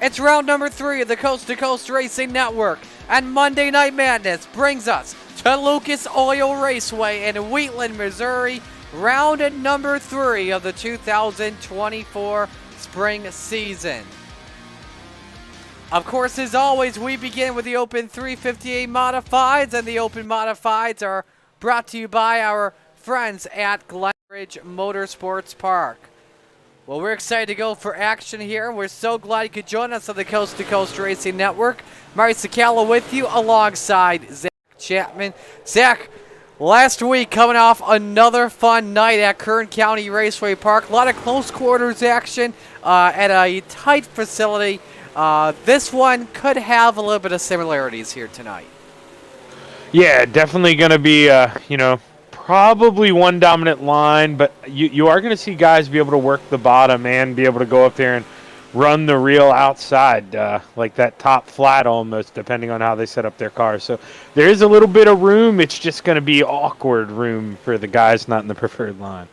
It's round number 3 of the Coast to Coast Racing Network, and Monday Night Madness brings us to Lucas Oil Raceway in Wheatland, Missouri, round number 3 of the 2024 spring season. Of course, as always, we begin with the Open 358 Modifieds, and the Open Modifieds are brought to you by our friends at Glenridge Motorsports Park. Well, we're excited to go for action here. We're so glad you could join us on the Coast to Coast Racing Network. Mari Sakala with you alongside Zach Chapman. Zach, last week coming off another fun night at Kern County Raceway Park. A lot of close quarters action at a tight facility. This one could have a little bit of similarities here tonight. Yeah, definitely going to be, probably one dominant line, but you are going to see guys be able to work the bottom and be able to go up there and run the real outside, like that top flat almost, depending on how they set up their cars. So there is a little bit of room. It's just going to be awkward room for the guys not in the preferred line.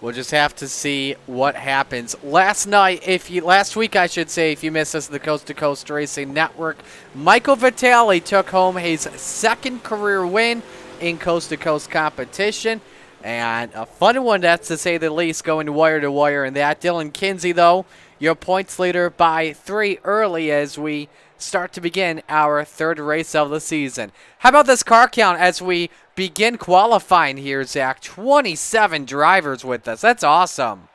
We'll just have to see what happens. Last week, I should say, if you missed us, the Coast to Coast Racing Network, Michael Vitale took home his second career win in Coast to Coast competition, and a fun one, that's to say the least, going wire to wire in that. Dylan Kinsey, though, your points leader by 3 early as we start to begin our third race of the season. How about this car count as we begin qualifying here, Zach? 27 drivers with us. That's awesome.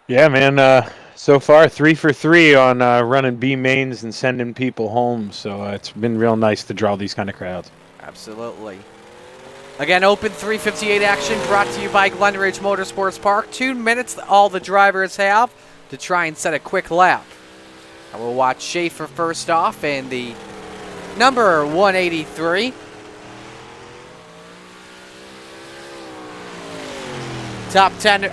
Yeah, man. So far, 3 for 3 on running B mains and sending people home. So it's been real nice to draw these kind of crowds. Absolutely. Again, Open 358 action brought to you by Glenridge Motorsports Park. 2 minutes all the drivers have to try and set a quick lap. And we'll watch Schaefer first off in the number 183. Top 10,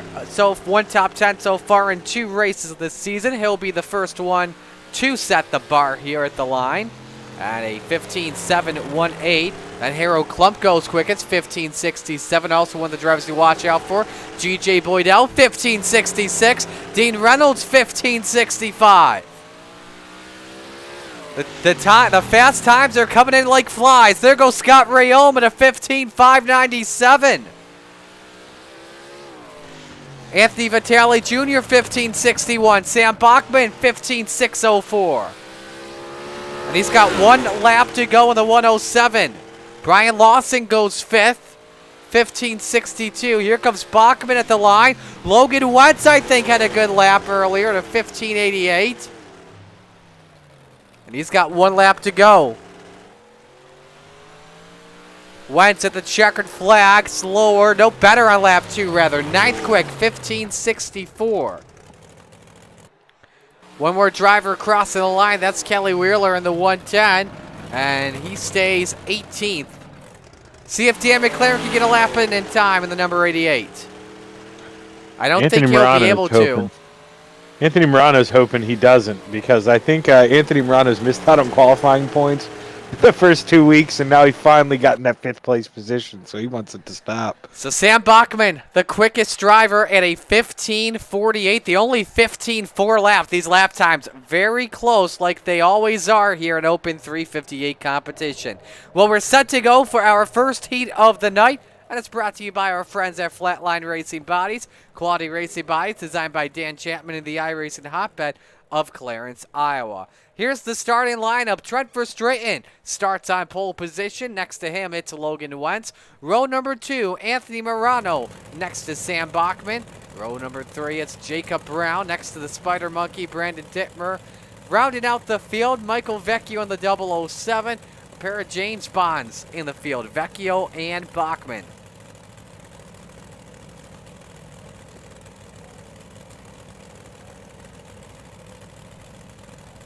one top 10 so far in 2 races this season. He'll be the first one to set the bar here at the line. And a 15.718. And Harrow Klump goes quickest, 15.67. Also one of the drivers to watch out for. G.J. Boydell, 15.66. Dean Reynolds, 15.65. The fast times are coming in like flies. There goes Scott Rayome at a 15.597. Anthony Vitale Jr., 15.61. Sam Bachman, 15.604. And he's got 1 lap to go in the 107. Brian Lawson goes 5th, 15.62. Here comes Bachman at the line. Logan Wentz, I think, had a good lap earlier at a 15.88. And he's got 1 lap to go. Wentz at the checkered flag, slower, no better on lap 2 rather. 9th quick, 15.64. One more driver crossing the line. That's Kelly Wheeler in the 110. And he stays 18th. See if Dan McLaren can get a lap in time in the number 88. I don't think he'll be able to. Anthony Morano's hoping he doesn't, because I think Anthony Morano's missed out on qualifying points the first 2 weeks, and now he finally got in that 5th place position, so he wants it to stop. So Sam Bachman, the quickest driver at a 15.48, the only 15.4 lap. These lap times very close like they always are here in Open 358 competition. Well, we're set to go for our first heat of the night, and it's brought to you by our friends at Flatline Racing Bodies. Quality racing bodies designed by Dan Chapman in the iRacing hotbed of Clarence, Iowa. Here's the starting lineup. Trent Verstraeten starts on pole position. Next to him, it's Logan Wentz. Row number 2, Anthony Morano. Next to Sam Bachman. Row number 3, it's Jacob Brown. Next to the Spider Monkey, Brandon Dittmer. Rounding out the field, Michael Vecchio in the 007. A pair of James Bonds in the field, Vecchio and Bachman.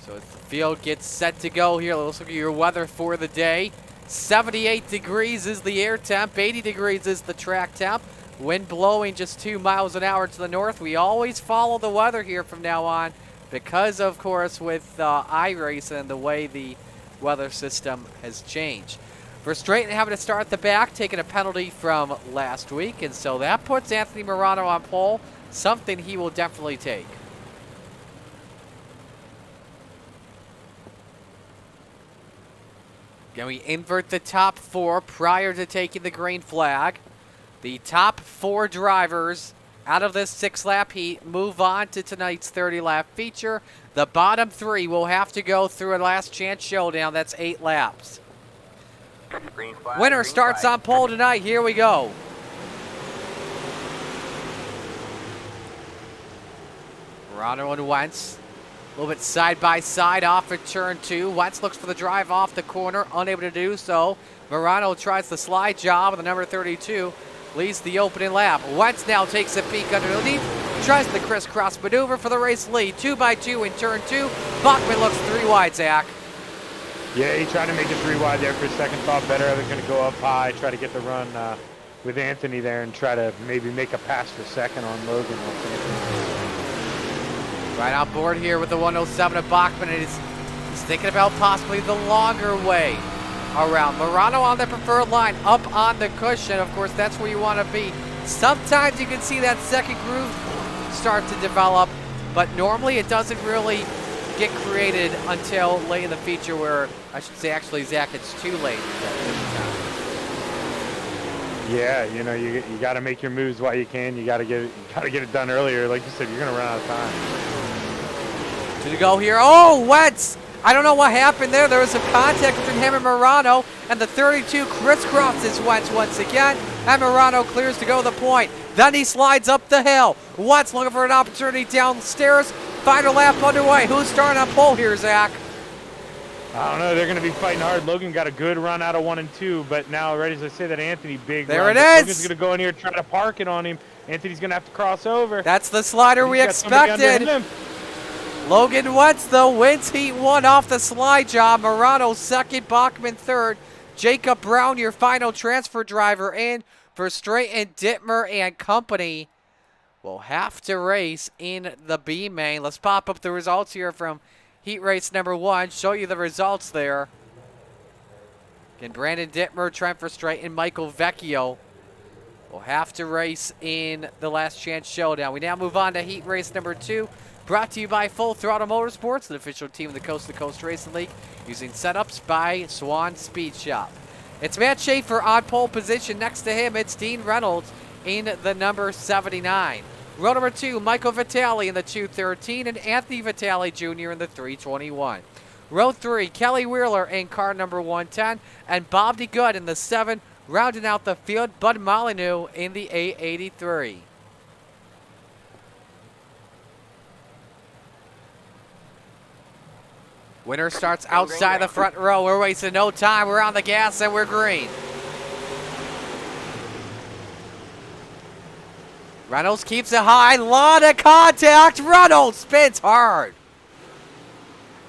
So as the field gets set to go here, let's look at your weather for the day. 78 degrees is the air temp, 80 degrees is the track temp. Wind blowing just 2 miles an hour to the north. We always follow the weather here from now on because, of course, with iRacing and the way the weather system has changed. Verstraeten having to start at the back, taking a penalty from last week, and so that puts Anthony Morano on pole, something he will definitely take. Can we invert the top 4 prior to taking the green flag? The top 4 drivers out of this 6-lap heat move on to tonight's 30-lap feature. The bottom 3 will have to go through a last chance showdown. That's 8 laps. Winner starts on pole tonight. Here we go. Morano and Wentz. A little bit side by side off at turn 2. Wentz looks for the drive off the corner, unable to do so. Morano tries the slide job, and the number 32 leads the opening lap. Wentz now takes a peek underneath, tries the crisscross maneuver for the race lead. 2 by 2 in turn 2. Bachman looks 3 wide, Zach. Yeah, he tried to make it 3 wide there for a second. Thought better of it, going to go up high, try to get the run with Anthony there and try to maybe make a pass for second on Logan. Right on board here with the 107 of Bachman, and he's thinking about possibly the longer way around. Morano on the preferred line, up on the cushion. Of course, that's where you want to be. Sometimes you can see that second groove start to develop, but normally it doesn't really get created until late in the feature, where I should say actually, Zach, it's too late. Yeah, you know, you got to make your moves while you can. You got to get it done earlier. Like you said, you're going to run out of time. To go here. Oh, Wentz! I don't know what happened there. There was some contact between him and Morano, and the 32 crisscrosses Wentz once again, and Morano clears to go to the point. Then he slides up the hill. Wentz looking for an opportunity downstairs. Final lap underway. Who's starting on pole here, Zach? I don't know. They're going to be fighting hard. Logan got a good run out of 1 and 2, but now, right as I say that, Anthony, big there run. it is. Logan's going to go in here and try to park it on him. Anthony's going to have to cross over. That's the slider we expected. Logan Wentz, though, wins Heat 1 off the slide job. Morano second, Bachman third. Jacob Brown, your final transfer driver in for Straighten, Dittmer, and company. Will have to race in the B main. Let's pop up the results here from heat race number 1. Show you the results there. Again, Brandon Dittmer, Trent Verstraeten, and Michael Vecchio will have to race in the last chance showdown. We now move on to heat race number 2. Brought to you by Full Throttle Motorsports, the official team of the Coast to Coast Racing League, using setups by Swan Speed Shop. It's Matt Schaefer on pole position. Next to him, it's Dean Reynolds in the number 79. Row number 2, Michael Vitale in the 213, and Anthony Vitale Jr. in the 321. Row 3, Kelly Wheeler in car number 110, and Bob DeGood in the 7, rounding out the field, Bud Molyneux in the 883. Winner starts outside the front row. We're wasting no time. We're on the gas and we're green. Reynolds keeps it high. Lot of contact. Reynolds spins hard.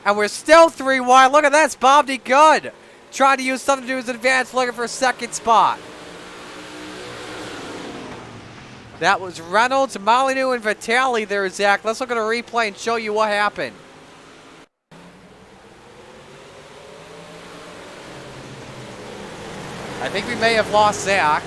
And we're still 3 wide. Look at that. It's Bob DeGood trying to use something to his advantage, looking for a second spot. That was Reynolds, Molyneux, and Vitale there, Zach. Let's look at a replay and show you what happened. I think we may have lost Zach.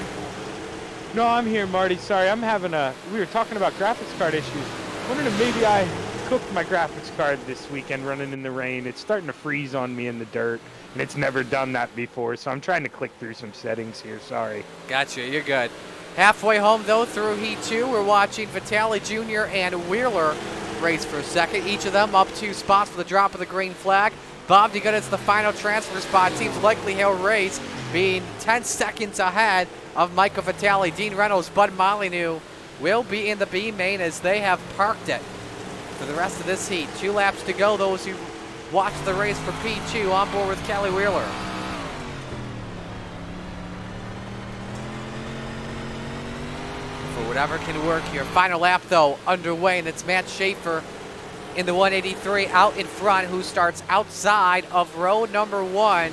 No, I'm here, Marty. Sorry, I'm having we were talking about graphics card issues. Wondering if maybe I cooked my graphics card this weekend running in the rain. It's starting to freeze on me in the dirt, and it's never done that before, so I'm trying to click through some settings here. Sorry. Gotcha, you're good. Halfway home, though, through Heat 2, we're watching Vitale Jr. and Wheeler race for second. Each of them up 2 spots for the drop of the green flag. Bob DeGood is the final transfer spot. Seems likely he'll race, being 10 seconds ahead of Michael Vitale. Dean Reynolds, Bud Molyneux will be in the B main as they have parked it for the rest of this heat. 2 laps to go. Those who watch the race for P2 on board with Kelly Wheeler. For whatever can work here. Final lap, though, underway, and it's Matt Schaefer in the 183 out in front, who starts outside of row number 1.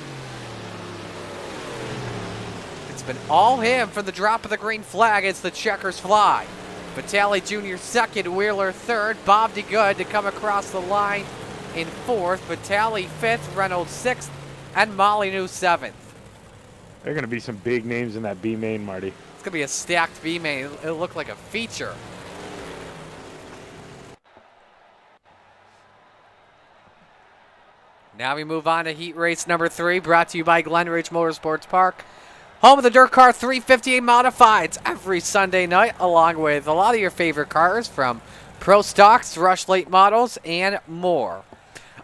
It's been all him for the drop of the green flag as the checkers fly. Vitale Jr. second, Wheeler third, Bob DeGood to come across the line in 4th, Vitale 5th, Reynolds 6th, and Molyneux 7th. There are going to be some big names in that B main, Marty. It's going to be a stacked B main. It'll look like a feature. Now we move on to heat race number 3, brought to you by Glen Ridge Motorsports Park. Home of the Dirt Car 358 Modifieds every Sunday night, along with a lot of your favorite cars from Pro Stocks, Rush Late Models, and more.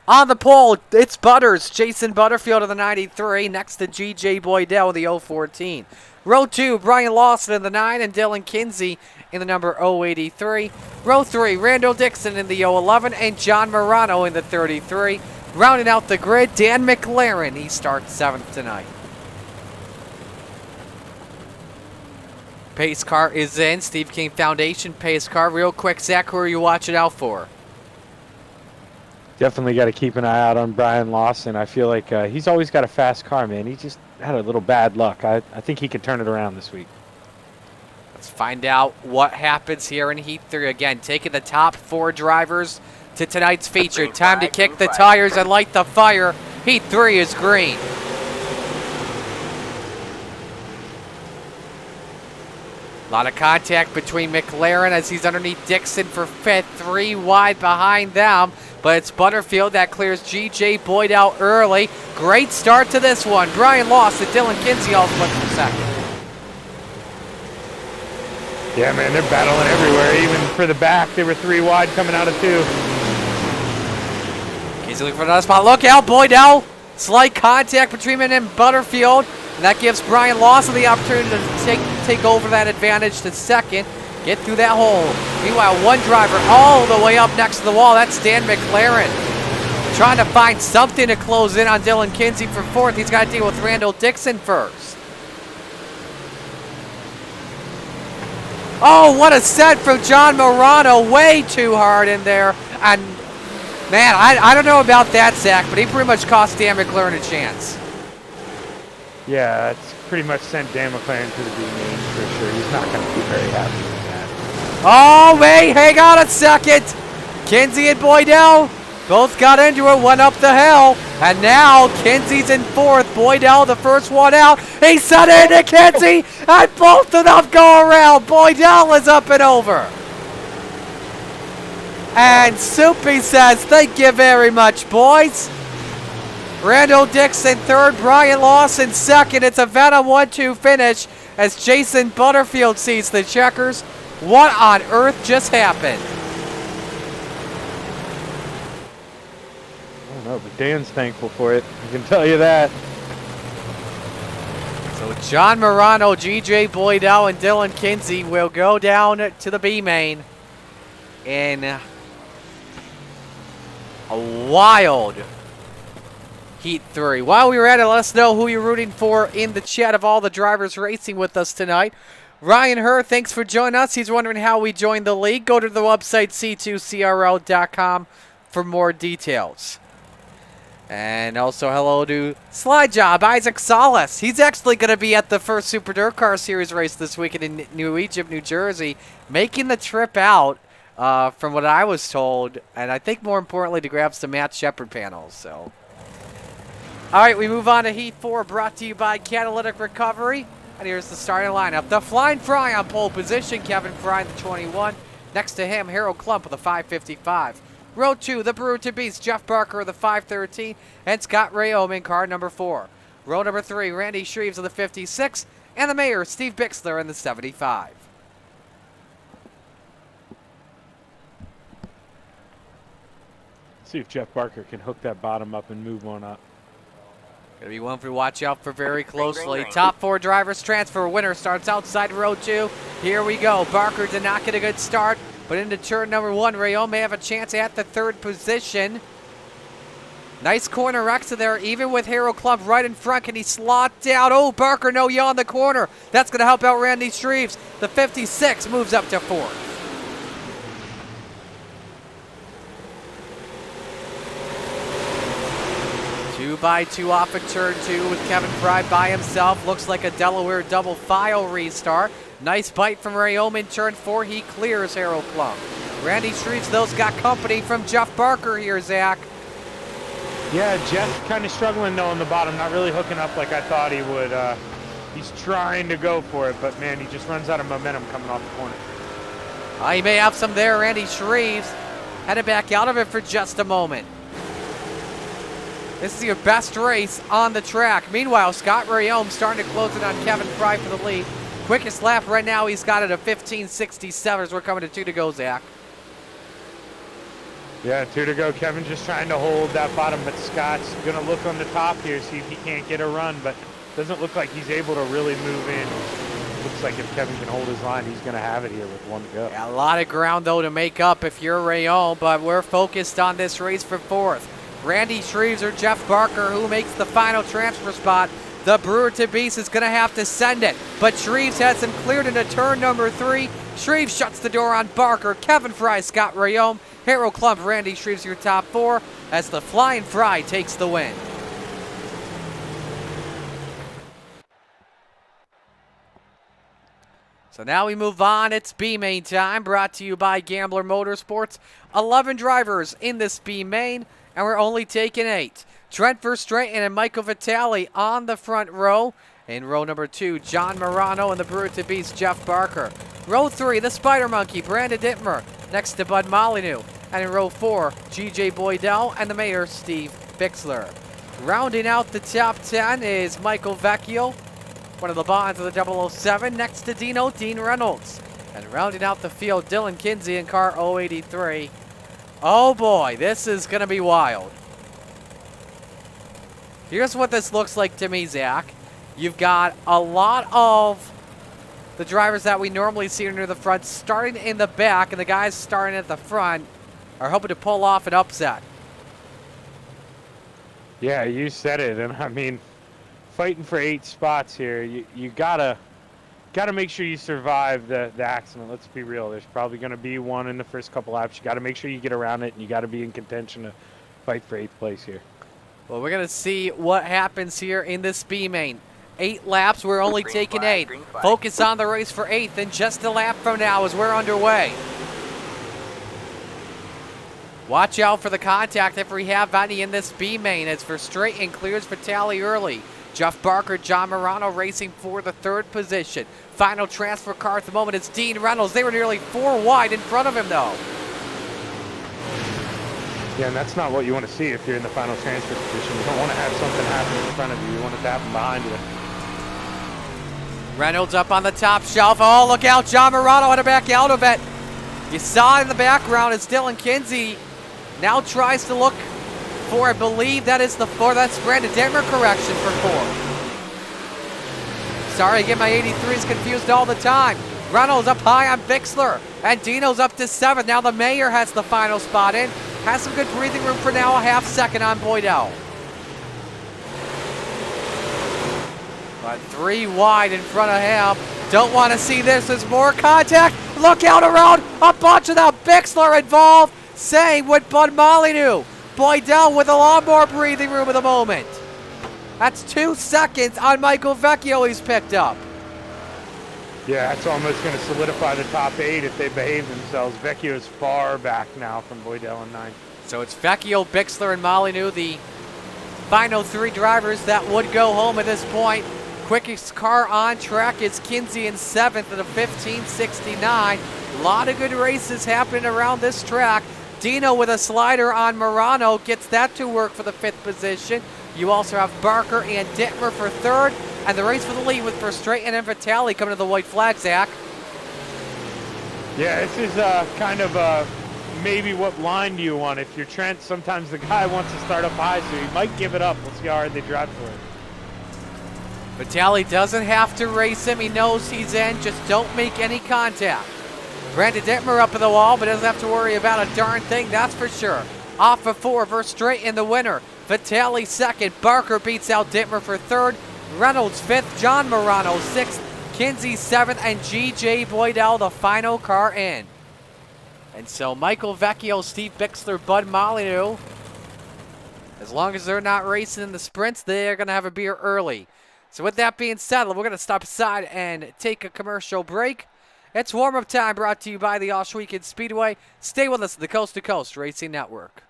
On the pole, it's Butters, Jason Butterfield of the 93, next to G.J. Boydell of the 014. Row 2, Brian Lawson in the 9 and Dylan Kinsey in the number 083. Row 3, Randall Dixon in the 011 and John Morano in the 33. Rounding out the grid, Dan McLaren. He starts 7th tonight. Pace car is in. Steve King Foundation pace car. Real quick, Zach, who are you watching out for? Definitely got to keep an eye out on Brian Lawson. I feel like he's always got a fast car, man. He just had a little bad luck. I think he could turn it around this week. Let's find out what happens here in Heat 3. Again, taking the top 4 drivers to tonight's feature. Time to kick the tires and light the fire. Heat 3 is green. A lot of contact between McLaren as he's underneath Dixon for 5th, 3 wide behind them. But it's Butterfield that clears G.J. Boyd out early. Great start to this one. Brian Lawson, Dylan Kinsey all split for 2nd. Yeah, man, they're battling everywhere. Even for the back, they were 3 wide coming out of 2. Kinsey looking for another spot. Look out, Boydell. Slight contact between him and Butterfield. And that gives Brian Lawson the opportunity to take over that advantage to 2nd. Get through that hole. Meanwhile, one driver all the way up next to the wall. That's Dan McLaren. Trying to find something to close in on Dylan Kinsey for 4th. He's got to deal with Randall Dixon first. Oh, what a set from John Morano. Way too hard in there. And, man, I don't know about that, Zach, but he pretty much cost Dan McLaren a chance. Yeah, it's pretty much sent Dan McLaren to the B-main for sure. He's not going to be very happy with that. Oh, wait, hang on a second. Kinsey and Boydell both got into it, went up the hill. And now Kinsey's in 4th. Boydell, the first one out. He set it into Kinsey, and both of them go around. Boydell is up and over. And Soupy says, thank you very much, boys. Randall Dixon 3rd, Brian Lawson 2nd. It's a Venom 1-2 finish as Jason Butterfield sees the checkers. What on earth just happened? I don't know, but Dan's thankful for it. I can tell you that. So John Morano, G.J. Boydell, and Dylan Kinsey will go down to the B-main in a wild Heat 3. While we were at it, let us know who you're rooting for in the chat of all the drivers racing with us tonight. Ryan Herr, thanks for joining us. He's wondering how we joined the league. Go to the website C2CRL.com for more details. And also hello to Slide Job, Isaac Salas. He's actually going to be at the first Super Dirt Car Series race this weekend in New Egypt, New Jersey, making the trip out from what I was told, and I think more importantly to grab some Matt Shepard panels. So, all right, we move on to Heat 4, brought to you by Catalytic Recovery. And here's the starting lineup. The Flying Fry on pole position, Kevin Fry, the 21. Next to him, Harold Klump with the 555. Row 2, the Brewer to Beast, Jeff Barker of the 513. And Scott Rayom in car number 4. Row number 3, Randy Shreves of the 56. And the Mayor, Steve Bixler in the 75. See if Jeff Barker can hook that bottom up and move one up. Gonna be one for watch out for very closely. Top 4 drivers transfer. Winner starts outside row 2. Here we go. Barker did not get a good start, but into turn number 1, Rayon may have a chance at the 3rd position. Nice corner exit there, even with Harold Klump right in front. Can he slot down? Oh, Barker no yaw in the corner. That's gonna help out Randy Shreves. The 56 moves up to 4th. 2x2 off of turn 2 with Kevin Fry by himself. Looks like a Delaware double file restart. Nice bite from Rayom in turn 4. He clears Harold Klump. Randy Shreves, those got company from Jeff Barker here, Zach. Yeah, Jeff kind of struggling though on the bottom, not really hooking up like I thought he would. He's trying to go for it, but man, he just runs out of momentum coming off the corner. He may have some there. Randy Shreves headed back out of it for just a moment. This is your best race on the track. Meanwhile, Scott Rayome starting to close it on Kevin Fry for the lead. Quickest lap right now, he's got it at 15:67 as we're coming to 2 to go, Zach. Yeah, 2 to go. Kevin just trying to hold that bottom, but Scott's going to look on the top here, see if he can't get a run, but doesn't look like he's able to really move in. Looks like if Kevin can hold his line, he's going to have it here with 1 to go. Yeah, a lot of ground, though, to make up if you're Rayome, but we're focused on this race for 4th. Randy Shreves or Jeff Barker, who makes the final transfer spot. The Brewer-to-Beast is going to have to send it, but Shreves has him cleared into turn number 3. Shreves shuts the door on Barker. Kevin Fry, Scott Rayome, Harold Klump, Randy Shreves, your top 4, as the Flying Fry takes the win. So now we move on. It's B-Main time, brought to you by Gambler Motorsports. 11 drivers in this B-Main, and we're only taking 8. Trent Verstraeten and Michael Vitale on the front row. In row number 2, John Morano and the Brewer-to-Beast, Jeff Barker. Row 3, the Spider Monkey, Brandon Dittmer, next to Bud Molyneux. And in row 4, G.J. Boydell and the Mayor, Steve Bixler. Rounding out the top 10 is Michael Vecchio, one of the bonds of the 007, next to Dino, Dean Reynolds. And rounding out the field, Dylan Kinsey in car 083. Oh boy, this is going to be wild. Here's what this looks like to me, Zach. You've got a lot of the drivers that we normally see near the front starting in the back, and the guys starting at the front are hoping to pull off an upset. Yeah, you said it, and I mean, fighting for 8 spots here, you gotta make sure you survive the accident. Let's be real. There's probably going to be one in the first couple laps. You got to make sure you get around it, and you got to be in contention to fight for 8th place here. Well, we're going to see what happens here in this B-Main. 8 laps, we're only taking 8. Focus on the race for 8th in just a lap from now as we're underway. Watch out for the contact if we have any in this B-Main as Verstraeten clears Vitale early. Jeff Barker, John Morano racing for the 3rd position. Final transfer car at the moment is Dean Reynolds. They were nearly 4 wide in front of him, though. Yeah, and that's not what you want to see if you're in the final transfer position. You don't want to have something happen in front of you. You want it to happen behind you. Reynolds up on the top shelf. Oh, look out. John Morano had to back out of it. You saw it in the background as Dylan Kinsey now tries to look for, I believe that is the 4. That's Brandon Dittmer correction for 4. Sorry, I get my 83s confused all the time. Reynolds up high on Bixler, and Dino's up to 7th. Now the Mayor has the final spot in. Has some good breathing room for now, a half second on Boydell. But 3 wide in front of him. Don't want to see this. There's more contact. Look out around. A bunch of the Bixler involved. Same with Bud Molyneux. Boydell with a lot more breathing room at the moment. That's 2 seconds on Michael Vecchio he's picked up. Yeah, that's almost going to solidify the top 8 if they behave themselves. Vecchio is far back now from Boydell in 9th. So it's Vecchio, Bixler, and Molyneux, the final 3 drivers that would go home at this point. Quickest car on track is Kinsey in 7th at a 15:69. A lot of good races happening around this track. Dino with a slider on Morano gets that to work for the 5th position. You also have Barker and Dittmer for 3rd, and the race for the lead with Verstraeten and Vitale coming to the white flag, Zach. Yeah, this is kind of maybe what line do you want. If you're Trent, sometimes the guy wants to start up high, so he might give it up. We'll see how hard they drive for it. Vitale doesn't have to race him. He knows he's in. Just don't make any contact. Brandon Dittmer up at the wall, but doesn't have to worry about a darn thing, that's for sure. Off of 4, Verstraeten the winner. Vitale 2nd. Barker beats out Dittmer for 3rd. Reynolds 5th. John Morano 6th. Kinsey 7th. And G.J. Boydell the final car in. And so Michael Vecchio, Steve Bixler, Bud Molyneux, as long as they're not racing in the sprints, they're going to have a beer early. So with that being said, we're going to stop aside and take a commercial break. It's warm-up time, brought to you by the Oswegan Speedway. Stay with us at the Coast to Coast Racing Network.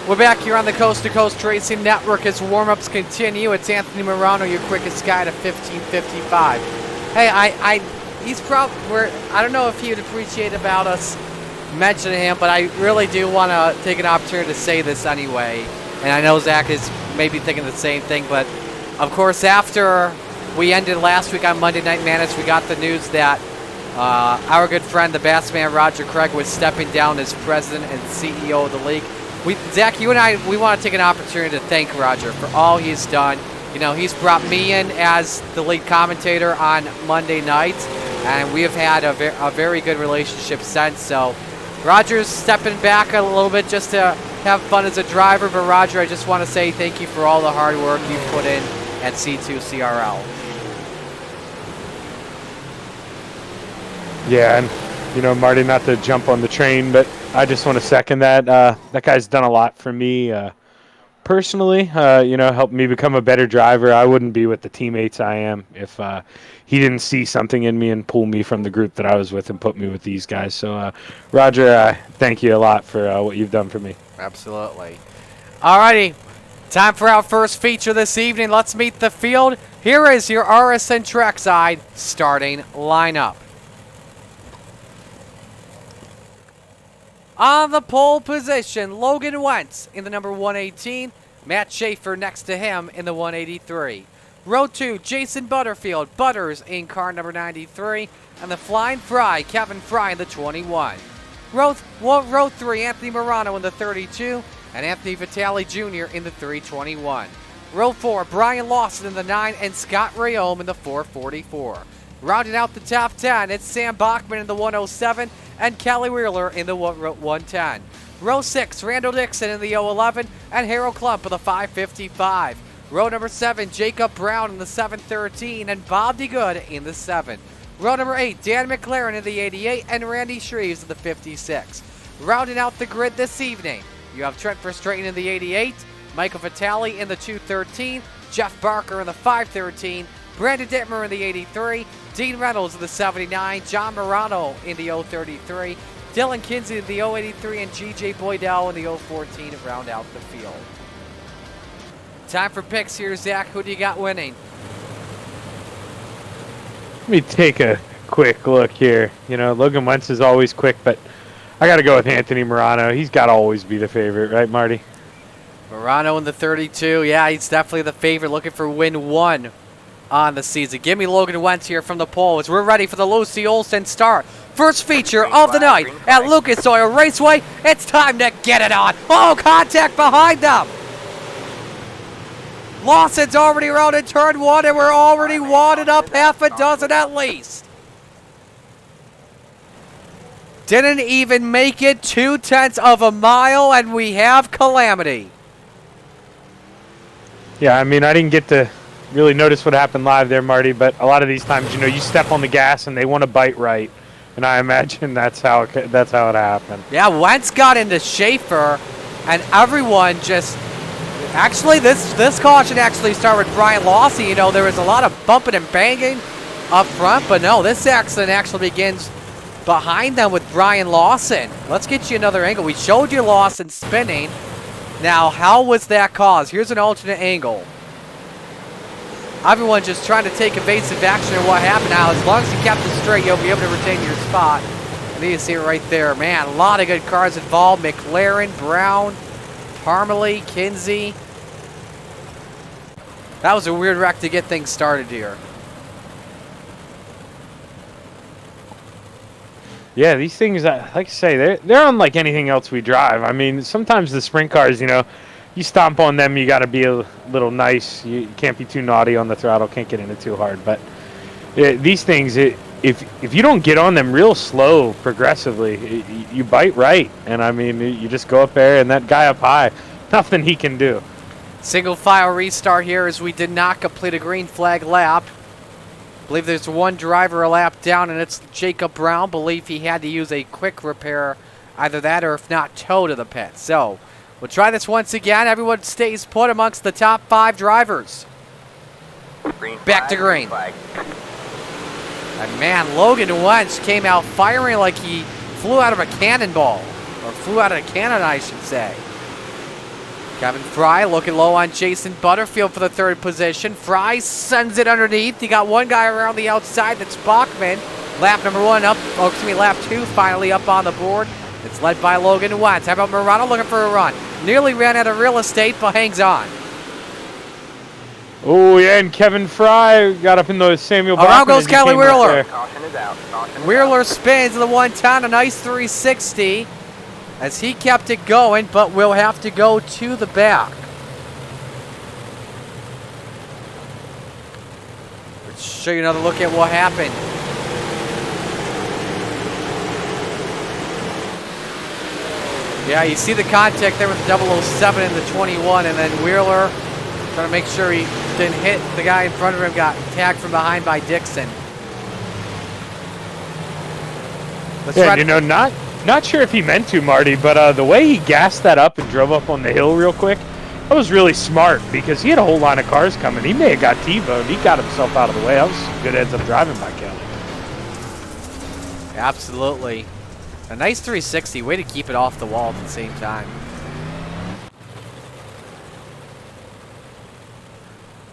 We're back here on the Coast to Coast Racing Network as warm-ups continue. It's Anthony Morano, your quickest guy to 15:55. Hey, he's probably, I don't know if he would appreciate about us mentioning him, but I really do want to take an opportunity to say this anyway. And I know Zach is maybe thinking the same thing, but of course, after we ended last week on Monday Night Madness, we got the news that our good friend, the Bassman Roger Craig, was stepping down as president and CEO of the league. Zach, you and I, we want to take an opportunity to thank Roger for all he's done. You know, he's brought me in as the lead commentator on Monday nights, and we have had a very good relationship since. So Roger's stepping back a little bit just to have fun as a driver. But Roger, I just want to say thank you for all the hard work you've put in at C2CRL. Yeah, and you know, Marty, not to jump on the train, but I just want to second that. That guy's done a lot for me personally. You know, helped me become a better driver. I wouldn't be with the teammates I am if he didn't see something in me and pull me from the group that I was with and put me with these guys. So, Roger, thank you a lot for what you've done for me. Absolutely. Alrighty, time for our first feature this evening. Let's meet the field. Here is your RSN Trackside starting lineup. On the pole position, Logan Wentz in the number 118. Matt Schaefer next to him in the 183. Row 2, Jason Butterfield. Butters in car number 93. And the Flying Fry, Kevin Fry in the 21. Row 3, Anthony Morano in the 32. And Anthony Vitale Jr. in the 321. Row 4, Brian Lawson in the 9. And Scott Rayome in the 444. Rounding out the top 10, it's Sam Bachman in the 107 and Kelly Wheeler in the 110. Row 6, Randall Dixon in the 011 and Harold Klump in the 555. Row number 7, Jacob Brown in the 713 and Bob DeGood in the 7. Row number 8, Dan McLaren in the 88 and Randy Shreves in the 56. Rounding out the grid this evening, you have Trent Verstraeten in the 88, Michael Vitale in the 213, Jeff Barker in the 513, Brandon Dittmer in the 83, Dean Reynolds in the 79, John Morano in the 033, Dylan Kinsey in the 083, and G.J. Boydell in the 014 to round out the field. Time for picks here, Zach. Who do you got winning? Let me take a quick look here. You know, Logan Wentz is always quick, but I got to go with Anthony Morano. He's got to always be the favorite, right, Marty? Morano in the 32. Yeah, he's definitely the favorite, looking for win 1 on the season. Give me Logan Wentz here from the pole as we're ready for the Lucy Olsen start. First feature of the night at Lucas Oil Raceway. It's time to get it on. Oh, contact behind them. Lawson's already rounded turn 1, and we're already wadded up half a dozen at least. Didn't even make it 0.2 of a mile, and we have calamity. Yeah, I mean, I didn't get to really notice what happened live there, Marty, but a lot of these times, you know, you step on the gas and they want to bite right, and I imagine that's how it happened. Yeah, Wentz got into Schaefer, and everyone just... Actually, this caution actually started with Brian Lawson. You know, there was a lot of bumping and banging up front, but no, this accident actually begins behind them with Brian Lawson. Let's get you another angle. We showed you Lawson spinning. Now, how was that caused? Here's an alternate angle. Everyone just trying to take evasive action and what happened. Now, as long as you kept it straight, you'll be able to retain your spot. And you see it right there. Man, a lot of good cars involved. McLaren, Brown, Parmalee, Kinsey. That was a weird wreck to get things started here. Yeah, these things, like I say, they're unlike anything else we drive. I mean, sometimes the sprint cars, you know, you stomp on them, you got to be a little nice. You can't be too naughty on the throttle, can't get in it too hard. But these things, if you don't get on them real slow, progressively, you bite right. And, I mean, you just go up there, and that guy up high, nothing he can do. Single file restart here as we did not complete a green flag lap. Believe there's one driver a lap down, and it's Jacob Brown. Believe he had to use a quick repair, either that or if not, tow to the pit. So we'll try this once again. Everyone stays put amongst the top 5 drivers. Back to green. And man, Logan Wentz came out firing like he flew out of a cannonball, or flew out of a cannon, I should say. Kevin Fry looking low on Jason Butterfield for the third position. Fry sends it underneath. You got one guy around the outside. That's Bachman. Lap number 1 up. Oh, excuse me, lap 2 finally up on the board. It's led by Logan Wentz. How about Murano looking for a run? Nearly ran out of real estate, but hangs on. Oh, yeah, and Kevin Fry got up in the Samuel Bachman. Around goes Kelly Wheeler. Caution is out. Caution is Wheeler out. spins the 110, a nice 360 as he kept it going, but will have to go to the back. Let's show you another look at what happened. Yeah, you see the contact there with 007 and the 21, and then Wheeler trying to make sure he didn't hit the guy in front of him, got tagged from behind by Dixon. Yeah, you know, not sure if he meant to, Marty, but the way he gassed that up and drove up on the hill real quick, that was really smart because he had a whole line of cars coming. He may have got T-boned. He got himself out of the way. That was good heads-up driving by Kelly. Absolutely. A nice 360. Way to keep it off the wall at the same time.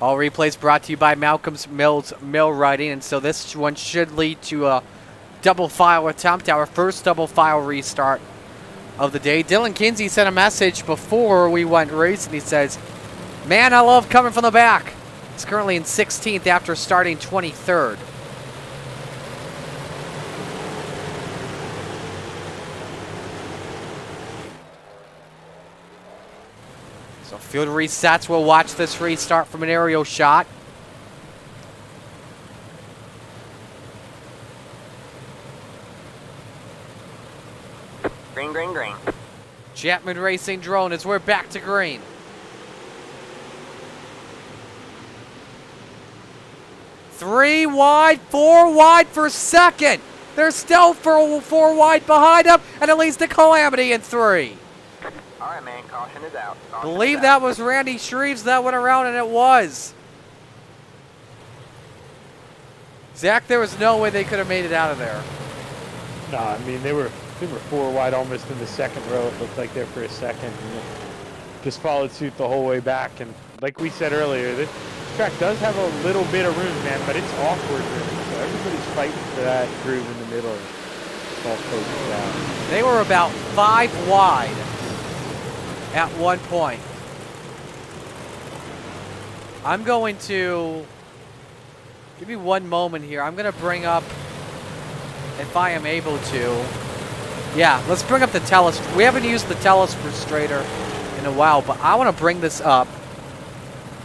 All replays brought to you by Malcolm's Mills Mill Writing, and so this one should lead to a double file attempt, our first double file restart of the day. Dylan Kinsey sent a message before we went racing. He says, "Man, I love coming from the back." He's currently in 16th after starting 23rd. So field resets. We'll watch this restart from an aerial shot. Green, green, green. Chapman Racing drone as we're back to green. Three wide, 4 wide for second. They're still four wide behind them, and at least a calamity in 3. All right, man. Caution is out. Caution Believe is that out. was Randy Shreves that went around, and it was. Zach, there was no way they could have made it out of there. No, I mean, they were 4 wide almost in the second row. It looked like there for a second. And just followed suit the whole way back. And like we said earlier, this track does have a little bit of room, man, but it's awkward really. So everybody's fighting for that groove in the middle. It's all focused out. They were about 5 wide at one point. I'm going to give me one moment here. I'm going to bring up, if I am able to. Yeah, let's bring up the telescope. We haven't used the telestrator in a while, but I want to bring this up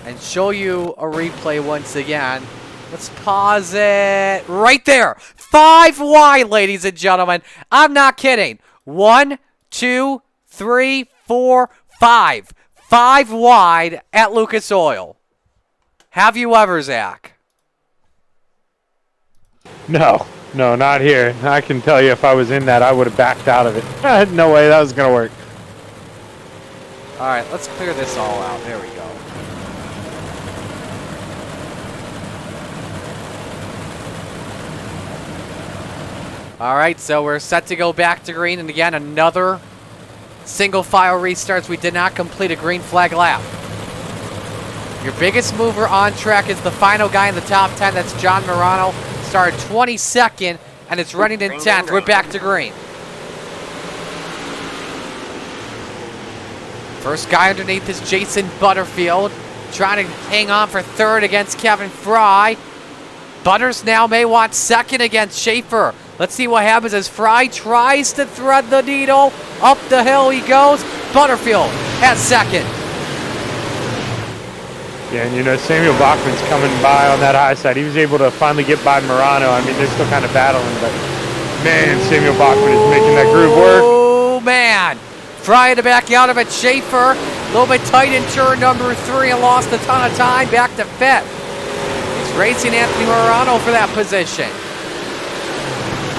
and show you a replay once again. Let's pause it right there. 5 wide, ladies and gentlemen. I'm not kidding. 1, 2, 3, 4, 5. 5 wide at Lucas Oil. Have you ever, Zach? No, not here. I can tell you if I was in that, I would have backed out of it. No way that was going to work. All right, let's clear this all out. There we go. All right, so we're set to go back to green. And again, another single file restarts. We did not complete a green flag lap. Your biggest mover on track is the final guy in the top 10. That's John Morano. Started 22nd, and it's running in 10th. We're back to green. First guy underneath is Jason Butterfield, trying to hang on for 3rd against Kevin Fry. Butters now may want 2nd against Schaefer. Let's see what happens as Fry tries to thread the needle. Up the hill he goes. Butterfield has 2nd. Yeah, and you know, Samuel Bachman's coming by on that high side. He was able to finally get by Murano. I mean, they're still kind of battling, but man, Samuel Bachman is making that groove work. Oh, man. Fry to back out of it. Schaefer, a little bit tight in turn number 3 and lost a ton of time. Back to 5th. He's racing Anthony Murano for that position.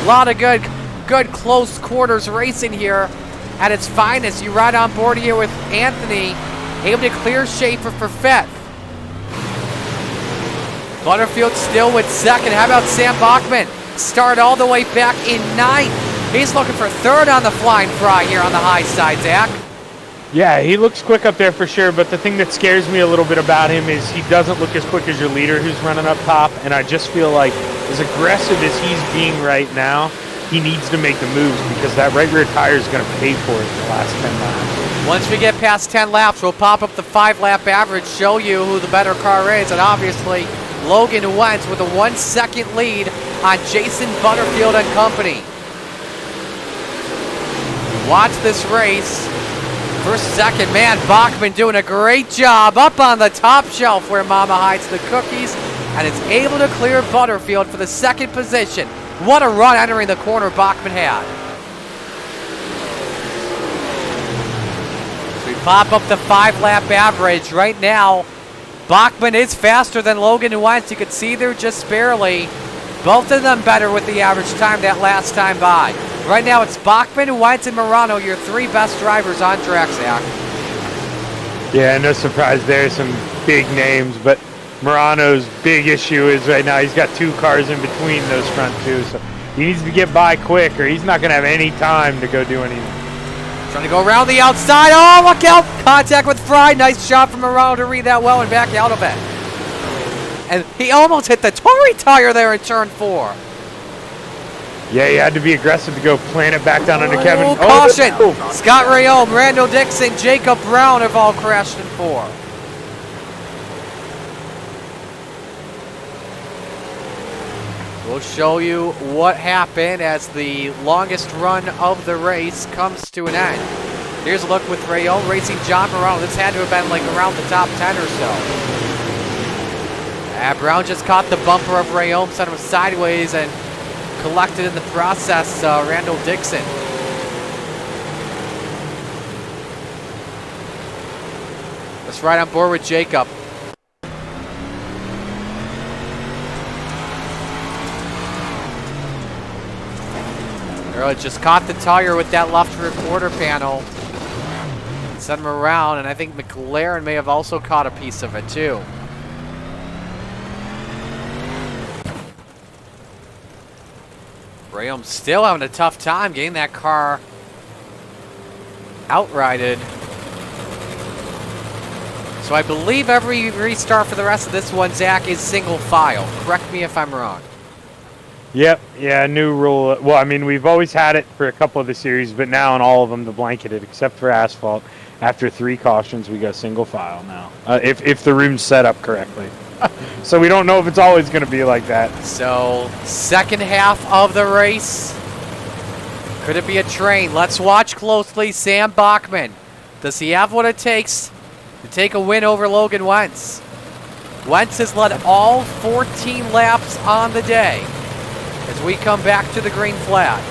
A lot of good close quarters racing here at its finest. You ride on board here with Anthony, able to clear Schaefer for 5th. Butterfield still with 2nd. How about Sam Bachman? Start all the way back in 9th. He's looking for 3rd on the flying fry here on the high side, Zach. Yeah, he looks quick up there for sure, but the thing that scares me a little bit about him is he doesn't look as quick as your leader who's running up top, and I just feel like as aggressive as he's being right now, he needs to make the moves because that right rear tire is going to pay for it in the last 10 laps. Once we get past 10 laps, we'll pop up the 5-lap average, show you who the better car is, and obviously Logan Wentz with a 1 second lead on Jason Butterfield and company. Watch this race. First, second, man, Bachman doing a great job up on the top shelf where Mama hides the cookies, and is able to clear Butterfield for the second position. What a run entering the corner Bachman had. So we pop up the 5-lap average. Right now, Bachman is faster than Logan Wentz. You can see there just barely. Both of them better with the average time that last time by. Right now, it's Bachman, Wentz, and Morano, your 3 best drivers on track, Zach. Yeah, no surprise there. Some big names, but Morano's big issue is right now he's got 2 cars in between those front 2, so he needs to get by quick or he's not going to have any time to go do anything. Trying to go around the outside. Oh, look out! Contact with Fry. Nice shot from Morano to read that well and back out of it. And he almost hit the Tory tire there in turn 4. Yeah, he had to be aggressive to go plant it back down under Kevin. Oh, caution! Scott Rayome, Randall Dixon, Jacob Brown have all crashed in 4. We'll show you what happened as the longest run of the race comes to an end. Here's a look with Rayome racing John Morano. This had to have been like around the top 10 or so. Brown just caught the bumper of Rayome, sent him sideways, and collected in the process Randall Dixon. Let's ride on board with Jacob. Early just caught the tire with that left rear quarter panel. Sent him around, and I think McLaren may have also caught a piece of it too. Rayome still having a tough time getting that car outrighted. So I believe every restart for the rest of this one, Zach, is single file. Correct me if I'm wrong. Yep, yeah, new rule. Well, I mean, we've always had it for a couple of the series, but now in all of them, the blanketed, except for asphalt. After 3 cautions, we go single file now, if the room's set up correctly. So we don't know if it's always going to be like that. So, second half of the race. Could it be a train? Let's watch closely. Sam Bachman. Does he have what it takes to take a win over Logan Wentz? Wentz has led all 14 laps on the day as we come back to the green flag.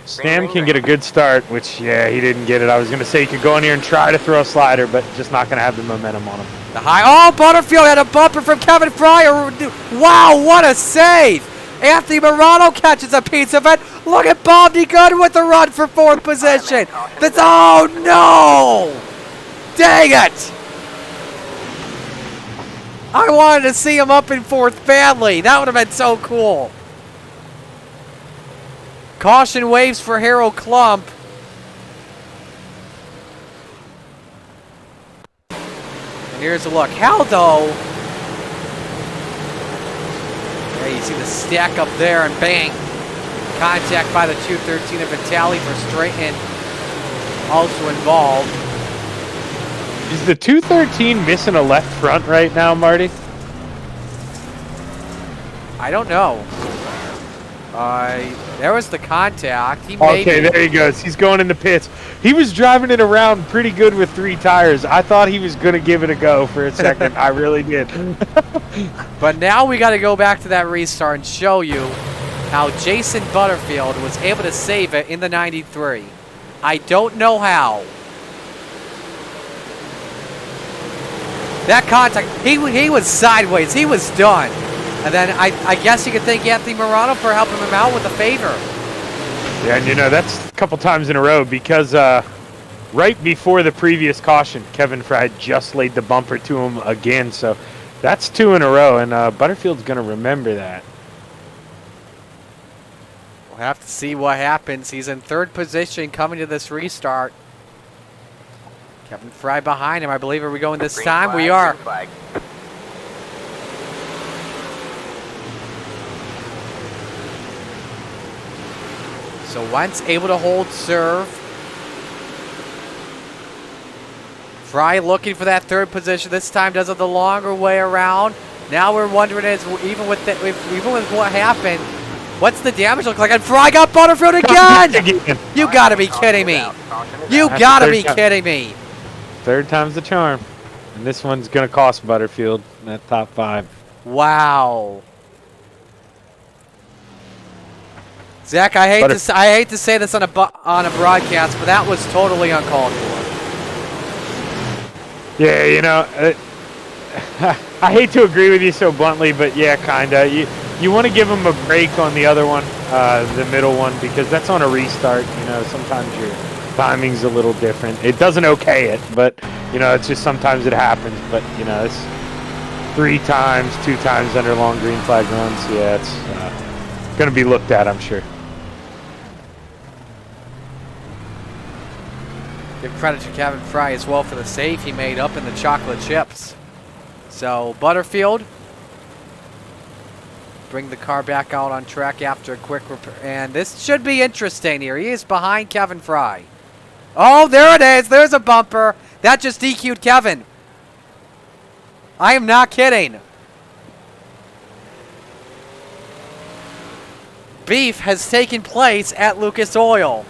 Sam can get a good start, which, yeah, he didn't get it. I was going to say he could go in here and try to throw a slider, but just not going to have the momentum on him. The high, oh, Butterfield had a bumper from Kevin Fryer. Wow, what a save. Anthony Morano catches a piece of it. Look at Bob DeGooder with the run for 4th position. That's, oh no! Dang it! I wanted to see him up in 4th badly. That would have been so cool. Caution waves for Harold Klump. And here's a look. Haldo. There you see the stack up there, and bang. Contact by the 213 of Vitali for Straighten. Also involved. Is the 213 missing a left front right now, Marty? I don't know. There was the contact. He Okay, there he goes. He's going in the pits. He was driving it around pretty good with 3 tires. I thought he was going to give it a go for a second. I really did. But now we got to go back to that restart and show you how Jason Butterfield was able to save it in the 93. I don't know how. That contact, he was sideways. He was done. And then I guess you could thank Anthony Morano for helping him out with a favor. Yeah, and you know, that's a couple times in a row because right before the previous caution, Kevin Fry just laid the bumper to him again. So that's 2 in a row, and Butterfield's going to remember that. We'll have to see what happens. He's in 3rd position coming to this restart. Kevin Fry behind him, I believe. Are we going this Green time? flag, We are. green flag. So Wentz able to hold serve. Fry looking for that third position. This time does it the longer way around. Now we're wondering, even with what happened, what's the damage look like? And Fry got Butterfield again! You gotta be kidding me. You That's gotta the be third time. kidding me. Third time's the charm. And this one's going to cost Butterfield in that top 5. Wow. Zach, I hate to say this on a broadcast, but that was totally uncalled for. Yeah, you know, I hate to agree with you so bluntly, but yeah, kinda. You want to give him a break on the other one, the middle one, because that's on a restart. You know, sometimes your timing's a little different. It doesn't okay it, but you know, it's just sometimes it happens. But you know, it's 3 times, 2 times under long green flag runs. Yeah, it's going to be looked at, I'm sure. Give credit to Kevin Fry as well for the save he made up in the chocolate chips. So Butterfield bring the car back out on track after a quick repair. And this should be interesting here. He is behind Kevin Fry. Oh, there it is. There's a bumper. That just DQ'd Kevin. I am not kidding. Beef has taken place at Lucas Oil.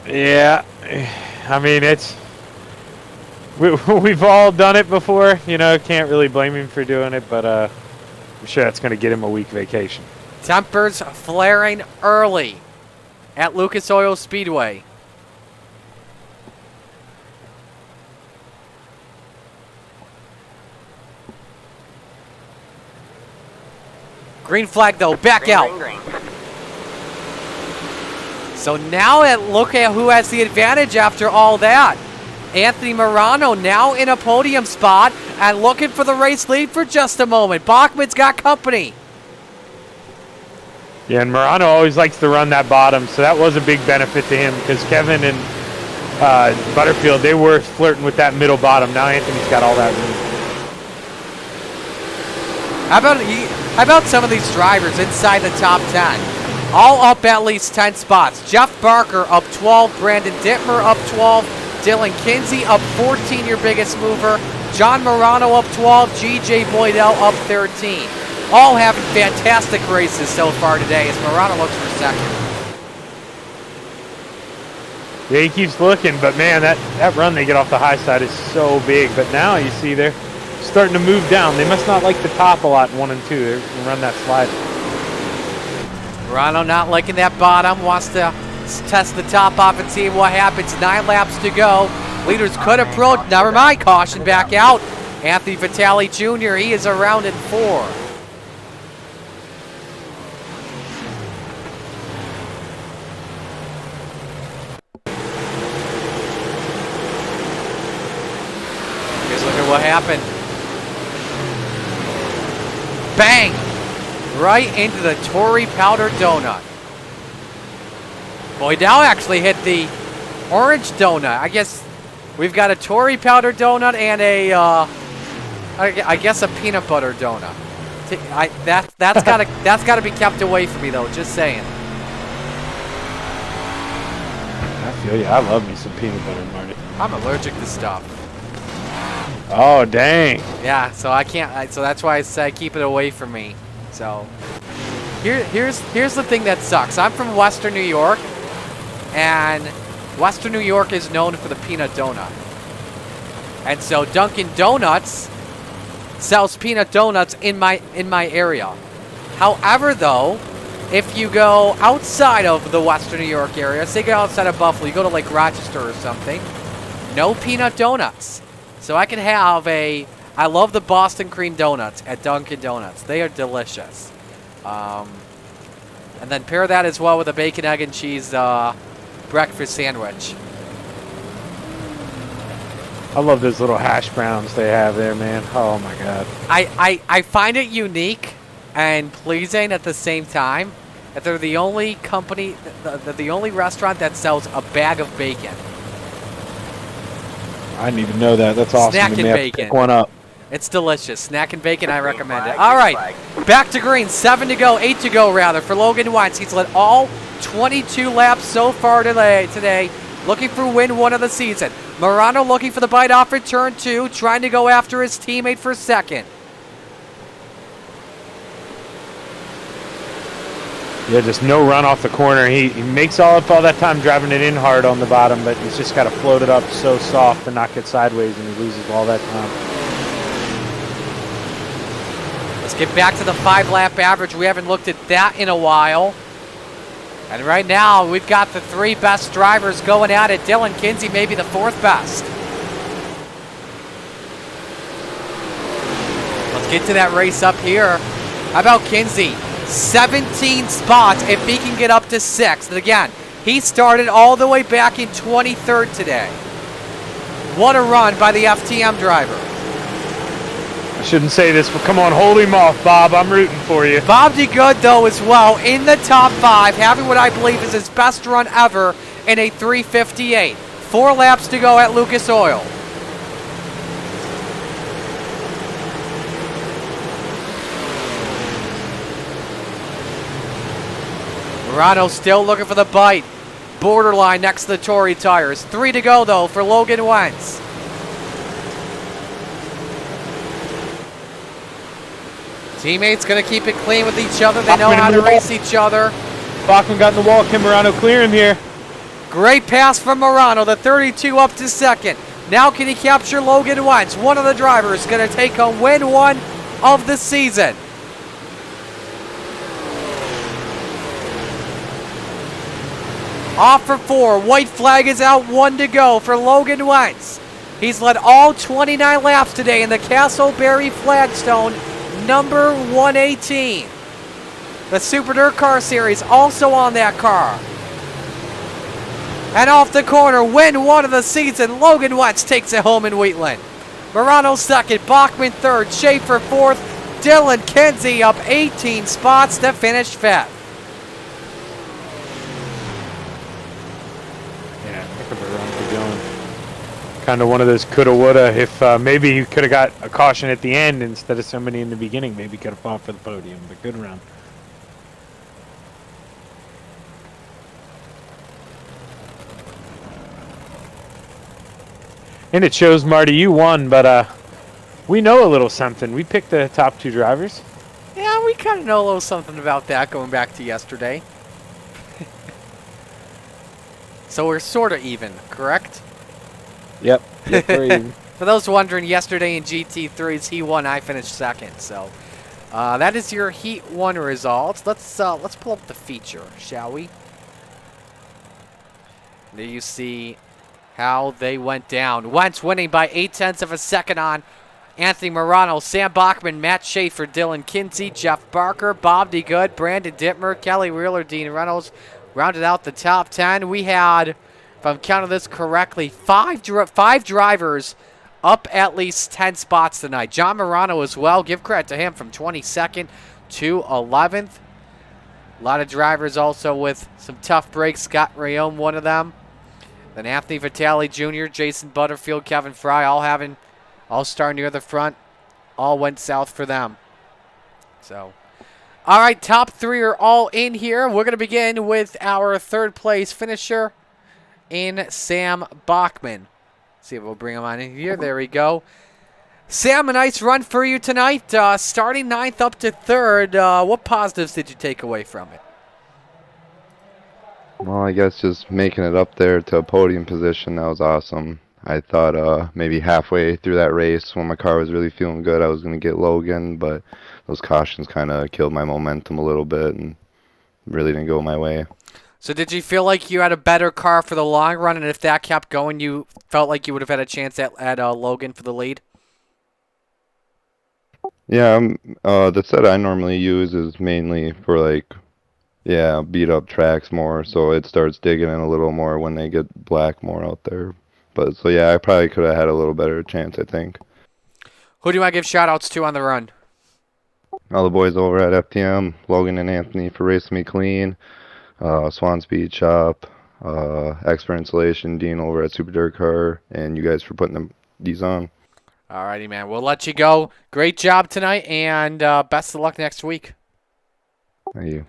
Yeah, I mean, we've all done it before, you know, can't really blame him for doing it, but I'm sure that's going to get him a week vacation. Tempers flaring early at Lucas Oil Speedway. Green flag though, back Green, out. green, green. So now look at who has the advantage after all that. Anthony Morano now in a podium spot and looking for the race lead for just a moment. Bachman's got company. Yeah, and Morano always likes to run that bottom, so that was a big benefit to him because Kevin and Butterfield, they were flirting with that middle bottom. Now Anthony's got all that room. How about some of these drivers inside the top 10? All up at least 10 spots. Jeff Barker up 12, Brandon Dittmer up 12, Dylan Kinsey up 14, your biggest mover, John Morano up 12, GJ Boydell up 13. All having fantastic races so far today as Morano looks for second. Yeah, he keeps looking, but man, that run they get off the high side is so big. But now you see they're starting to move down. They must not like the top a lot in 1 and 2. They're going to run that slide. Morano not liking that bottom, wants to test the top off and see what happens. 9 laps to go. Leaders could approach. Never mind, caution back out. Anthony Vitale Jr., he is around in 4. Here's look at what happened. Bang! Right into the Tory Powder Donut. Boydell actually hit the orange donut. I guess we've got a Tory Powder Donut and a, I guess a peanut butter donut. That's gotta be kept away from me though. Just saying. I feel you. I love me some peanut butter, Marty. I'm allergic to stuff. Oh, dang. Yeah, so I can't. So that's why I say keep it away from me. So here's the thing that sucks. I'm from Western New York, and Western New York is known for the peanut donut. And so Dunkin' Donuts sells peanut donuts in my area. However, though, if you go outside of the Western New York area, say you go outside of Buffalo, you go to like Rochester or something, no peanut donuts. So I can have I love the Boston cream donuts at Dunkin' Donuts. They are delicious. And then pair that as well with a bacon, egg, and cheese breakfast sandwich. I love those little hash browns they have there, man. Oh, my God. I find it unique and pleasing at the same time. that they're the only company, the only restaurant that sells a bag of bacon. I didn't even know that. That's awesome. Snack You and may have to bacon. pick one up. It's delicious. Snack and bacon, I recommend it. flag, All green right, flag. back to green. 7 to go, 8 to go rather for Logan Wentz. He's led all 22 laps so far today, looking for win 1 of the season. Morano looking for the bite off at turn 2, trying to go after his teammate for second. Yeah, just no run off the corner. He makes all that time driving it in hard on the bottom, but he's just got to float it up so soft and not get sideways, and he loses all that time. Let's get back to the 5-lap average. We haven't looked at that in a while. And right now, we've got the 3 best drivers going at it. Dylan Kinsey maybe the 4th best. Let's get to that race up here. How about Kinsey? 17 spots if he can get up to 6th. And again, he started all the way back in 23rd today. What a run by the FTM driver. I shouldn't say this, but come on, hold him off, Bob. I'm rooting for you. Bob did good, though, as well, in the top 5, having what I believe is his best run ever in a 3:58. 4 laps to go at Lucas Oil. Morano still looking for the bite. Borderline next to the Tory tires. 3 to go, though, for Logan Wentz. Teammates going to keep it clean with each other. They know how to race each other. Bachman got in the wall. Can Morano clear him here? Great pass from Morano, the 32 up to 2nd. Now can he capture Logan Wentz? One of the drivers going to take home win 1 of the season. Off for 4. White flag is out. 1 to go for Logan Wentz. He's led all 29 laps today in the Castleberry Flagstone number 118. The Super Dirt Car Series also on that car. And off the corner, win 1 of the season. Logan Wentz takes it home in Wheatland. Morano 2nd, Bachman 3rd, Schaefer 4th, Dylan Kinsey up 18 spots to finish 5th. Yeah, heck of a run for Dylan. Kind of one of those coulda, woulda. If maybe he could have got a caution at the end instead of somebody in the beginning, maybe could have fought for the podium. But good run. And it shows, Marty, you won, but we know a little something. We picked the top 2 drivers. Yeah, we kind of know a little something about that going back to yesterday. So we're sort of even, correct? Yep. We're even. For those wondering, yesterday in GT3s, he won, I finished 2nd. So that is your Heat 1 results. Let's pull up the feature, shall we? There you see how they went down. Wentz winning by 0.8 of a second on Anthony Morano, Sam Bachman, Matt Schaefer, Dylan Kinsey, Jeff Barker, Bob D. Good, Brandon Dittmer, Kelly Wheeler, Dean Reynolds rounded out the top 10. We had, if I'm counting this correctly, five drivers up at least 10 spots tonight. John Morano as well. Give credit to him from 22nd to 11th. A lot of drivers also with some tough breaks. Scott Rayome, one of them. Then Anthony Vitale Jr., Jason Butterfield, Kevin Fry, all having all-star near the front. All went south for them. So, all right, top 3 are all in here. We're going to begin with our 3rd place finisher in Sam Bachman. See if we'll bring him on in here. There we go. Sam, a nice run for you tonight. Starting 9th up to 3rd. What positives did you take away from it? Well, I guess just making it up there to a podium position, that was awesome. I thought maybe halfway through that race when my car was really feeling good, I was going to get Logan, but those cautions kind of killed my momentum a little bit and really didn't go my way. So did you feel like you had a better car for the long run, and if that kept going, you felt like you would have had a chance at Logan for the lead? Yeah, the set I normally use is mainly for beat up tracks more, so it starts digging in a little more when they get black more out there. But so yeah, I probably could have had a little better chance, I think. Who do you want to give shout outs to on the run? all the boys over at FTM, Logan and Anthony for racing me clean, Swan Speed Shop, Expert Installation, Dean over at Super Dirt Car, and you guys for putting these on. Alrighty, man. We'll let you go. Great job tonight, and best of luck next week. Thank you.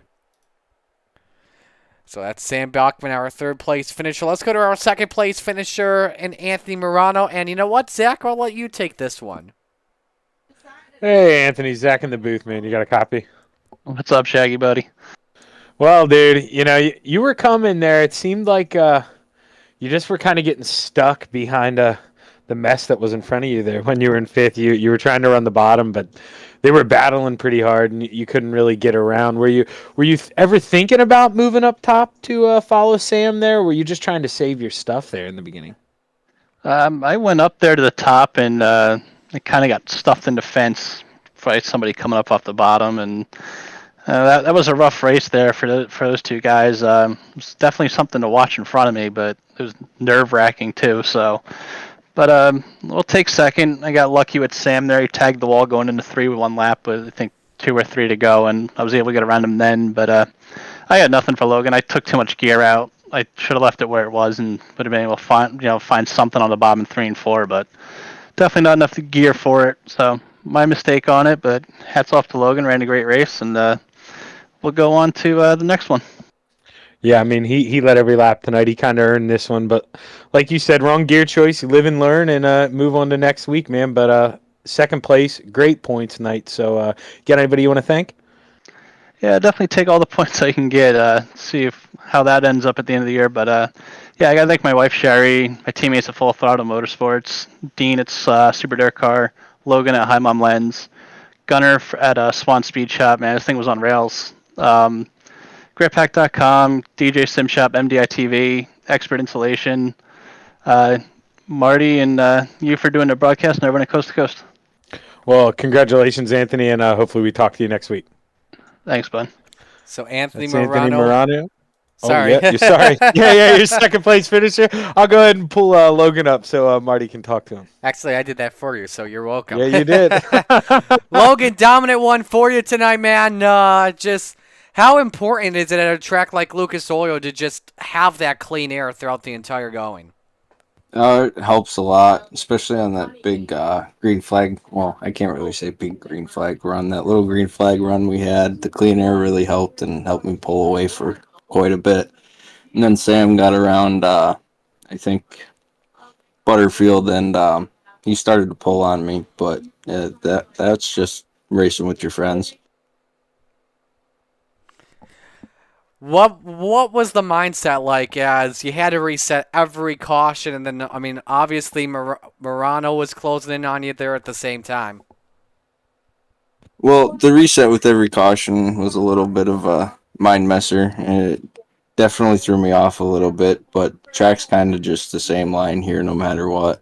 So that's Sam Bachman, our third place finisher. Let's go to our second place finisher, and Anthony Morano. And you know what, Zach? I'll let you take this one. Hey, Anthony, Zach in the booth, man. You got a copy? What's up, Shaggy buddy? Well, dude, you were coming there. It seemed like you just were kind of getting stuck behind the mess that was in front of you there when you were in fifth. You were trying to run the bottom, but they were battling pretty hard, and you couldn't really get around. Were you ever thinking about moving up top to follow Sam there? Or were you just trying to save your stuff there in the beginning? I went up there to the top, and it kind of got stuffed in the fence by somebody coming up off the bottom, and that was a rough race there for those two guys. It was definitely something to watch in front of me, but it was nerve-wracking too. So, but we'll take second. I got lucky with Sam there. He tagged the wall going into 3 with 1 lap, with I think 2 or 3 to go, and I was able to get around him then. But I had nothing for Logan. I took too much gear out. I should have left it where it was and would have been able to find something on the bottom 3 and 4, but definitely not enough gear for it. So my mistake on it, but hats off to Logan. Ran a great race, and we'll go on to the next one. Yeah, I mean, he led every lap tonight. He kind of earned this one, but like you said, wrong gear choice. You live and learn, and move on to next week, man. But second place, great points tonight. So, got anybody you want to thank? Yeah, definitely take all the points I can get. See how that ends up at the end of the year. But yeah, I gotta thank my wife Sherry, my teammates at Full Throttle Motorsports, Dean at Super Dirt Car, Logan at Hi Mom Lens, Gunner at Swan Speed Shop. Man, this thing was on rails. GripHack.com, DJ Sim Shop, MDI TV, Expert Installation, Marty, and you for doing the broadcast and everyone at Coast to Coast. Well, congratulations, Anthony, and hopefully we talk to you next week. Thanks, bud. So Anthony That's Anthony Morano. Sorry. Oh, yeah, you're sorry. yeah, you're second place finisher. I'll go ahead and pull Logan up so Marty can talk to him. Actually, I did that for you, so you're welcome. Yeah, you did. Logan, dominant one for you tonight, man. Just how important is it at a track like Lucas Oil to just have that clean air throughout the entire going? It helps a lot, especially on that big green flag. Well, I can't really say big green flag run. That little green flag run we had, the clean air really helped and helped me pull away for quite a bit. And then Sam got around, I think, Butterfield, and he started to pull on me. But that's just racing with your friends. What was the mindset like as you had to reset every caution, and then, I mean, obviously Morano was closing in on you there at the same time? Well, the reset with every caution was a little bit of a mind messer, and it definitely threw me off a little bit, but track's kind of just the same line here no matter what.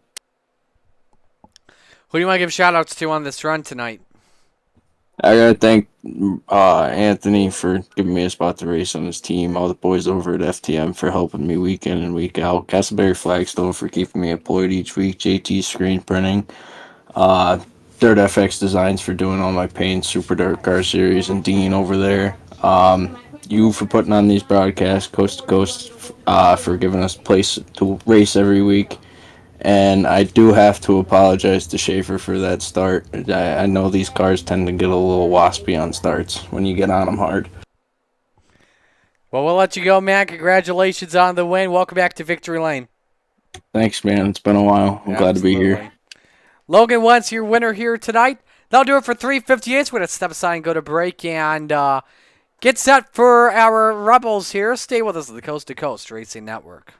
Who do you want to give shout-outs to on this run tonight? I gotta thank Anthony for giving me a spot to race on his team, all the boys over at FTM for helping me week in and week out, Castleberry Flagstone for keeping me employed each week, JT Screen Printing, Dirt FX Designs for doing all my paint, Super Dirt Car Series, and Dean over there. You for putting on these broadcasts, Coast to Coast, for giving us a place to race every week. And I do have to apologize to Schaefer for that start. I know these cars tend to get a little waspy on starts when you get on them hard. Well, we'll let you go, man. Congratulations on the win. Welcome back to Victory Lane. Thanks, man. It's been a while. I'm glad to be here. Logan Wentz, your winner here tonight. That'll do it for 358. We're going to step aside and go to break and get set for our Rebels here. Stay with us at the Coast to Coast Racing Network.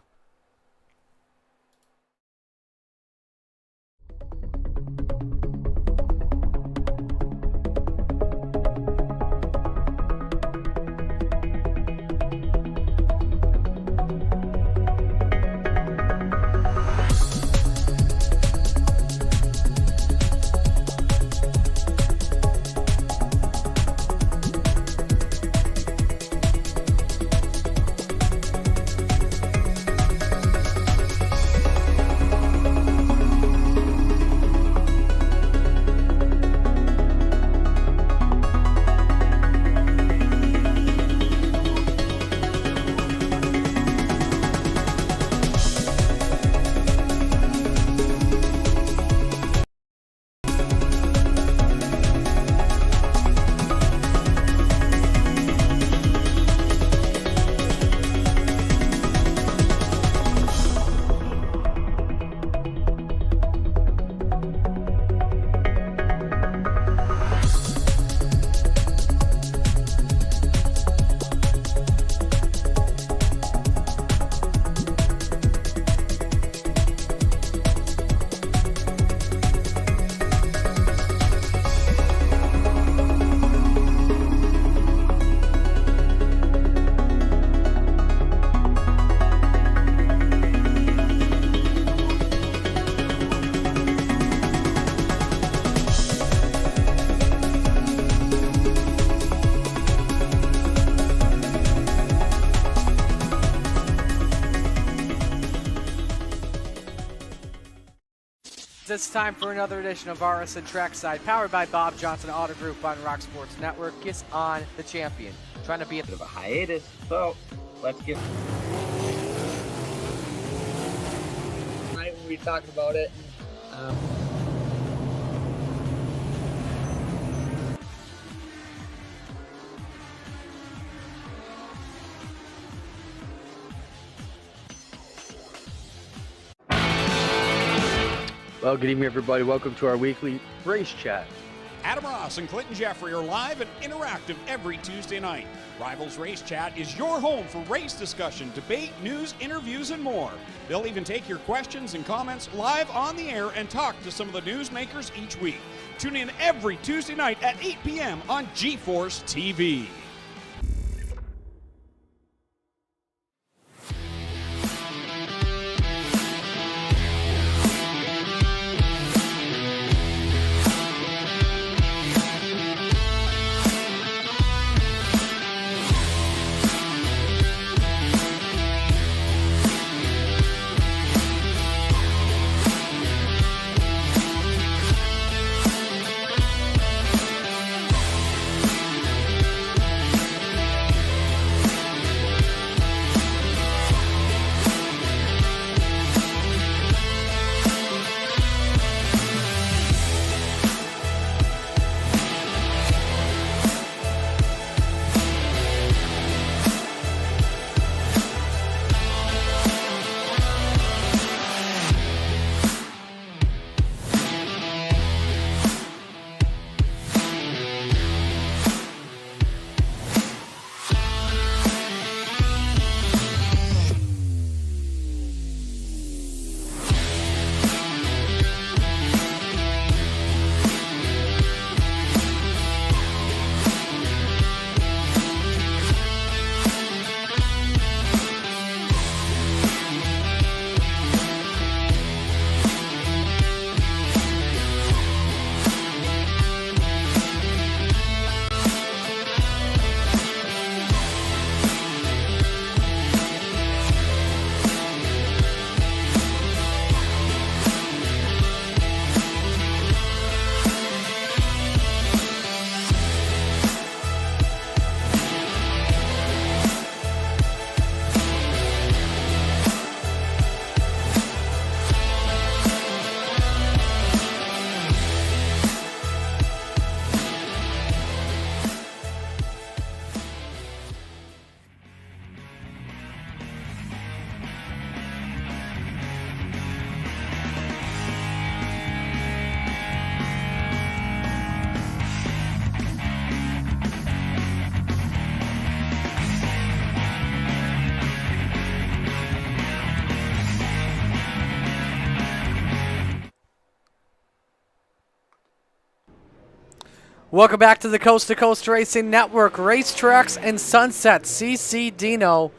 this time for another edition of RSN Trackside, powered by Bob Johnson Auto Group on Rock Sports Network. Kiss on the champion. Trying to be a bit of a hiatus, so let's get tonight when we talked about it. Well, good evening, everybody. Welcome to our weekly race chat. Adam Ross and Clinton Jeffrey are live and interactive every Tuesday night. Rivals Race Chat is your home for race discussion, debate, news, interviews, and more. They'll even take your questions and comments live on the air and talk to some of the newsmakers each week. Tune in every Tuesday night at 8 p.m. on GeForce TV. Welcome back to the Coast to Coast Racing Network. Racetracks and Sunset, CC Dino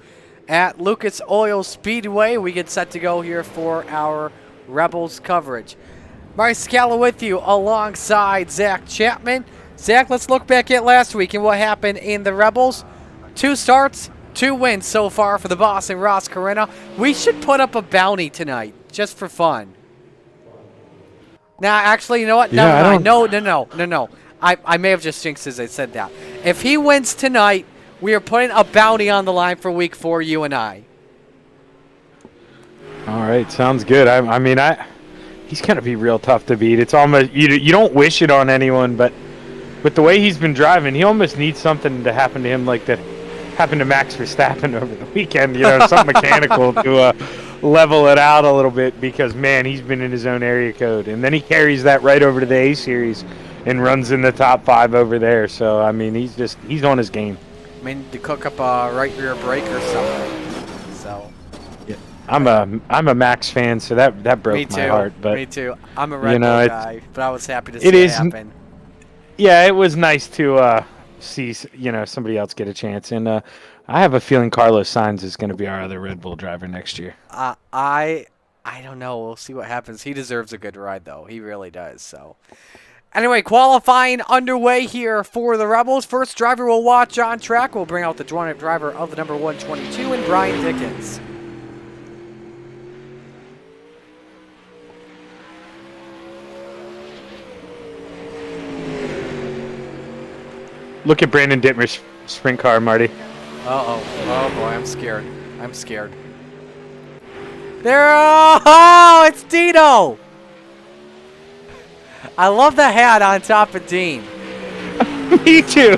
at Lucas Oil Speedway. We get set to go here for our Rebels coverage. Mike Scala with you alongside Zach Chapman. Zach, let's look back at last week and what happened in the Rebels. 2 starts, 2 wins so far for the boss and Ross Carina. We should put up a bounty tonight, just for fun. Now, actually, you know what? Yeah, No. I may have just jinxed as I said that. If he wins tonight, we are putting a bounty on the line for week 4, you and I. All right, sounds good. I mean, he's going to be real tough to beat. It's almost you don't wish it on anyone, but with the way he's been driving, he almost needs something to happen to him like that happened to Max Verstappen over the weekend. You know, something mechanical to level it out a little bit because, man, he's been in his own area code. And then he carries that right over to the A Series and runs in the top 5 over there. So, I mean, he's on his game. I mean, to cook up a right rear brake or something. So. Yeah. I'm a Max fan, so that broke my heart. But me too. I'm a Red Bull guy, but I was happy to see it happen. Yeah, it was nice to see somebody else get a chance, and I have a feeling Carlos Sainz is going to be our other Red Bull driver next year. I don't know. We'll see what happens. He deserves a good ride, though. He really does. So. Anyway, qualifying underway here for the Rebels. First driver we'll watch on track. We'll bring out the driver of the number 122 and Brian Dickens. Look at Brandon Dittmer's sprint car, Marty. Uh-oh. Oh, boy, I'm scared. I'm scared. There, oh, it's Dino! I love the hat on top of Dean. Me too.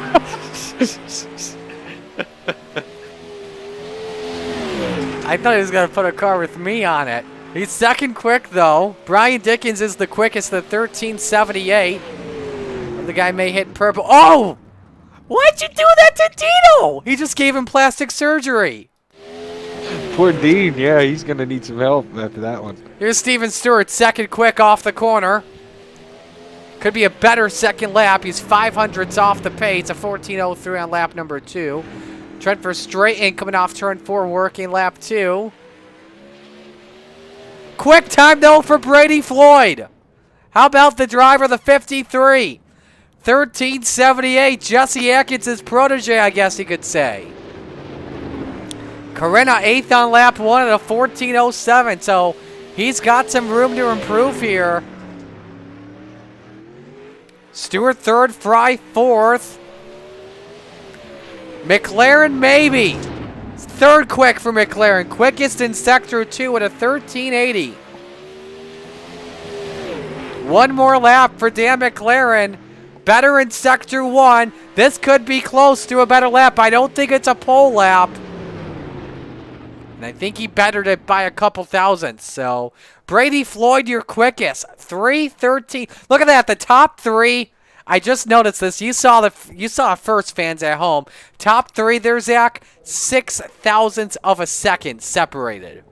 I thought he was going to put a car with me on it. He's second quick, though. Brian Dickens is the quickest at 13.78. The guy may hit purple. Oh! Why'd you do that to Dino? He just gave him plastic surgery. Poor Dean. Yeah, he's going to need some help after that one. Here's Steven Stewart, second quick off the corner. Could be a better second lap. He's 500ths off the pace. A 14.03 on lap number 2. Trent Verstraeten coming off turn 4, working lap 2. Quick time, though, for Brady Floyd. How about the driver, the 53? 13.78. Jesse Atkins' protege, I guess you could say. Corinna 8th on lap 1 at a 14.07. So he's got some room to improve here. Stewart 3rd, Fry 4th. McLaren maybe. 3rd quick for McLaren. Quickest in Sector 2 at a 13.80. One more lap for Dan McLaren. Better in Sector 1. This could be close to a better lap. I don't think it's a pole lap. And I think he bettered it by a couple thousandths. So, Brady Floyd, your quickest. 3:13. Look at that. The top 3. I just noticed this. You saw first, fans at home. Top 3 there, Zach. 6 thousandths of a second separated.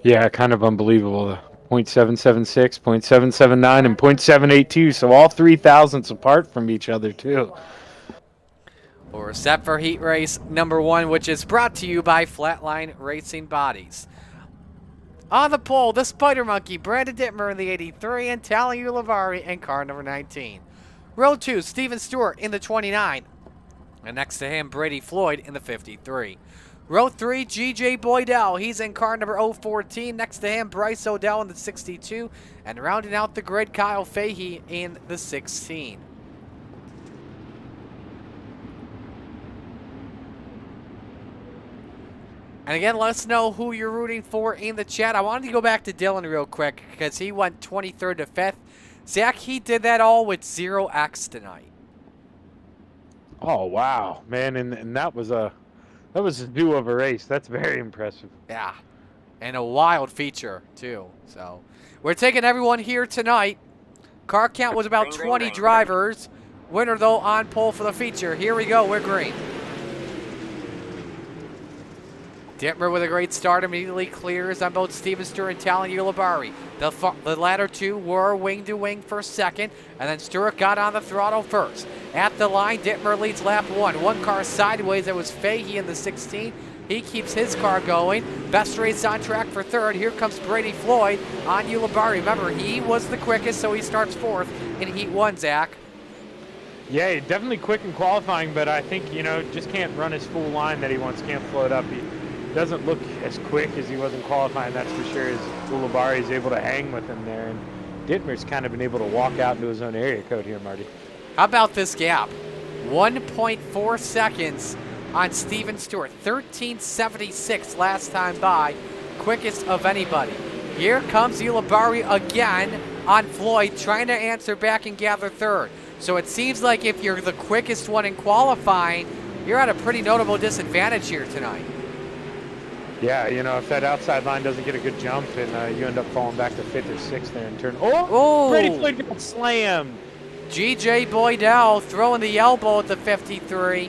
Yeah, kind of unbelievable. 0.776, 0.779, and 0.782. So all 3 thousandths apart from each other, too. Well, we're set for heat race number 1, which is brought to you by Flatline Racing Bodies. On the pole, the Spider Monkey, Brandon Dittmer in the 83, and Tally Ulivari in car number 19. Row 2, Steven Stewart in the 29, and next to him, Brady Floyd in the 53. Row 3, G.J. Boydell, he's in car number 014. Next to him, Bryce O'Dell in the 62, and rounding out the grid, Kyle Fahey in the 16. And again, let us know who you're rooting for in the chat. I wanted to go back to Dylan real quick because he went 23rd to 5th. Zach, he did that all with 0x tonight. Oh, wow. Man, and that was a do of a race. That's very impressive. Yeah. And a wild feature, too. So, we're taking everyone here tonight. Car count was about 20 drivers. Winner, though, on pole for the feature. Here we go. We're green. Dittmer with a great start, immediately clears on both Steven Stewart and Tallon Ulibarri. The latter two were wing-to-wing for second, and then Stewart got on the throttle first. At the line, Dittmer leads lap 1. One car sideways, that was Fahey in the 16. He keeps his car going. Best race on track for third. Here comes Brady Floyd on Ulibarri. Remember, he was the quickest, so he starts fourth in Heat 1, Zach. Yeah, definitely quick in qualifying, but I think, just can't run his full line that he wants, can't float up. He doesn't look as quick as he was in qualifying, that's for sure, as Ulibarri is able to hang with him there. And Dittmer's kind of been able to walk out into his own area code here, Marty. How about this gap? 1.4 seconds on Steven Stewart. 13.76 last time by. Quickest of anybody. Here comes Ulibarri again on Floyd, trying to answer back and gather third. So it seems like if you're the quickest one in qualifying, you're at a pretty notable disadvantage here tonight. Yeah, if that outside line doesn't get a good jump and you end up falling back to 5th or 6th there in turn. Oh! Brady Floyd got slammed. G.J. Boydell throwing the elbow at the 53.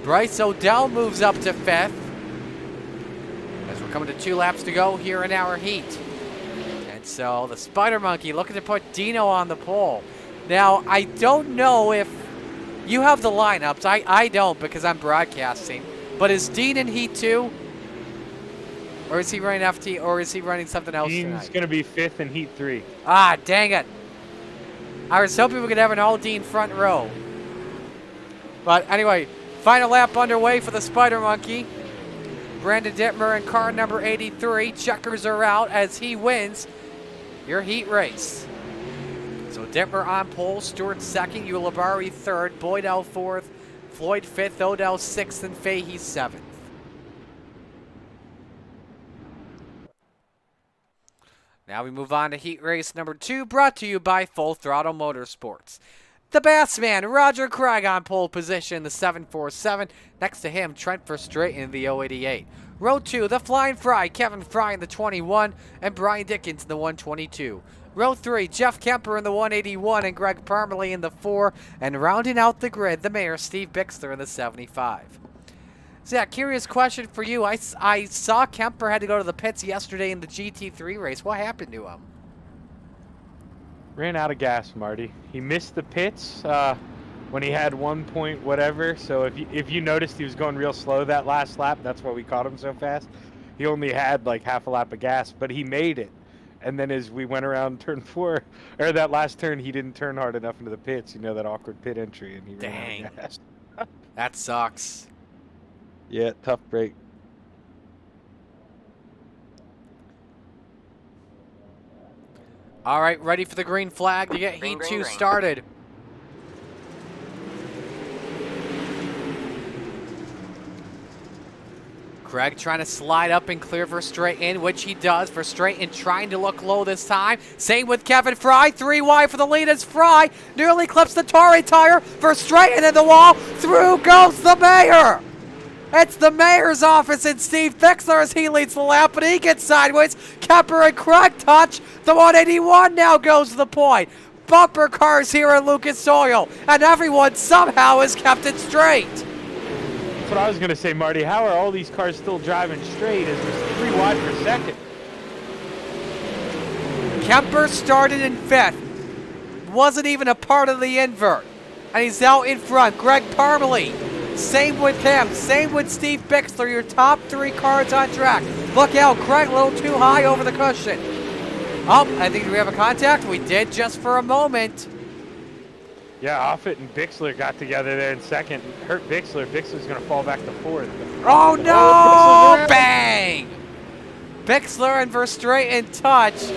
Bryce O'Dell moves up to 5th. As we're coming to 2 laps to go here in our heat. And so the Spider Monkey looking to put Dino on the pole. Now, I don't know if you have the lineups. I don't because I'm broadcasting. But is Dean in Heat 2? Or is he running FT, or is he running something else tonight? Dean's going to be 5th in Heat 3. Ah, dang it. I was hoping we could have an all-Dean front row. But anyway, final lap underway for the Spider Monkey. Brandon Dittmer in car number 83. Checkers are out as he wins your heat race. So Dittmer on pole, Stewart second, Ulibarri third, Boydell fourth, Floyd fifth, Odell sixth, and Fahey seventh. Now we move on to heat race number 2, brought to you by Full Throttle Motorsports. The Bassman, Roger Craig on pole position, the 747. Next to him, Trent Verstraeten in the 088. Row 2, the Flying Fry, Kevin Fry in the 21, and Brian Dickens in the 122. Row 3, Jeff Kemper in the 181 and Greg Parmalee in the 4, and rounding out the grid, the Mayor, Steve Bixler in the 75. Zach, curious question for you. I saw Kemper had to go to the pits yesterday in the GT3 race. What happened to him? Ran out of gas, Marty. He missed the pits when he had 1 point whatever. So if you noticed, he was going real slow that last lap. That's why we caught him so fast. He only had like half a lap of gas, but he made it. And then as we went around turn 4, or that last turn, he didn't turn hard enough into the pits. You know, that awkward pit entry, and he ran out of gas. That sucks. Yeah, tough break. All right, ready for the green flag to get Heat 2 started. Craig trying to slide up and clear Verstraeten, which he does. Verstraeten trying to look low this time. Same with Kevin Fry. 3 wide for the lead as Fry nearly clips the Torrey tire. Verstraeten in the wall. Through goes the Mayor. It's the Mayor's office and Steve Bixler as he leads the lap, but he gets sideways. Kemper and Craig touch. The 181 now goes to the point. Bumper cars here at Lucas Oil, and everyone somehow has kept it straight. That's what I was going to say, Marty. How are all these cars still driving straight as there's 3 wide per second? Kemper started in 5th. Wasn't even a part of the invert. And he's out in front. Greg Parmalee. Same with him. Same with Steve Bixler. Your top 3 cars on track. Look out. Craig a little too high over the cushion. Oh, I think we have a contact. We did just for a moment. Yeah, Offit and Bixler got together there in second. Hurt Bixler. Bixler's going to fall back to 4th. Oh, no! Bang! Bixler and Verstraeten touch.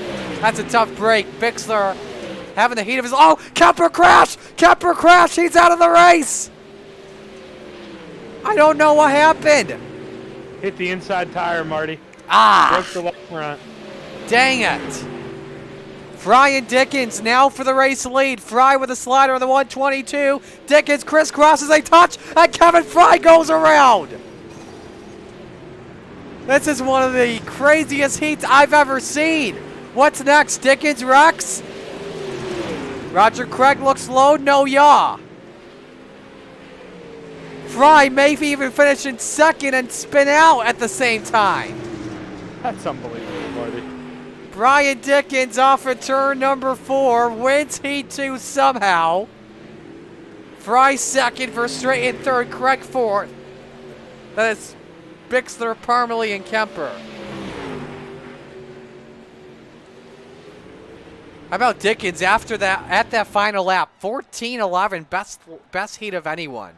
That's a tough break. Bixler having the heat of his... Oh, Kemper crash! Kemper crash! He's out of the race! I don't know what happened. Hit the inside tire, Marty. Ah! Broke the left front. Dang it. Fry and Dickens now for the race lead. Fry with a slider on the 122. Dickens crisscrosses a touch, and Kevin Fry goes around. This is one of the craziest heats I've ever seen. What's next? Dickens wrecks. Roger Craig looks low, no yaw. Fry may even finish in second and spin out at the same time. That's unbelievable, Marty. Brian Dickens off of turn number 4, wins Heat 2 somehow. Fry second, Verstraeten third, Craig fourth. That is Bixler, Parmalee, and Kemper. How about Dickens after that, at that final lap? 14-11, best heat of anyone.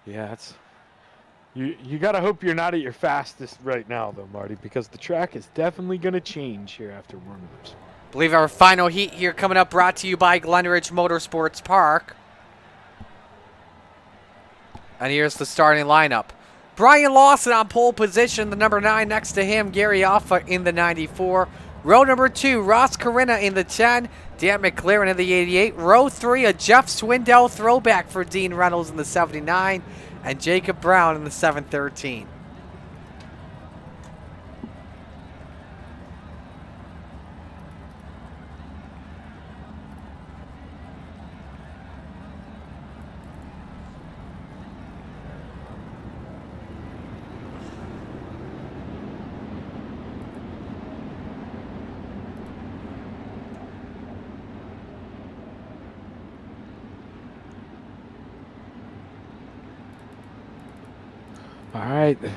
Yeah, it's... You got to hope you're not at your fastest right now, though, Marty, because the track is definitely going to change here after warm-ups. Believe our final heat here coming up, brought to you by Glenridge Motorsports Park. And here's the starting lineup. Brian Lawson on pole position, the number 9 next to him, Gary Offa in the 94. Row number 2, Ross Carina in the 10, Dan McLaren in the 88. Row 3, a Jeff Swindell throwback for Dean Reynolds in the 79. And Jacob Brown in the 713. All right, if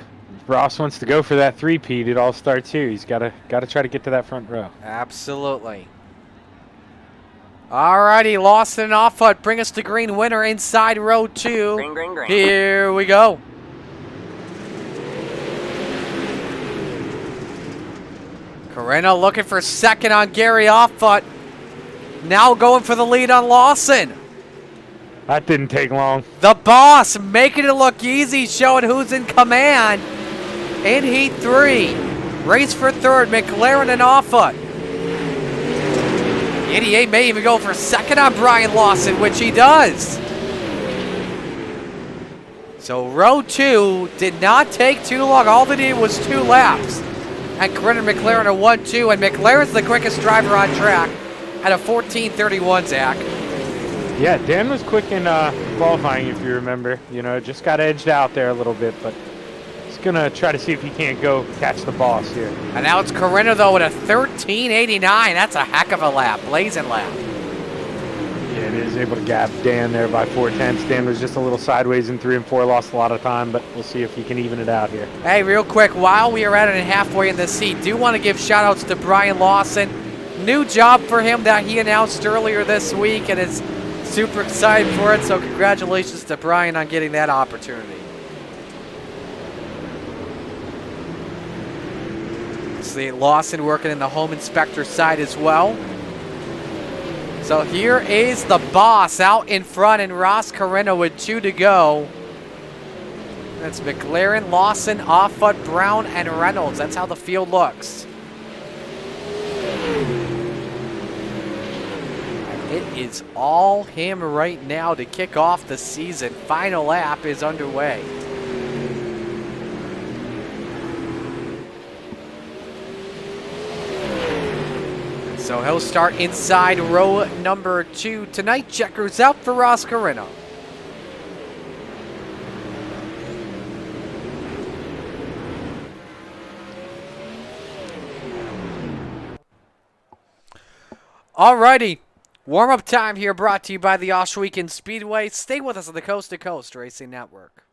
Ross wants to go for that 3-peat, it all starts here. He's got to try to get to that front row. Absolutely. All righty, Lawson and Offutt bring us the green winner inside row 2. Green, green, green. Here we go. Carreno looking for second on Gary Offfoot. Now going for the lead on Lawson. That didn't take long. The boss making it look easy, showing who's in command. In Heat 3, race for third, McLaren and Offfoot. 88 may even go for second on Brian Lawson, which he does. So row 2 did not take too long. All they did was 2 laps. And Corinne and McLaren are 1-2, and McLaren's the quickest driver on track at a 14:31, Zach. Yeah, Dan was quick in qualifying, if you remember. You know, just got edged out there a little bit, but he's going to try to see if he can't go catch the boss here. And now it's Corinna, though, at a 13:89. That's a heck of a lap, blazing lap. Yeah, it is able to gap Dan there by 4/10. Dan was just a little sideways in 3 and 4, lost a lot of time, but we'll see if he can even it out here. Hey, real quick, while we are at it and halfway in the seat, do want to give shout-outs to Brian Lawson. New job for him that he announced earlier this week, and is super excited for it, so congratulations to Brian on getting that opportunity. See Lawson working in the home inspector side as well. So here is the boss out in front, and Ross Carreno with 2 to go. That's McLaren, Lawson, Offut, Brown, and Reynolds. That's how the field looks. It is all him right now to kick off the season. Final lap is underway. So he'll start inside row number 2 tonight. Checkers out for Ross Carreno. Alrighty. Warm-up time here brought to you by the Oswegan Speedway. Stay with us on the Coast to Coast Racing Network.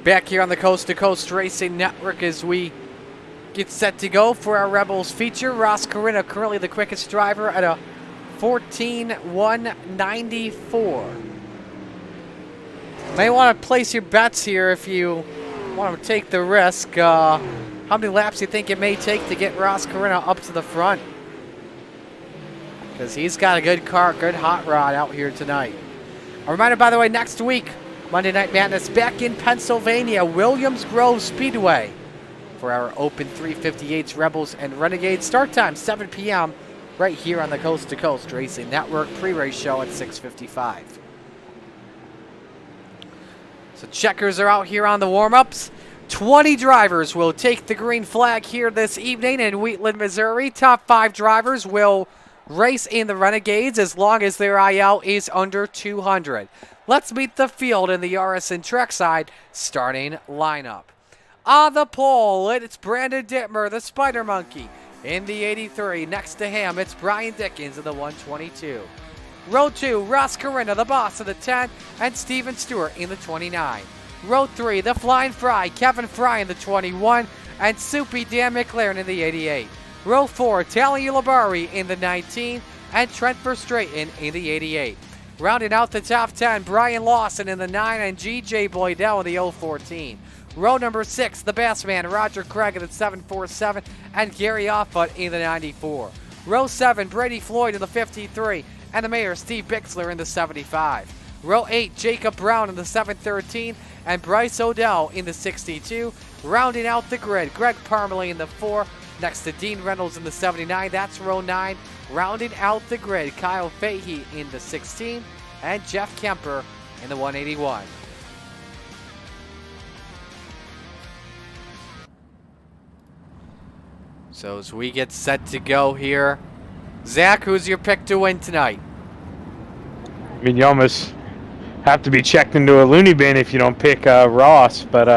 Back here on the Coast to Coast Racing Network as we get set to go for our Rebels feature. Ross Carreno currently the quickest driver at a 14:194. May want to place your bets here if you want to take the risk. How many laps do you think it may take to get Ross Carreno up to the front? Because he's got a good car, good hot rod out here tonight. A reminder, by the way, next week, Monday Night Madness back in Pennsylvania, Williams Grove Speedway for our Open 358s, Rebels and Renegades. Start time 7 p.m. right here on the Coast to Coast Racing Network pre-race show at 6:55. So checkers are out here on the warm-ups. 20 drivers will take the green flag here this evening in Wheatland, Missouri. Top 5 drivers will race in the Renegades as long as their IL is under 200. Let's meet the field in the RSN Trackside starting lineup. On the pole, it's Brandon Dittmer, the Spider Monkey, in the 83. Next to him, it's Brian Dickens in the 122. Row 2, Ross Corinna, the boss of the 10, and Steven Stewart in the 29. Row 3, the Flying Fry, Kevin Fry in the 21, and Soupy Dan McLaren in the 88. Row 4, Talia Labari in the 19, and Trent Verstraeten in the 88. Rounding out the top 10, Brian Lawson in the 9, and G.J. Boydell in the 014. Row number 6, the Bassman, Roger Craig in the 747, and Gary Offutt in the 94. Row 7, Brady Floyd in the 53, and the Mayor, Steve Bixler in the 75. Row 8, Jacob Brown in the 713, and Bryce Odell in the 62. Rounding out the grid, Greg Parmalee in the 4, next to Dean Reynolds in the 79. That's row 9. Rounding out the grid, Kyle Fahey in the 16, and Jeff Kemper in the 181. So as we get set to go here, Zach, who's your pick to win tonight? I mean, you almost have to be checked into a loony bin if you don't pick Ross, but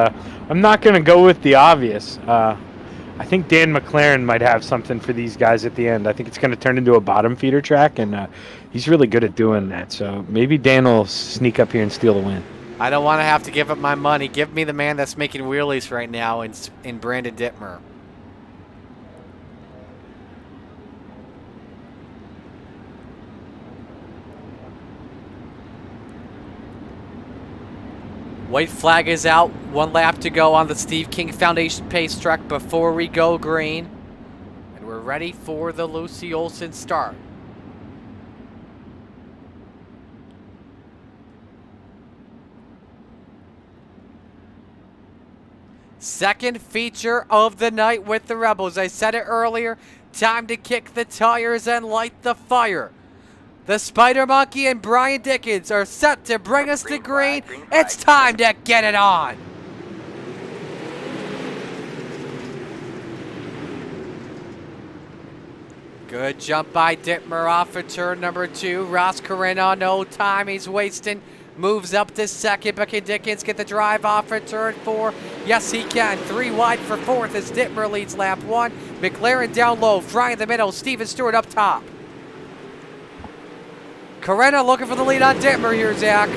I'm not going to go with the obvious. I think Dan McLaren might have something for these guys at the end. I think it's going to turn into a bottom feeder track, and he's really good at doing that. So maybe Dan will sneak up here and steal the win. I don't want to have to give up my money. Give me the man that's making wheelies right now in Brandon Dittmer. White flag is out. 1 lap to go on the Steve King Foundation pace track before we go green. And we're ready for the Lucy Olson start. Second feature of the night with the Rebels. I said it earlier. Time to kick the tires and light the fire. The Spider Monkey and Brian Dickens are set to bring us to green. It's time to get it on. Good jump by Dittmer off of turn number 2. Ross Corinna, no time he's wasting. Moves up to second, but can Dickens get the drive off of turn 4? Yes, he can. 3 wide for 4th as Dittmer leads lap 1. McLaren down low, Fry in the middle, Steven Stewart up top. Corinna looking for the lead on Dittmer here, Zach.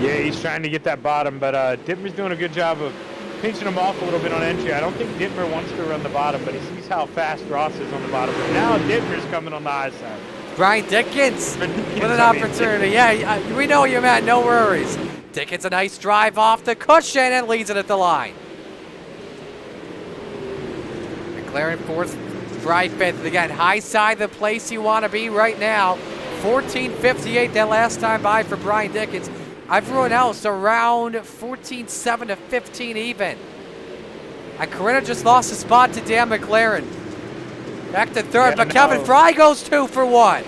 Yeah, he's trying to get that bottom, but Dittmer's doing a good job of pinching him off a little bit on entry. I don't think Dittmer wants to run the bottom, but he sees how fast Ross is on the bottom. But now Dittmer's coming on the high side. Brian Dickens with an opportunity. Yeah, we know you, Matt. No worries. Dickens a nice drive off the cushion and leads it at the line. McLaren 4th, Fry 5th. Again, high side, the place you want to be right now. 14:58 that last time by for Brian Dickens. Everyone else around 14:7 to 15 even. And Corinna just lost a spot to Dan McLaren. Back to 3rd, but Kevin Fry goes 2 for 1.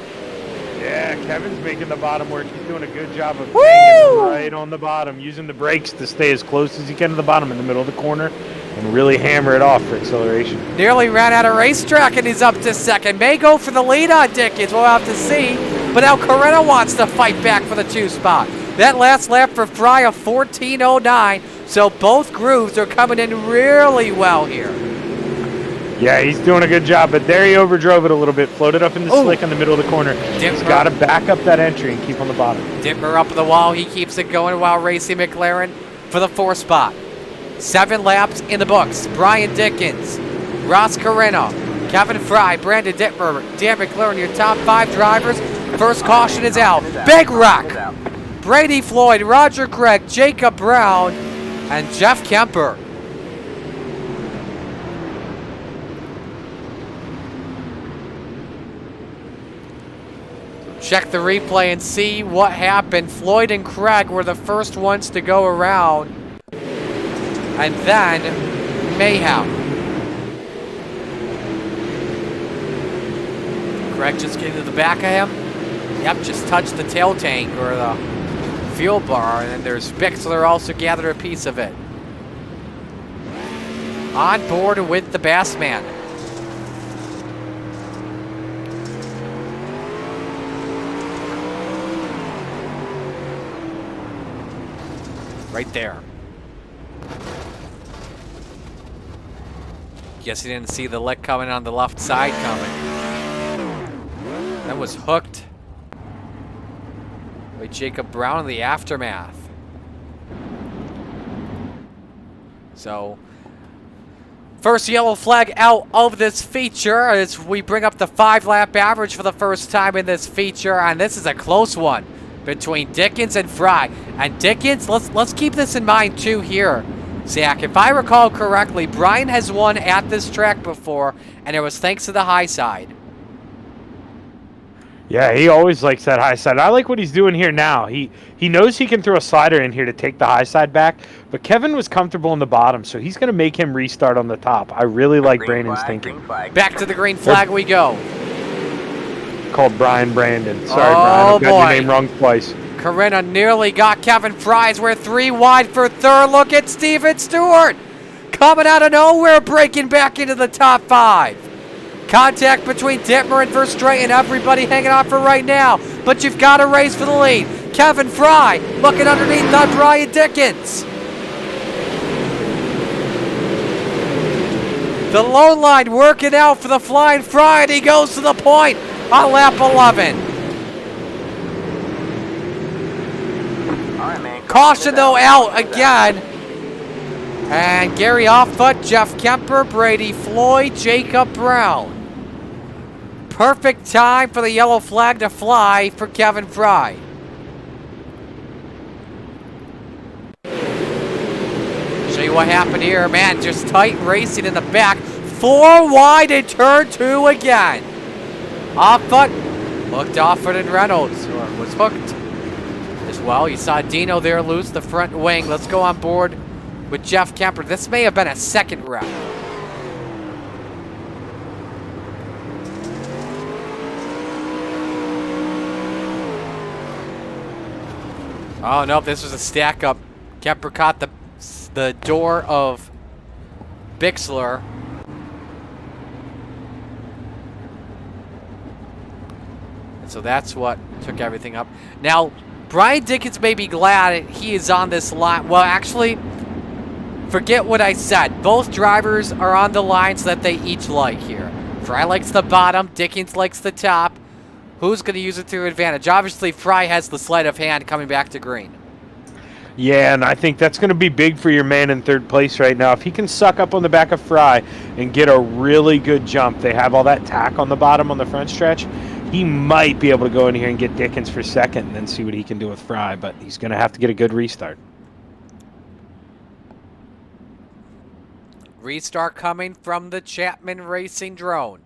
Yeah, Kevin's making the bottom work. He's doing a good job of hanging right on the bottom, using the brakes to stay as close as he can to the bottom in the middle of the corner and really hammer it off for acceleration. Nearly ran out of racetrack and he's up to 2nd. May go for the lead on Dickens. We'll have to see. But now Corinna wants to fight back for the 2 spot. That last lap for Fry of 14:09. So both grooves are coming in really well here. Yeah, he's doing a good job, but there he overdrove it a little bit, floated up in the slick in the middle of the corner. He's got to back up that entry and keep on the bottom. Dittmer up the wall. He keeps it going while racing McLaren for the 4th spot. 7 laps in the books. Brian Dickens, Ross Corinna, Kevin Fry, Brandon Dittmer, Dan McLaren, your top 5 drivers. First caution is out. Big wreck. Brady Floyd, Roger Craig, Jacob Brown, and Jeff Kemper. Check the replay and see what happened. Floyd and Craig were the first ones to go around. And then mayhem. Greg just getting to the back of him. Yep, just touched the tail tank or the fuel bar, and then there's Bixler also gathered a piece of it. On board with the Bassman. Right there. Guess he didn't see the lick coming on the left side coming. That was hooked by Jacob Brown in the aftermath. So, first yellow flag out of this feature as we bring up the 5-lap average for the first time in this feature, and this is a close one between Dickens and Fry. And Dickens, let's keep this in mind too here, Zach. If I recall correctly, Brian has won at this track before, and it was thanks to the high side. Yeah, he always likes that high side. I like what he's doing here now. He knows he can throw a slider in here to take the high side back, but Kevin was comfortable in the bottom, so he's going to make him restart on the top. I really like Brandon's thinking. Back to the green flag we go. Called Brian Brandon. Sorry, Brian. I've got your name wrong twice. Corinna nearly got Kevin Fries. We're 3 wide for third. Look at Steven Stewart. Coming out of nowhere, breaking back into the top 5. Contact between Dittmer and Verstraeten, everybody hanging on for right now. But you've got a race for the lead. Kevin Fry looking underneath on Brian Dickens. The low line working out for the Flying Fry, and he goes to the point on lap 11. All right, man. Caution though out again. And Gary Offut, Jeff Kemper, Brady Floyd, Jacob Brown. Perfect time for the yellow flag to fly for Kevin Fry. Show you what happened here. Man, just tight racing in the back. 4 wide in turn 2 again. Offut looked Offut and Reynolds, or was hooked as well. You saw Dino there lose the front wing. Let's go on board with Jeff Kemper. This may have been a second wreck. Oh, no, this was a stack up. Kemper caught the door of Bixler. And so that's what took everything up. Now, Brian Dickens may be glad he is on this line. Well, actually, forget what I said. Both drivers are on the line so that they each like here. Fry likes the bottom. Dickens likes the top. Who's going to use it to their advantage? Obviously, Fry has the sleight of hand coming back to green. Yeah, and I think that's going to be big for your man in third place right now. If he can suck up on the back of Fry and get a really good jump, they have all that tack on the bottom on the front stretch, he might be able to go in here and get Dickens for second and then see what he can do with Fry, but he's going to have to get a good restart. Restart coming from the Chapman Racing drone.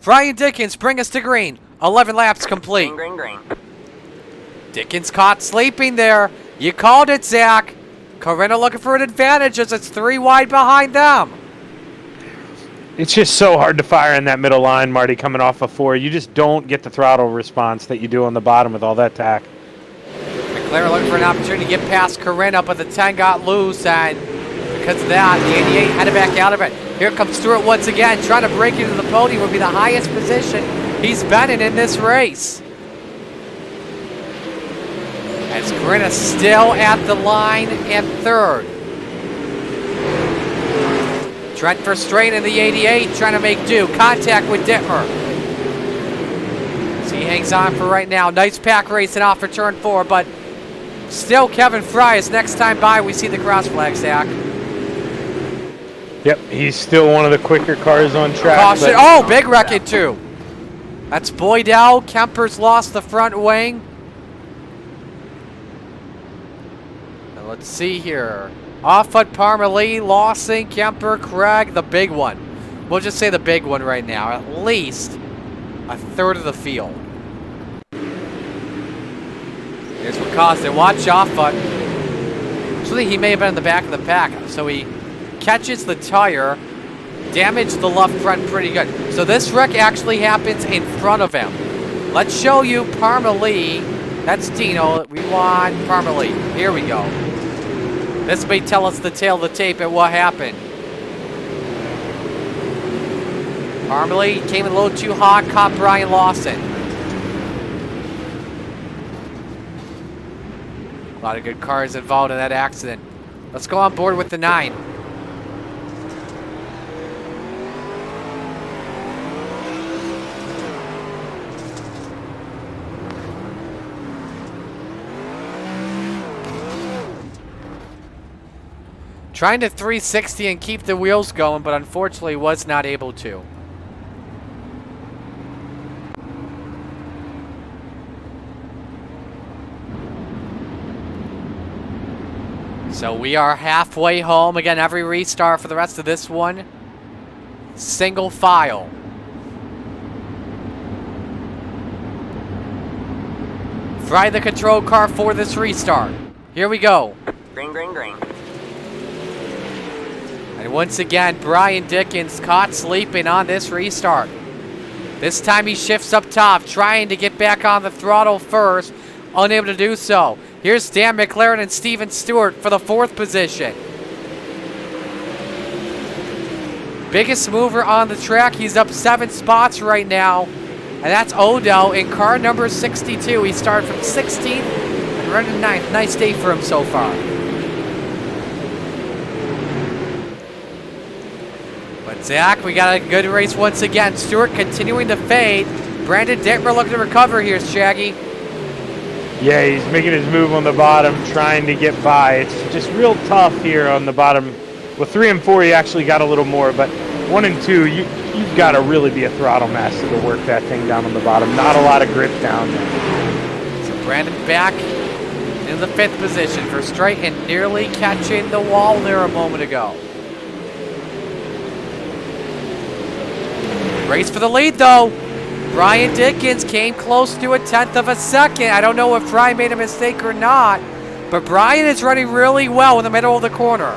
Fry and Dickens bring us to green. 11 laps complete. Green, green, green. Dickens caught sleeping there. You called it, Zach. Corinna looking for an advantage as it's 3 wide behind them. It's just so hard to fire in that middle line, Marty, coming off of 4. You just don't get the throttle response that you do on the bottom with all that tack. McLaren looking for an opportunity to get past Corinna, but the 10 got loose, and because of that, the 88 headed back out of it. Here comes Stewart once again, trying to break into the podium. Would be the highest position he's been in this race. As Corinna still at the line in third. Trent Verstraeten in the 88 trying to make do. Contact with Dittmer. So he hangs on for right now. Nice pack racing off for turn 4, but still Kevin Fry is next time by. We see the cross flag, Zach. Yep, he's still one of the quicker cars on track. Caution. Oh, big wreck-it too. That's Boydell. Kemper's lost the front wing. Now let's see here. Offut, Parmalee, Lawson, Kemper, Craig, the big one. We'll just say the big one right now. At least a third of the field. Here's what caused it. Watch Offut. Actually, he may have been in the back of the pack. So he catches the tire damaged the left front pretty good. So this wreck actually happens in front of him. Let's show you Parmalee. That's Dino. We want Parmalee. Here we go. This may tell us the tale of the tape and what happened. Parmalee came in a little too hot, caught Brian Lawson. A lot of good cars involved in that accident. Let's go on board with the 9. Trying to 360 and keep the wheels going, but unfortunately was not able to. So we are halfway home. Again, every restart for the rest of this one. Single file. Fry the control car for this restart. Here we go. Green, green, green. And once again, Brian Dickens caught sleeping on this restart. This time he shifts up top, trying to get back on the throttle first. Unable to do so. Here's Dan McLaren and Steven Stewart for the 4th position. Biggest mover on the track. He's up 7 spots right now. And that's Odo in car number 62. He started from 16th and running 9th. Nice day for him so far. But Zach, we got a good race once again. Stewart continuing to fade. Brandon Dittmer looking to recover here, Shaggy. Yeah, he's making his move on the bottom, trying to get by. It's just real tough here on the bottom. With 3 and 4, he actually got a little more, but 1 and 2, you've got to really be a throttle master to work that thing down on the bottom. Not a lot of grip down there. So Brandon back in the 5th position for straight and nearly catching the wall there a moment ago. Race for the lead, though. Brian Dickens came close to a 1/10 of a second. I don't know if Brian made a mistake or not, but Brian is running really well in the middle of the corner.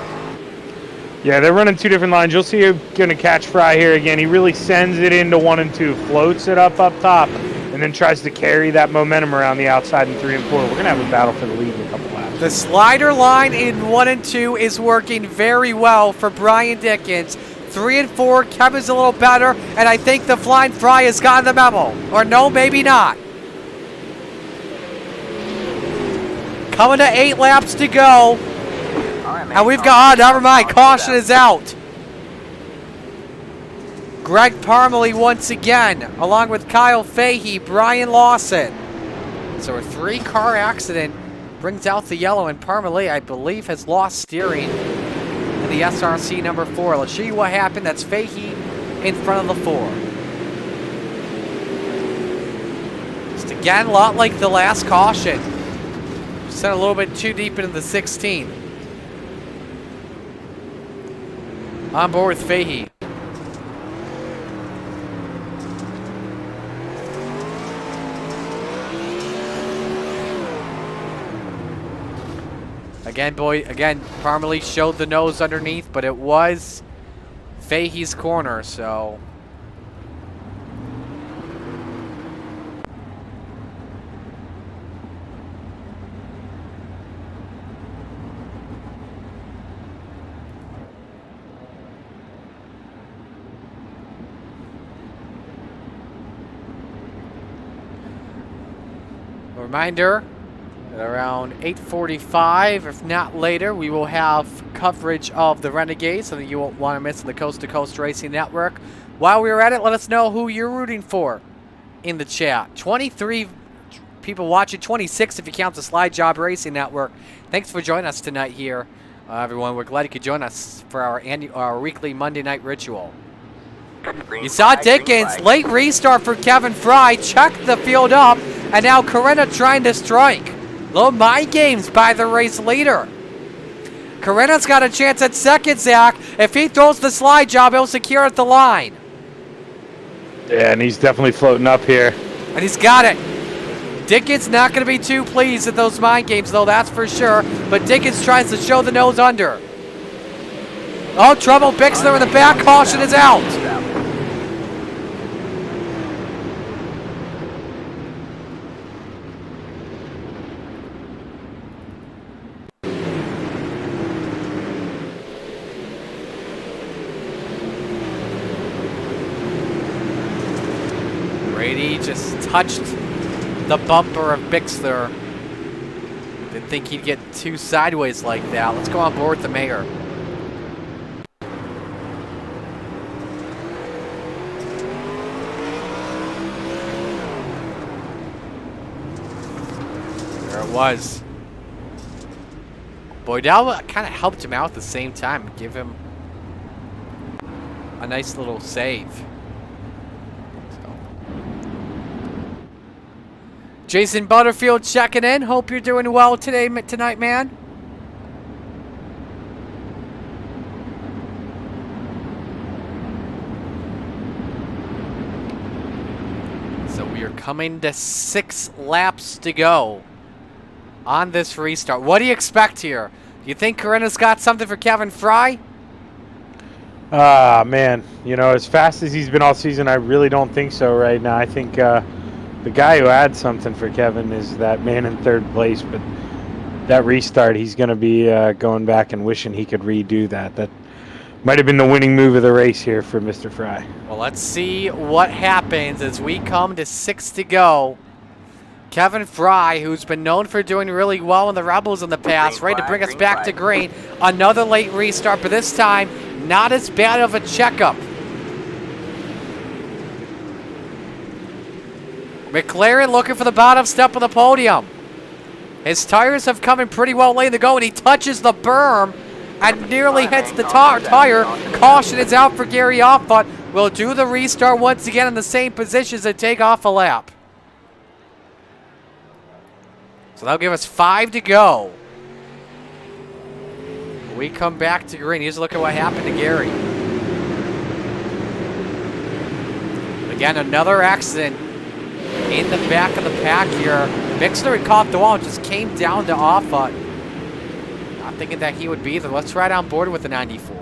Yeah, they're running 2 different lines. You'll see him going to catch Fry here again. He really sends it into 1 and 2, floats it up top, and then tries to carry that momentum around the outside in 3 and 4. We're going to have a battle for the lead in a couple laps. The slider line in 1 and 2 is working very well for Brian Dickens. 3 and 4, Kevin's a little better, and I think the Flying Fry has gotten the memo. Or no, maybe not. Coming to 8 laps to go. And we've got, never mind, caution is out. Greg Parmalee once again, along with Kyle Fahey, Brian Lawson. So a 3-car accident brings out the yellow, and Parmalee, I believe, has lost steering in the SRC number 4. Let's show you what happened. That's Fahey in front of the 4. Just again, a lot like the last caution. Sent a little bit too deep into the 16. On board with Fahey. Again, Parmalee showed the nose underneath, but it was Fahey's corner, so. A reminder, at around 8:45, if not later, we will have coverage of the Renegades, something you won't want to miss on the Coast to Coast Racing Network. While we're at it, let us know who you're rooting for in the chat. 23 people watching, 26 if you count the Slide Job Racing Network. Thanks for joining us tonight here, everyone. We're glad you could join us for our weekly Monday night ritual. You saw Dickens, late restart for Kevin Fry, checked the field up, and now Corinna trying to strike. Little mind games by the race leader. Corinna's got a chance at second, Zach. If he throws the slide job, he'll secure at the line. Yeah, and he's definitely floating up here. And he's got it. Dickens not going to be too pleased at those mind games, though, that's for sure. But Dickens tries to show the nose under. Oh, trouble. Bixler in the back. Caution is out. Brady just touched the bumper of Bixler. Didn't think he'd get too sideways like that. Let's go on board with the mayor. There it was. Boydell kind of helped him out at the same time. Give him a nice little save. Jason Butterfield checking in. Hope you're doing well tonight, man. So we are coming to 6 laps to go on this restart. What do you expect here? Do you think Corinna's got something for Kevin Fry? Man, you know, as fast as he's been all season, I really don't think so right now. I think the guy who had something for Kevin is that man in 3rd place, but that restart, he's going to be going back and wishing he could redo that. That might have been the winning move of the race here for Mr. Fry. Well, let's see what happens as we come to 6 to go. Kevin Fry, who's been known for doing really well in the Rebels in the past, ready to bring us back to green. Another late restart, but this time, not as bad of a checkup. McLaren looking for the bottom step of the podium. His tires have come in pretty well late in the go, and he touches the berm and nearly hits the tire. Caution is out for Gary Offut. We'll do the restart once again in the same positions and take off a lap. So that'll give us 5 to go. We come back to green. Here's a look at what happened to Gary. Again, another accident in the back of the pack here. Bixler had caught the wall and just came down to Offut. Not thinking that he would be there. Let's ride on board with the 94.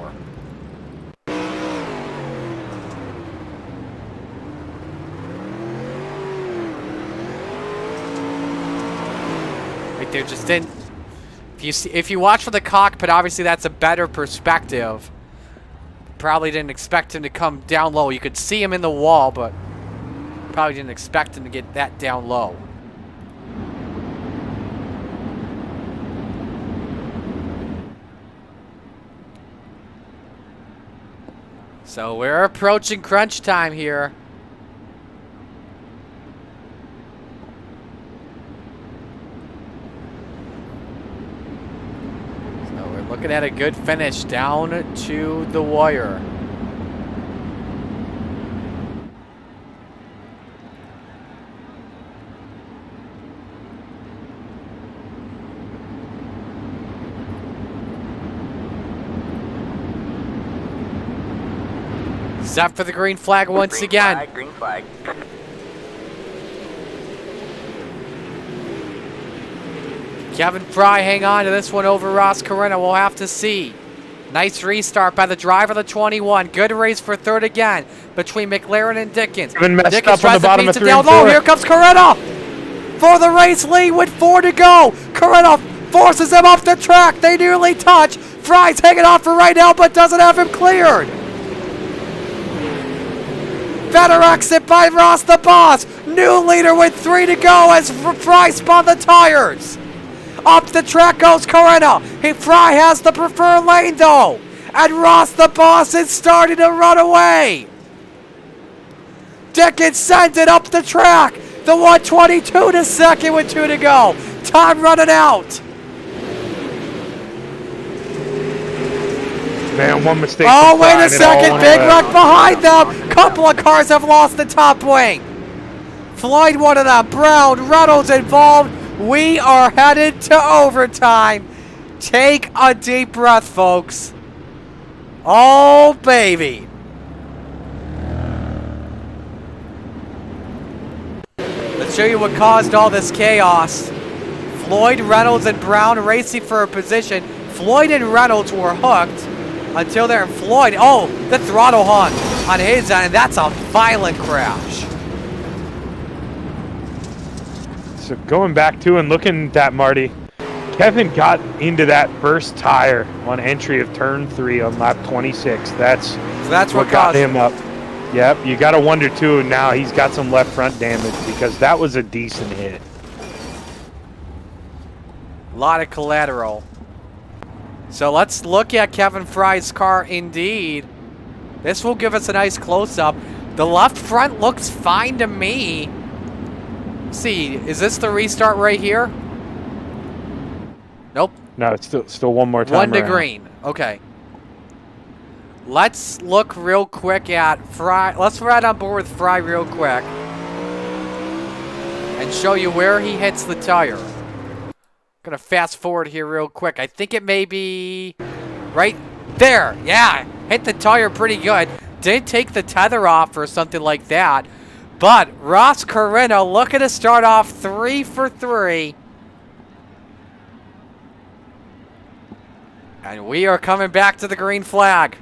Right there, just didn't. If you watch from the cockpit, obviously that's a better perspective. Probably didn't expect him to come down low. You could see him in the wall, but probably didn't expect him to get that down low. So we're approaching crunch time here. So we're looking at a good finish down to the wire. Set for the green flag once again. Green flag. Kevin Fry hang on to this one over Ross Corinna. We'll have to see. Nice restart by the driver of the 21. Good race for 3rd again between McLaren and Dickens. Dickens tries to beat it down low. Here comes Corinna for the race lead with 4 to go. Corinna forces him off the track. They nearly touch. Fry's hanging on for right now, but doesn't have him cleared. Better exit by Ross the Boss. New leader with 3 to go as Fry spun the tires. Up the track goes Corinna. Fry has the preferred lane though. And Ross the Boss is starting to run away. Dickens sends it up the track. The 122 to 2nd with 2 to go. Time running out. Man, one mistake. Oh, wait a second. Big wreck behind them. Couple of cars have lost the top wing. Floyd, one of them. Brown, Reynolds involved. We are headed to overtime. Take a deep breath, folks. Oh, baby. Let's show you what caused all this chaos. Floyd, Reynolds, and Brown racing for a position. Floyd and Reynolds were hooked. until they're in Floyd. Oh, the throttle hung on his end, and that's a violent crash. So going back to and looking at that, Marty, Kevin got into that first tire on entry of turn 3 on lap 26. That's what got him up. Yep, you got to wonder too now he's got some left front damage because that was a decent hit. A lot of collateral. So let's look at Kevin Fry's car indeed. This will give us a nice close-up. The left front looks fine to me. Let's see, is this the restart right here? Nope. No, it's still one more time. One to green. Okay. Let's look real quick at Fry. Let's ride on board with Fry real quick and show you where he hits the tire. Gonna fast forward here real quick. I think it may be right there. Yeah, hit the tire pretty good. Didn't take the tether off or something like that. But Ross Carino looking to start off 3 for 3. And we are coming back to the green flag.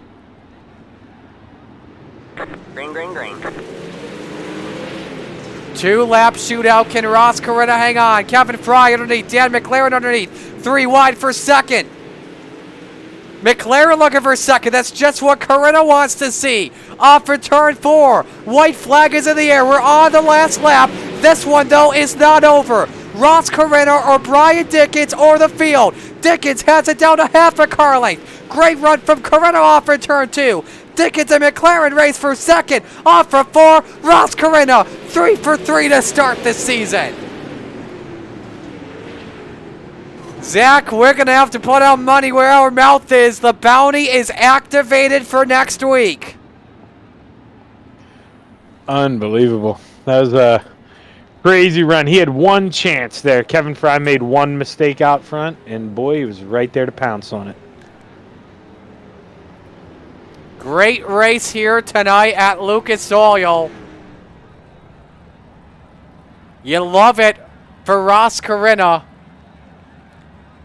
Green, green, green. 2-lap shootout. Can Ross Carino hang on? Kevin Fry underneath. Dan McLaren underneath. 3 wide for second. McLaren looking for second. That's just what Carino wants to see. Off for turn 4. White flag is in the air. We're on the last lap. This one, though, is not over. Ross Carino or Brian Dickens or the field. Dickens has it down to half a car length. Great run from Carino off for turn 2. Dickens and McLaren race for second. Off for 4. Ross Carino 3 for 3 to start this season. Zach, we're going to have to put our money where our mouth is. The bounty is activated for next week. Unbelievable. That was a crazy run. He had one chance there. Kevin Fry made one mistake out front, and boy, he was right there to pounce on it. Great race here tonight at Lucas Oil. You love it for Ross Carino.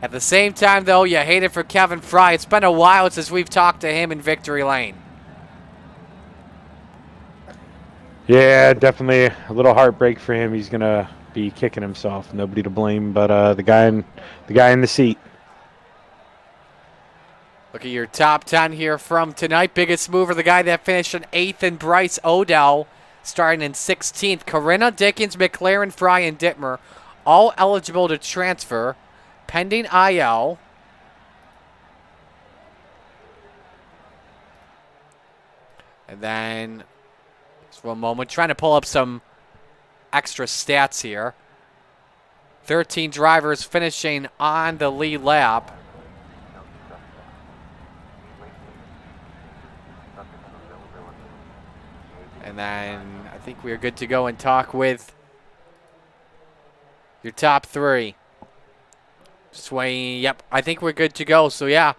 At the same time, though, you hate it for Kevin Fry. It's been a while since we've talked to him in victory lane. Yeah, definitely a little heartbreak for him. He's gonna be kicking himself. Nobody to blame, but the guy in the seat. Look at your top 10 here from tonight. Biggest mover, the guy that finished in 8th, and Bryce Odell starting in 16th. Carino, Dickens, McLaren, Fry, and Dittmer all eligible to transfer. Pending IL. And then, just one moment, trying to pull up some extra stats here. 13 drivers finishing on the lead lap. And then I think we're good to go and talk with your top 3. Sway, yep, I think we're good to go. So, yeah,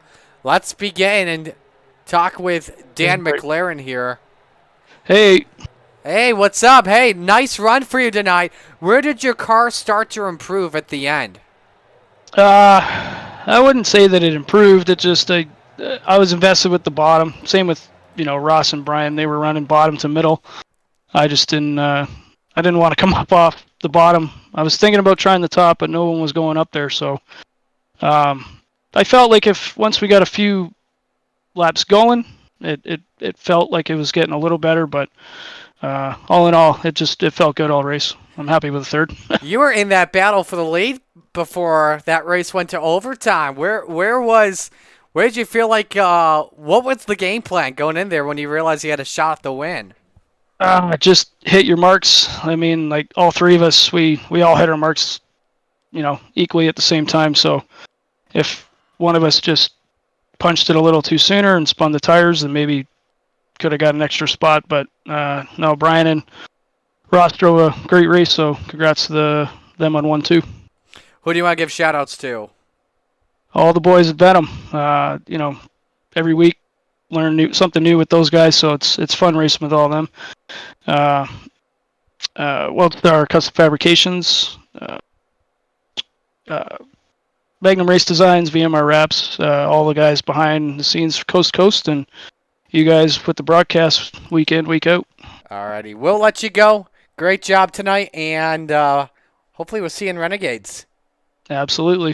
let's begin and talk with Dan McLaren here. Hey. Hey, what's up? Hey, nice run for you tonight. Where did your car start to improve at the end? I wouldn't say that it improved. It just, I was invested with the bottom. Same with, Ross and Brian. They were running bottom to middle. I just didn't, I didn't want to come up off the bottom. I was thinking about trying the top, but no one was going up there. So I felt like if once we got a few laps going, it felt like it was getting a little better. But all in all, it felt good all race. I'm happy with the third. You were in that battle for the lead before that race went to overtime. Where did you feel like? What was the game plan going in there when you realized you had a shot at the win? Just hit your marks. I mean, like all 3 of us, we all hit our marks, equally at the same time. So if one of us just punched it a little too sooner and spun the tires, then maybe could have got an extra spot. But no, Brian and Ross drove a great race, so congrats to them on 1-2. Who do you want to give shout-outs to? All the boys at Venom. Every week learn something new with those guys, so it's fun racing with all of them. Well, our Custom Fabrications, Magnum Race Designs, VMR Wraps, all the guys behind the scenes, coast to coast, and you guys with the broadcast week in, week out. Alrighty, we'll let you go. Great job tonight, and hopefully we'll see you in Renegades. Absolutely.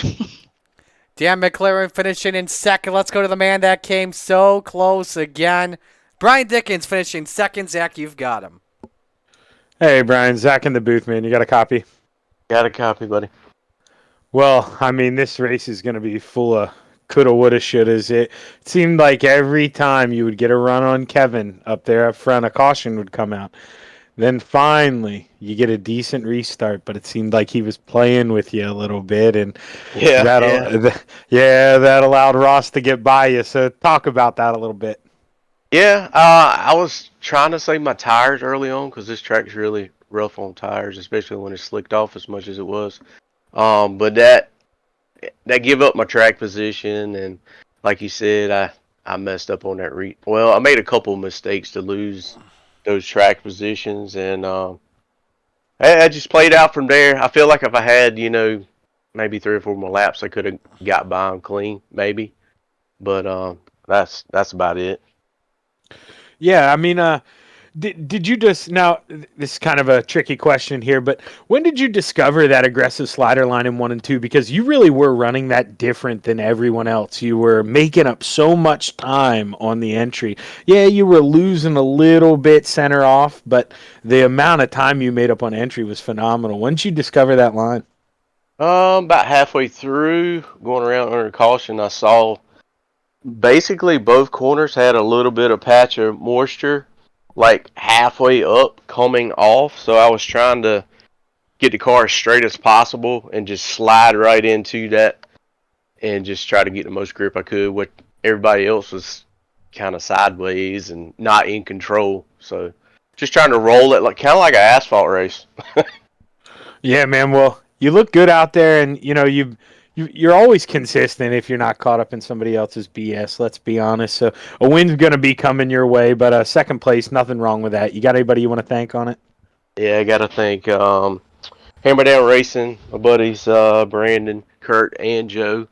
Dan McLaren finishing in second. Let's go to the man that came so close again. Brian Dickens finishing second. Zach, you've got him. Hey, Brian, Zach in the booth, man. You got a copy? Got a copy, buddy. Well, I mean, this race is going to be full of coulda, woulda, shouldas. It seemed like every time you would get a run on Kevin up there up front, a caution would come out. Then finally, you get a decent restart, but it seemed like he was playing with you a little bit, and that allowed Ross to get by you. So talk about that a little bit. Yeah, I was trying to save my tires early on because this track's really rough on tires, especially when it's slicked off as much as it was. But that give up my track position, and like you said, I messed up on that well, I made a couple of mistakes to lose those track positions, and I just played out from there. I feel like if I had, maybe 3 or 4 more laps, I could have got by them clean, maybe. But that's about it. Yeah, I mean, did you just now? This is kind of a tricky question here, but when did you discover that aggressive slider line in 1 and 2? Because you really were running that different than everyone else. You were making up so much time on the entry. Yeah, you were losing a little bit center off, but the amount of time you made up on entry was phenomenal. When did you discover that line? About halfway through, going around under caution, I saw basically both corners had a little bit of patch of moisture, like halfway up coming off. So I was trying to get the car as straight as possible and just slide right into that and just try to get the most grip I could. What everybody else was kind of sideways and not in control. So just trying to roll it kind of like an asphalt race. Yeah, man. Well, you look good out there, and you're always consistent if you're not caught up in somebody else's BS. Let's be honest. So a win's going to be coming your way, but second place, nothing wrong with that. You got anybody you want to thank on it? Yeah, I got to thank Hammer Down Racing, my buddies Brandon, Kurt, and Joe.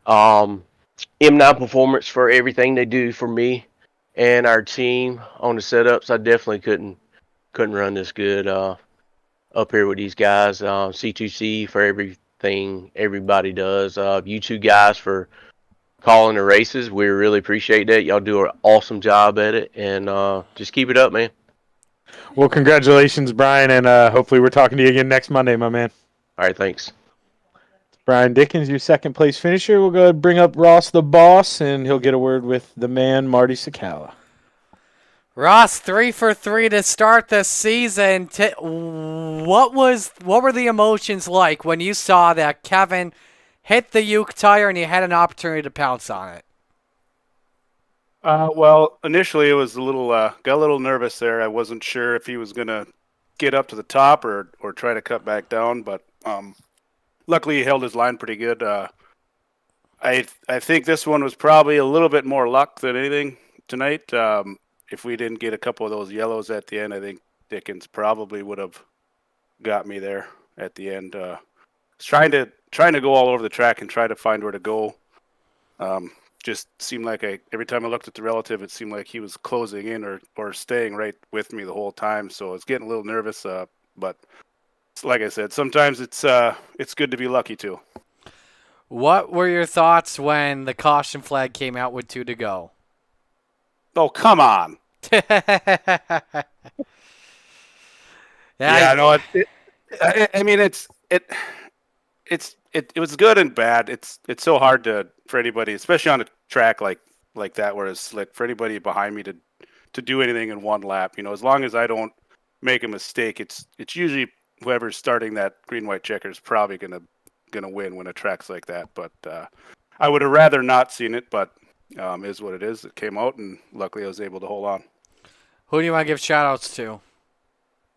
M9 Performance for everything they do for me and our team on the setups. I definitely couldn't run this good up here with these guys. C2C for everything everybody does. You two guys for calling the races. We really appreciate that. Y'all do an awesome job at it, and just keep it up, man. Well, congratulations, Brian, and hopefully we're talking to you again next Monday, my man. All right, thanks. Brian Dickens, your second place finisher. We'll go ahead and bring up Ross the boss, and he'll get a word with the man, Marty Sakala. Ross, 3 for 3 to start the season. What were the emotions like when you saw that Kevin hit the Uke tire and you had an opportunity to pounce on it? Well, initially it was got a little nervous there. I wasn't sure if he was gonna get up to the top or try to cut back down, but luckily he held his line pretty good. I think this one was probably a little bit more luck than anything tonight. If we didn't get a couple of those yellows at the end, I think Dickens probably would have got me there at the end. Trying to go all over the track and try to find where to go. Just seemed like every time I looked at the relative, it seemed like he was closing in or staying right with me the whole time. So I was getting a little nervous. But like I said, sometimes it's good to be lucky too. What were your thoughts when the caution flag came out with 2 to go? Oh, come on. Yeah, no, I mean, it was good and bad. It's so hard for anybody, especially on a track like that where it's slick, for anybody behind me to do anything in one lap. As long as I don't make a mistake, it's usually whoever's starting that green-white checker is probably gonna win when a track's like that. But I would have rather not seen it, but is what it is. It came out, and luckily I was able to hold on. Who do you want to give shout-outs to?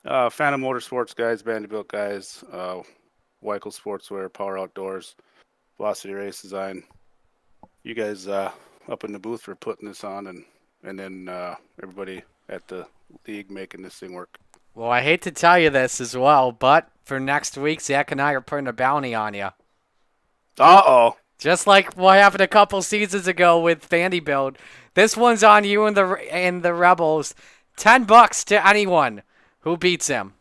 Phantom Motorsports guys, Vanderbilt guys, Weichel Sportswear, Power Outdoors, Velocity Race Design. You guys up in the booth for putting this on, and then everybody at the league making this thing work. Well, I hate to tell you this as well, but for next week, Zach and I are putting a bounty on you. Uh-oh. Just like what happened a couple seasons ago with Vanderbilt. This one's on you and the Rebels. $10 to anyone who beats him.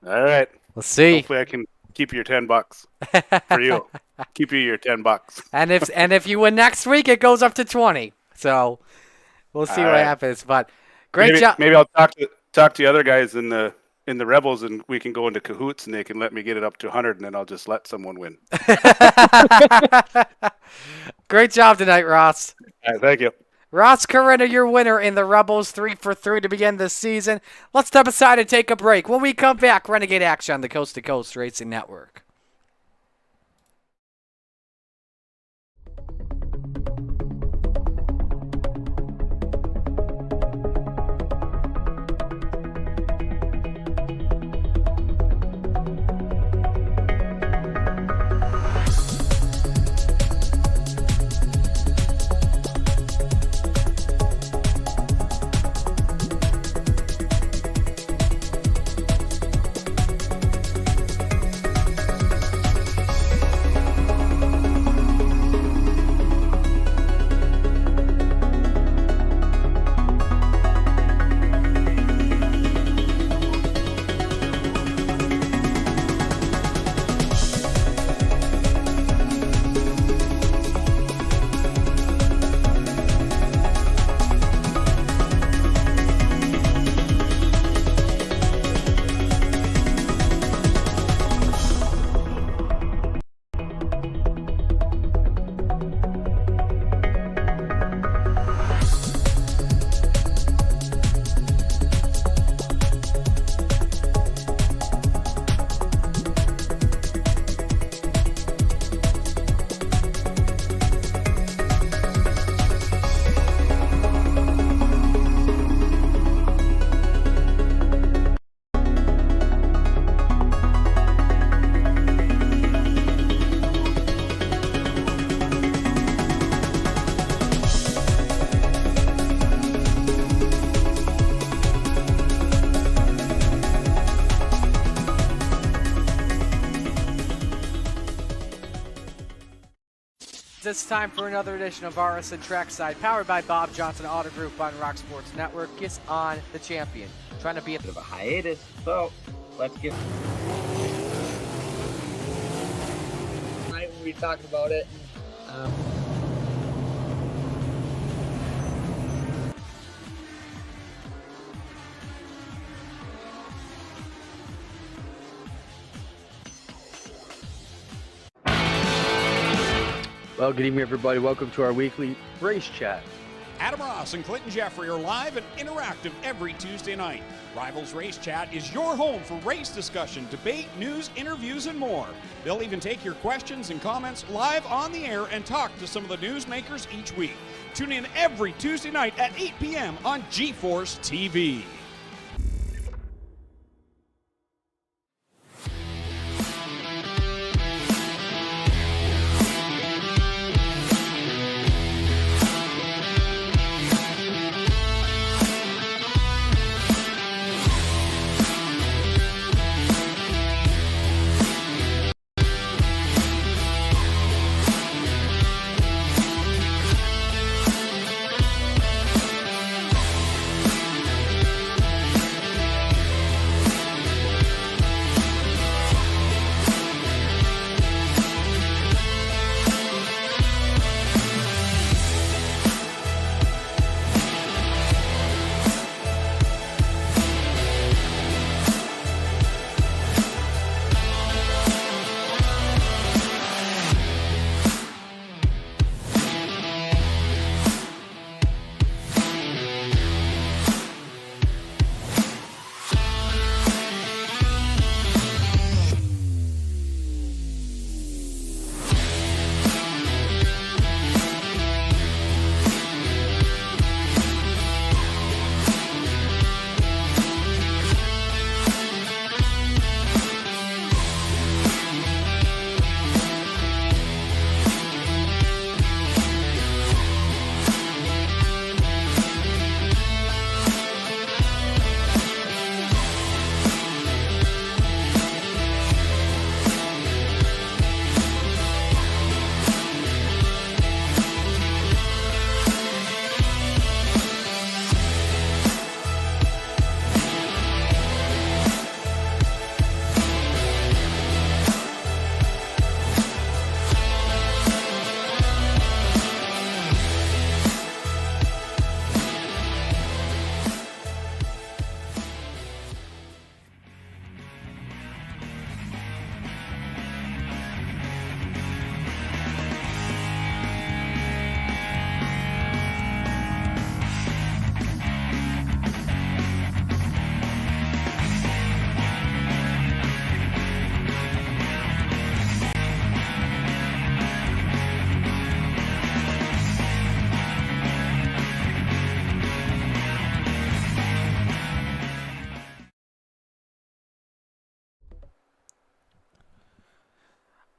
All right. Let's see. Hopefully I can keep your $10 for you. Keep you your $10. And if you win next week, it goes up to 20. So we'll see what happens. But great job. Maybe I'll talk to the other guys in the Rebels, and we can go into cahoots, and they can let me get it up to 100, and then I'll just let someone win. Great job tonight, Ross. All right, thank you. Ross Corinna, your winner in the Rebels 3 for 3 to begin this season. Let's step aside and take a break. When we come back, Renegade Action on the Coast to Coast Racing Network. It's time for another edition of RSN Trackside, powered by Bob Johnson Auto Group on Rock Sports Network. Gets on the champion, trying to be a bit of a Hiatus, so let's get. Tonight we'll be talking about it. Well, good evening, everybody. Welcome to our weekly race chat. Adam Ross and Clinton Jeffrey are live and interactive every Tuesday night. Rivals Race Chat is your home for race discussion, debate, news, interviews, and more. They'll even take your questions and comments live on the air and talk to some of the newsmakers each week. Tune in every Tuesday night at 8 p.m. on GeForce TV.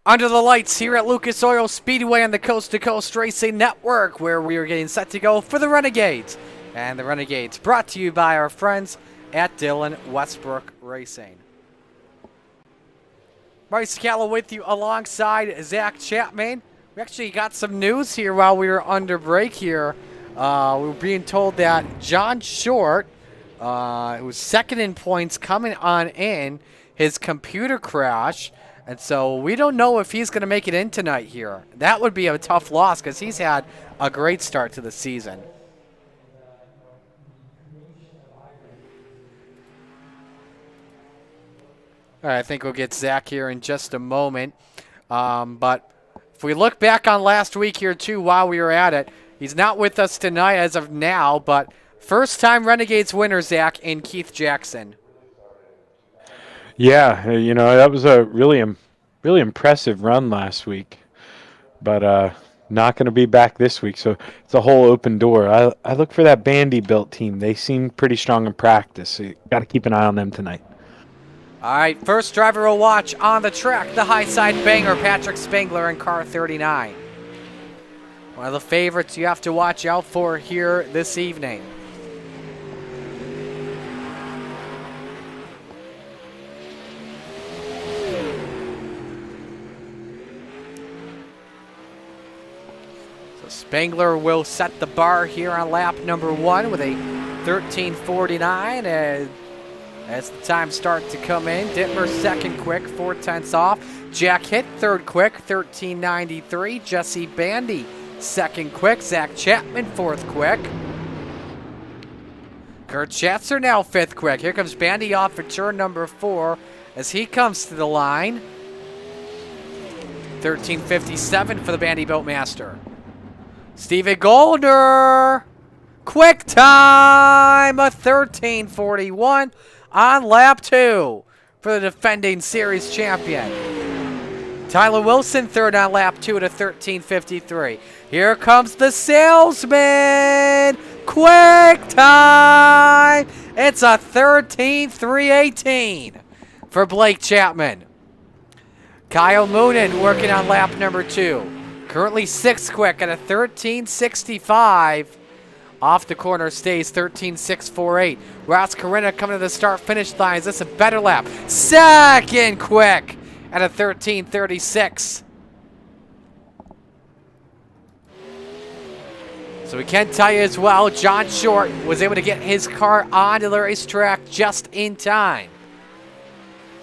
Under the lights here at Lucas Oil Speedway on the Coast to Coast Racing Network, where we are getting set to go for the Renegades. And the Renegades brought to you by our friends at Dillon Westbrook Racing. Marty Scala with you alongside Zach Chapman. We actually got some news here while we were under break here. We were being told that John Short, who was second in points coming on in, his computer crashed. And so we don't know if he's going to make it in tonight here. That would be a tough loss because he's had a great start to the season. All right, I think we'll get Zach here in just a moment. But if we look back on last week here, too, while we were at it, he's not with us tonight as of now, but first-time Renegades winner, Zach, in Keith Jackson. Yeah, that was a really impressive run last week, but not going to be back this week, so it's a whole open door. I look for that Vanderbilt team. They seem pretty strong in practice, so you got to keep an eye on them tonight. All right, first driver we'll watch on the track, the high side banger, Patrick Spangler in car 39. One of the favorites you have to watch out for here this evening. Spangler will set the bar here on lap number 1 with a 13:49 as the time starts to come in. Dittmer second quick, 4/10 off. Jack Hitt third quick, 13:93. Jesse Bandy second quick. Zach Chapman fourth quick. Kurt Schatzer now fifth quick. Here comes Bandy off for turn number 4 as he comes to the line. 13:57 for the Bandy Boatmaster. Steven Goldner, quick time, a 13:41 on lap 2 for the defending series champion. Tyler Wilson third on lap 2 at a 13:53. Here comes the salesman, quick time. It's a 13:318 for Blake Chapman. Kyle Moonen working on lap number 2. Currently 6th quick at a 13:65. Off the corner stays 13:648. Ross Carina coming to the start-finish line. Is this a better lap? Second quick at a 13:36. So we can tell you as well, John Short was able to get his car onto the racetrack just in time.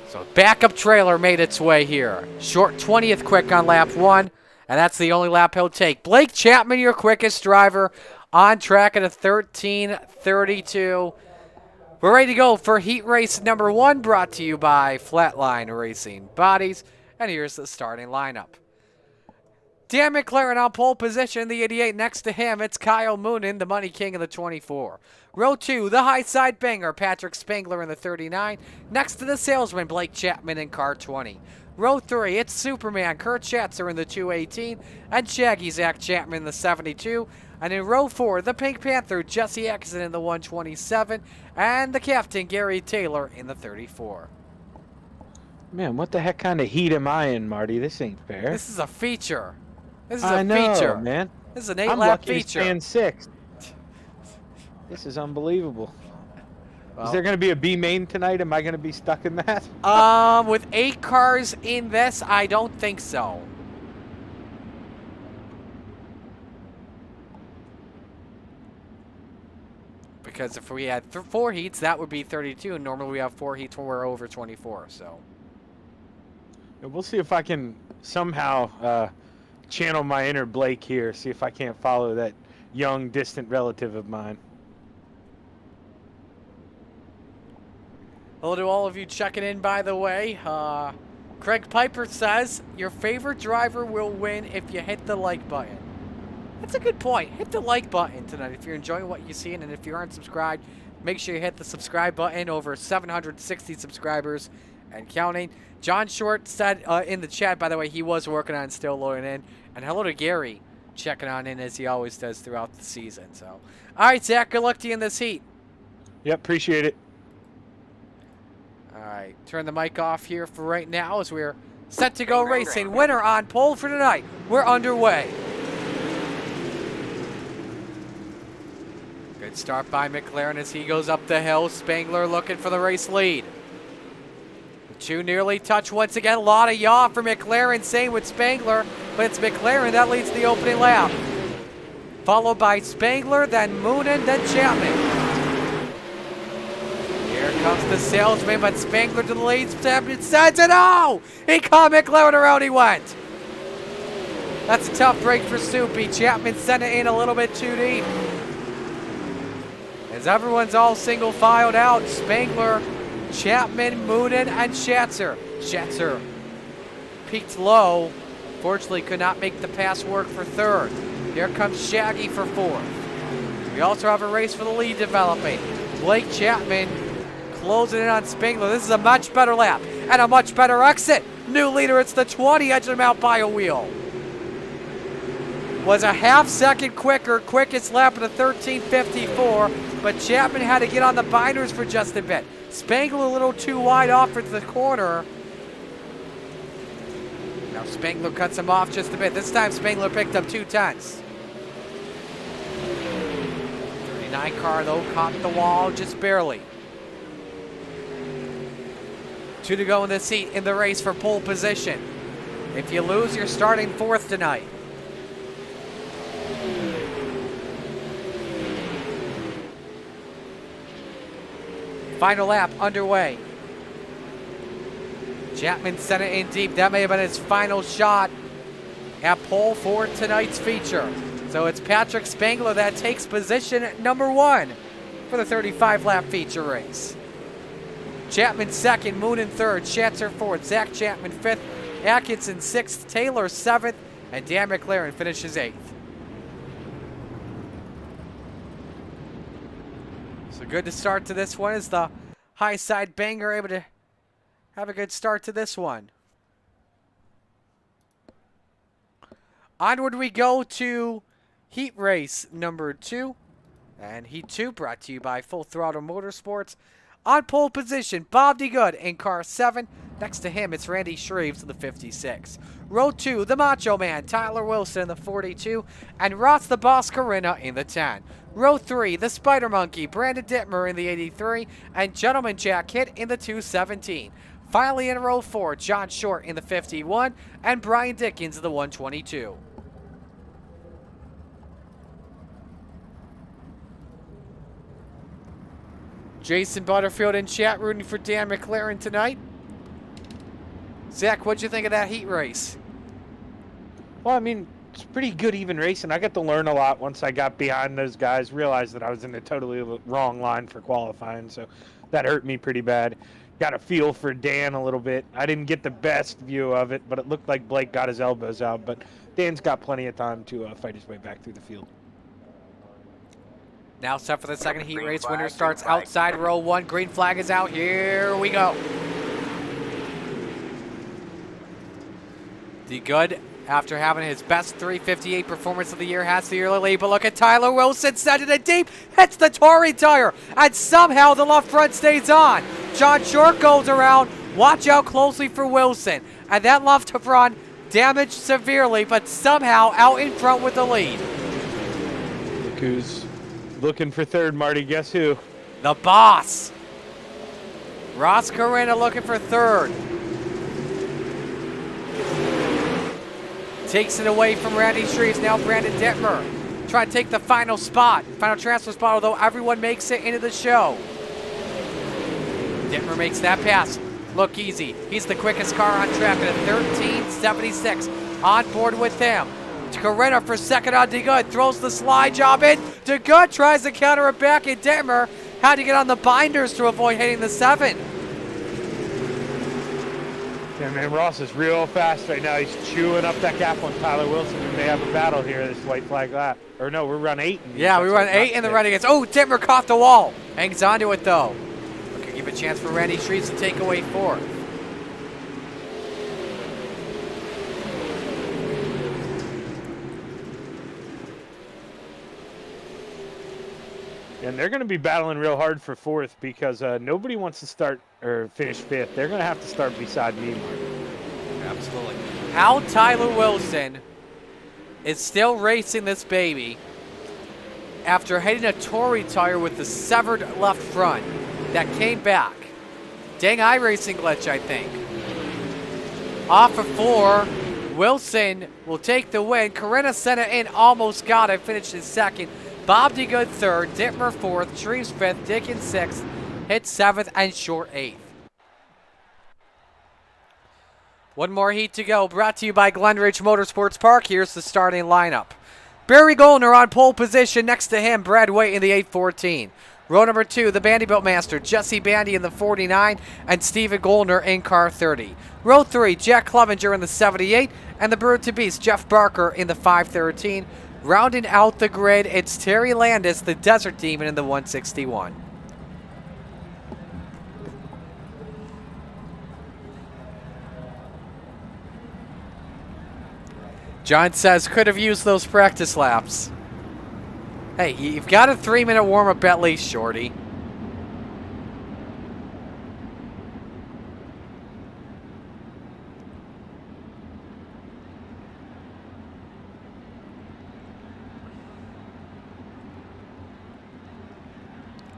So backup trailer made its way here. Short 20th quick on lap 1. And that's the only lap he'll take. Blake Chapman, your quickest driver, on track at a 13:32. We're ready to go for heat race number 1, brought to you by Flatline Racing Bodies. And here's the starting lineup. Dan McLaren on pole position, the 88. Next to him, it's Kyle Moonen, the money king of the 24. Row 2, the high side banger, Patrick Spangler in the 39. Next to the salesman, Blake Chapman in car 20. Row 3, it's Superman, Kurt Schatzer in the 218, and Shaggy Zach Chapman in the 72. And in row 4, the Pink Panther, Jesse Atkinson in the 127, and the captain, Gary Taylor in the 34. Man, what the heck kind of heat am I in, Marty? This ain't fair. This is a feature. This is I a know, feature. Man. This is an I'm 8-lap lucky feature. to stand 6th. This is unbelievable. Well, is there going to be a B main tonight? Am I going to be stuck in that? With 8 cars in this, I don't think so. Because if we had 4 heats, that would be 32, and normally we have 4 heats when we're over 24, so. And we'll see if I can somehow channel my inner Blake here, see if I can't follow that young, distant relative of mine. Hello to all of you checking in, by the way. Craig Piper says, your favorite driver will win if you hit the like button. That's a good point. Hit the like button tonight if you're enjoying what you're seeing, and if you aren't subscribed, make sure you hit the subscribe button. Over 760 subscribers and counting. John Short said in the chat, by the way, he was working on still loading in. And hello to Gary, checking on in as he always does throughout the season. So, all right, Zach, good luck to you in this heat. Yep, appreciate it. All right, turn the mic off here for right now as we're Set to go racing. Winner on pole for tonight. We're underway. Good start by McLaren as he goes up the hill. Spangler looking for the race lead. The two nearly touch once again. A lot of yaw for McLaren, same with Spangler, but it's McLaren that leads the opening lap. Followed by Spangler, then Moonen, then Chapman. Here comes the salesman, but Spangler to the lead. Chapman sends it. Oh! He caught McLaren around. He went. That's a tough break for Soupy. Chapman sent it in a little bit too deep. As everyone's all single filed out, Spangler, Chapman, Moonen, and Schatzer. Schatzer peaked low. Fortunately, could not make the pass work for third. Here comes Shaggy for fourth. We also have a race for the lead developing. Blake Chapman closing in on Spangler. This is a much better lap and a much better exit. New leader, it's the 20 edge of Mount Bio wheel. Was a half second quicker, quickest lap of the 13:54, but Chapman had to get on the binders for just a bit. Spangler a little too wide off into the corner. Now Spangler cuts him off just a bit. This time Spangler picked up 2/10. 39 car though, caught the wall just barely. 2 to go in the seat in the race for pole position. If you lose, you're starting fourth tonight. Final lap underway. Chapman sent it in deep. That may have been his final shot at pole for tonight's feature. So it's Patrick Spangler that takes position at number 1 for the 35-lap feature race. Chapman second, Moonen third, Schatzer fourth, Zach Chapman fifth, Atkinson sixth, Taylor seventh, and Dan McLaren finishes 8th. So good to start to this one as the high side banger able to have a good start to this one. Onward we go to heat race number 2. And heat 2 brought to you by Full Throttle Motorsports. On pole position, Bob DeGood in car 7. Next to him, it's Randy Shreves in the 56. Row 2, the Macho Man, Tyler Wilson in the 42. And Ross the Boss Corinna in the 10. Row 3, the Spider Monkey, Brandon Dittmer in the 83. And Gentleman Jack Hitt in the 217. Finally in row 4, John Short in the 51. And Brian Dickens in the 122. Jason Butterfield in chat rooting for Dan McLaren tonight. Zach, what'd you think of that heat race? Well, I mean, it's pretty good even racing. I got to learn a lot once I got behind those guys, realized that I was in a totally wrong line for qualifying, so that hurt me pretty bad. Got a feel for Dan a little bit. I didn't get the best view of it, but it looked like Blake got his elbows out, but Dan's got plenty of time to fight his way back through the field. Now set for the second heat race. Winner starts outside row 1. Green flag is out. Here we go. DeGood, after having his best 358 performance of the year, has the early lead. But look at Tyler Wilson sending it deep. Hits the Tory tire. And somehow the left front stays on. John Short goes around. Watch out closely for Wilson. And that left front damaged severely, but somehow out in front with the lead. Look who's looking for third, Marty. Guess who? The boss. Ross Corinna looking for third. Takes it away from Randy Shreves. Now Brandon Dittmer trying to take the final spot. Final transfer spot, although everyone makes it into the show. Dittmer makes that pass. Look easy. He's the quickest car on track at a 13.76. On board with him. Corinna for second on DeGood. Throws the slide job in. DeGood tries to counter it back, and Dittmer had to get on the binders to avoid hitting the 7. Yeah, man, Ross is real fast right now. He's chewing up that gap on Tyler Wilson. We may have a battle here, this white flag lap. Or no, we're run 8. Yeah, we run 8 in the run against. Oh, Dittmer caught the wall. Hangs onto it, though. Could give a chance for Randy Shreves to take away 4. And they're going to be battling real hard for 4th because nobody wants to start or finish 5th. They're going to have to start beside me, Mark. Yeah, Absolutely. How Tyler Wilson is still racing this baby after hitting a Tory tire with the severed left front that came back. Dang iRacing glitch, I think. Off of 4, Wilson will take the win. Corinna sent it in, almost got it, finished in second. Bob DeGood third, Dittmer fourth, Treves fifth, Dickens sixth, hit seventh, and Short eighth. One more heat to go, brought to you by Glenridge Motorsports Park. Here's the starting lineup. Barry Goldner on pole position. Next to him, Brad Waite in the 814. Row number 2, the Vanderbilt Master, Jesse Bandy in the 49, and Steven Goldner in car 30. Row 3, Jack Clevenger in the 78, and the Bird to Beast, Jeff Barker in the 513. Rounding out the grid, it's Terry Landis, the Desert Demon, in the 161. John says, could have used those practice laps. Hey, you've got a 3-minute warm-up at least, Shorty.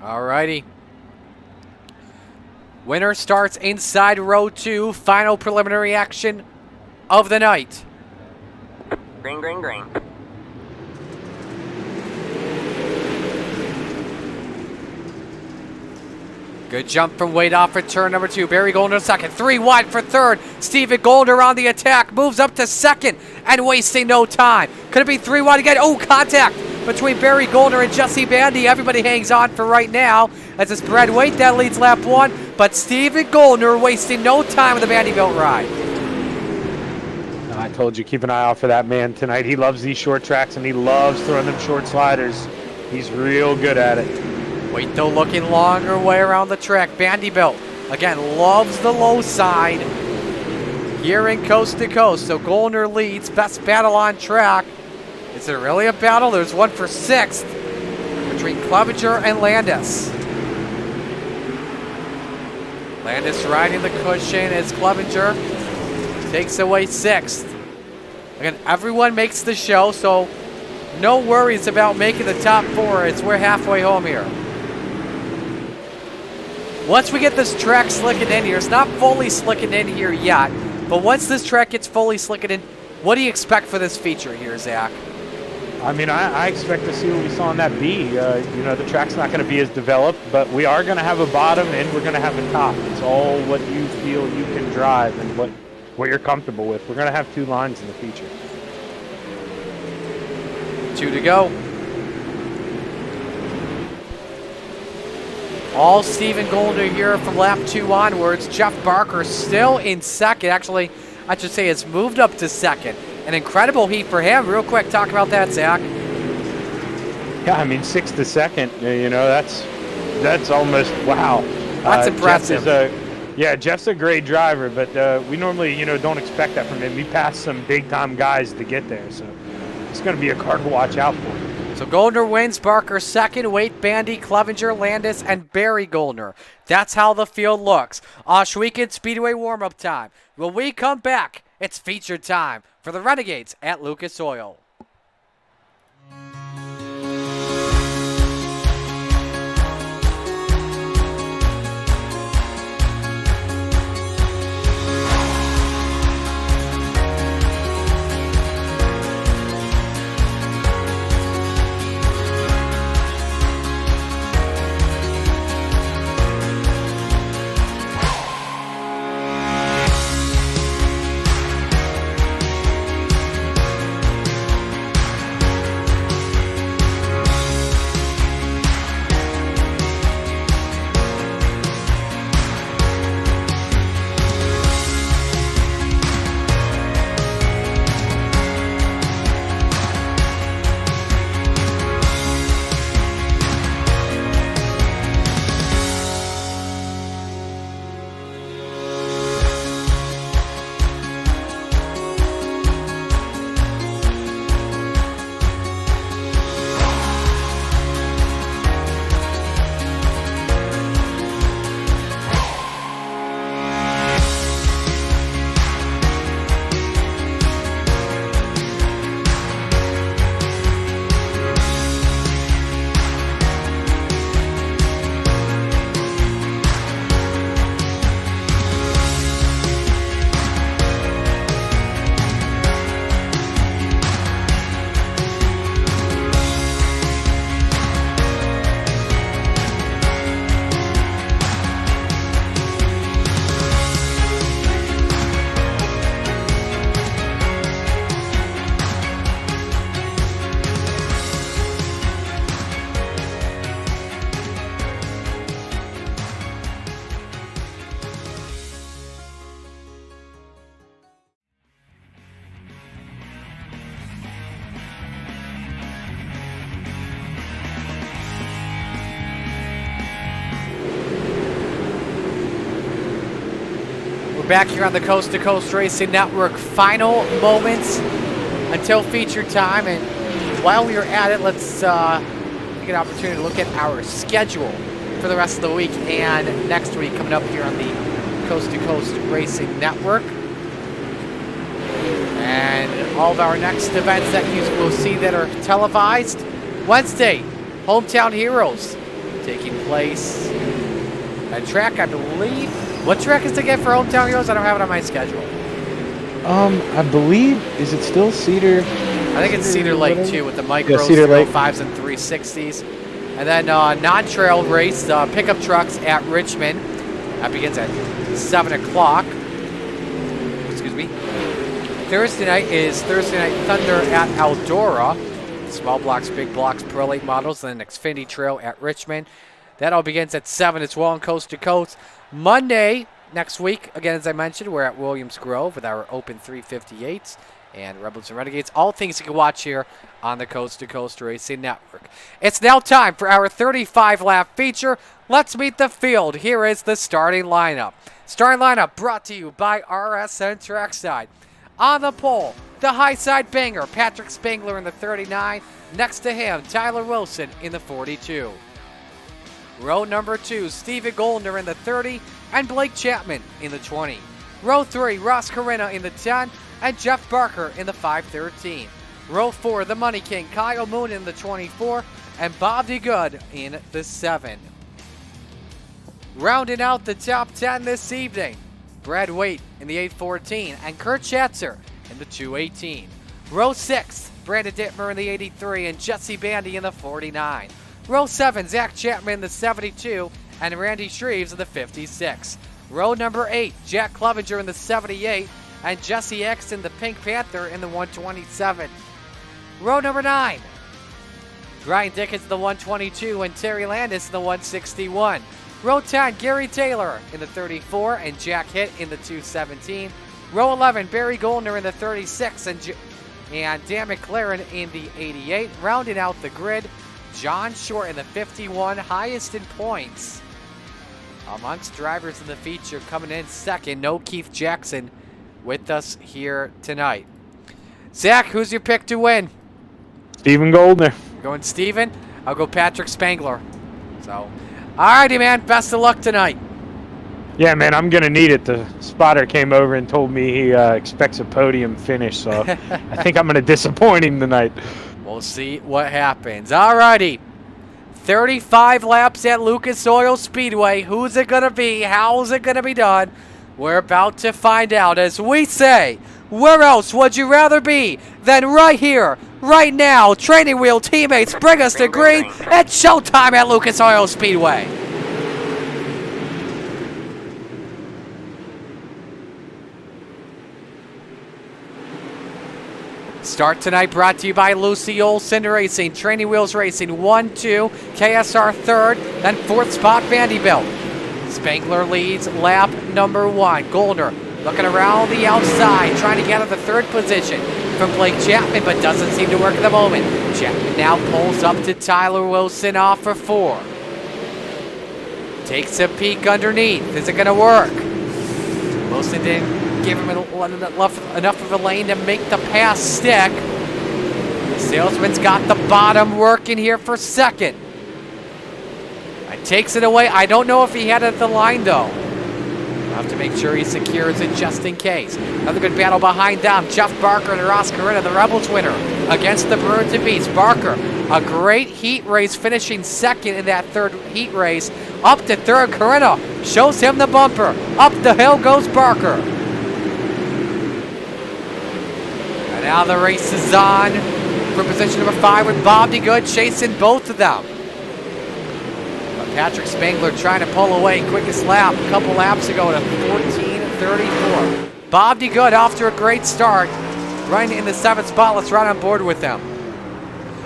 Alrighty. Winner starts inside row 2, final preliminary action of the night. Green, green, green. Good jump from Wade off at turn number 2. Barry Goldner second. 3 wide for third. Steven Goldner on the attack. Moves up to second and wasting no time. Could it be 3 wide again? Oh, contact between Barry Goldner and Jesse Bandy. Everybody hangs on for right now as it's Brad Waite that leads lap 1. But Steven Goldner wasting no time with the Vanderbilt ride. I told you, keep an eye out for that man tonight. He loves these short tracks and he loves throwing them short sliders. He's real good at it. Wait, though, looking longer way around the track. Vanderbilt, again, loves the low side here in coast to coast. So Goldner leads, best battle on track. Is it really a battle? There's one for 6th between Clevenger and Landis. Landis riding the cushion as Clevenger takes away 6th. Again, everyone makes the show, so no worries about making the top 4 as we're halfway home here. Once we get this track slicking in here, it's not fully slicking in here yet, but once this track gets fully slicking in, what do you expect for this feature here, Zach? I mean, I expect to see what we saw in that B. You know, the track's not going to be as developed, but we are going to have a bottom and we're going to have a top. It's all what you feel you can drive and what you're comfortable with. We're going to have 2 lines in the feature. 2 to go. All Steven Goldner here from lap 2 onwards. Jeff Barker still in second. Actually, I should say it's moved up to second. An incredible heat for him. Real quick, talk about that, Zach. Yeah, I mean, 6th to 2nd, you know, that's almost, wow. That's impressive. Jeff's a great driver, but we normally, you know, don't expect that from him. He passed some big-time guys to get there, so it's going to be a car to watch out for. So Goldner wins, Barker second, Waite, Bandy, Clevenger, Landis, and Barry Goldner. That's how the field looks. Weekend Speedway warm-up time. When we come back, it's feature time for the Renegades at Lucas Oil. back here on the Coast to Coast Racing Network. Final moments until feature time. And while we are at it, let's get an opportunity to look at our schedule for the rest of the week and next week coming up here on the Coast to Coast Racing Network. And all of our next events that you will see that are televised. Wednesday, Hometown Heroes taking place at track, I believe. What track is it again for Hometown Heroes? I don't have it on my schedule. I believe, is it still Cedar? I think it's Cedar Lake too, with the micros, Cedar Lake. 5s and 360s. And then non-trail race, pickup trucks at Richmond. That begins at 7 o'clock. Excuse me. Thursday night is Thursday Night Thunder at Eldora. Small blocks, big blocks, Pro Late models, and then Xfinity Trail at Richmond. That all begins at 7 as well on Coast to Coast. Monday next week, again, as I mentioned, we're at Williams Grove with our Open 358s and Rebels and Renegades. All things you can watch here on the Coast to Coast Racing Network. It's now time for our 35-lap feature. Let's meet the field. Here is the starting lineup. Starting lineup brought to you by RSN Trackside. On the pole, the high side banger, Patrick Spangler in the 39. Next to him, Tyler Wilson in the 42. Row number 2, Steven Goldner in the 30 and Blake Chapman in the 20. Row 3, Ross Carina in the 10 and Jeff Barker in the 513. Row 4, the Money King, Kyle Moon in the 24 and Bob DeGood in the 7. Rounding out the top 10 this evening, Brad Waite in the 814 and Kurt Schatzer in the 218. Row 6, Brandon Dittmer in the 83 and Jesse Bandy in the 49. Row 7, Zach Chapman in the 72 and Randy Shreves in the 56. Row number 8, Jack Clevenger in the 78 and Jesse Exton, the Pink Panther, in the 127. Row number 9, Brian Dickens in the 122 and Terry Landis in the 161. Row 10, Gary Taylor in the 34 and Jack Hitt in the 217. Row 11, Barry Goldner in the 36 and Dan McLaren in the 88. Rounding out the grid, John Short in the 51, highest in points amongst drivers in the feature. Coming in second, no Keith Jackson with us here tonight. Zach, who's your pick to win? Steven Goldner. Going Steven? I'll go Patrick Spangler. So, alrighty, man. Best of luck tonight. Yeah, man, I'm going to need it. The spotter came over and told me he expects a podium finish, so I think I'm going to disappoint him tonight. We'll see what happens. Alrighty. 35 laps at Lucas Oil Speedway. Who's it going to be? How's it going to be done? We're about to find out. As we say, where else would you rather be than right here, right now? Training wheel teammates bring us to green. It's showtime at Lucas Oil Speedway. Start tonight brought to you by Lucy Olson Racing, Training Wheels Racing 1-2, KSR third, then fourth spot Vanderbilt. Spangler leads lap number 1. Goldner looking around the outside, trying to get out the third position from Blake Chapman, but doesn't seem to work at the moment. Chapman now pulls up to Tyler Wilson off for 4. Takes a peek underneath. Is it going to work? Wilson didn't give him enough of a lane to make the pass stick. Salesman's got the bottom working here for second. And takes it away. I don't know if he had it at the line, though. I'll have to make sure he secures it just in case. Another good battle behind them. Jeff Barker and Ross Carina, the Rebels winner, against the Bruins and Beats. Barker, a great heat race, finishing second in that third heat race. Up to third, Carina shows him the bumper. Up the hill goes Barker. And now the race is on for position number 5 with Bob DeGood chasing both of them. But Patrick Spangler trying to pull away. Quickest lap a couple laps ago to 14:34. Bob DeGood off to a great start. Running in the 7th spot. Let's run on board with them.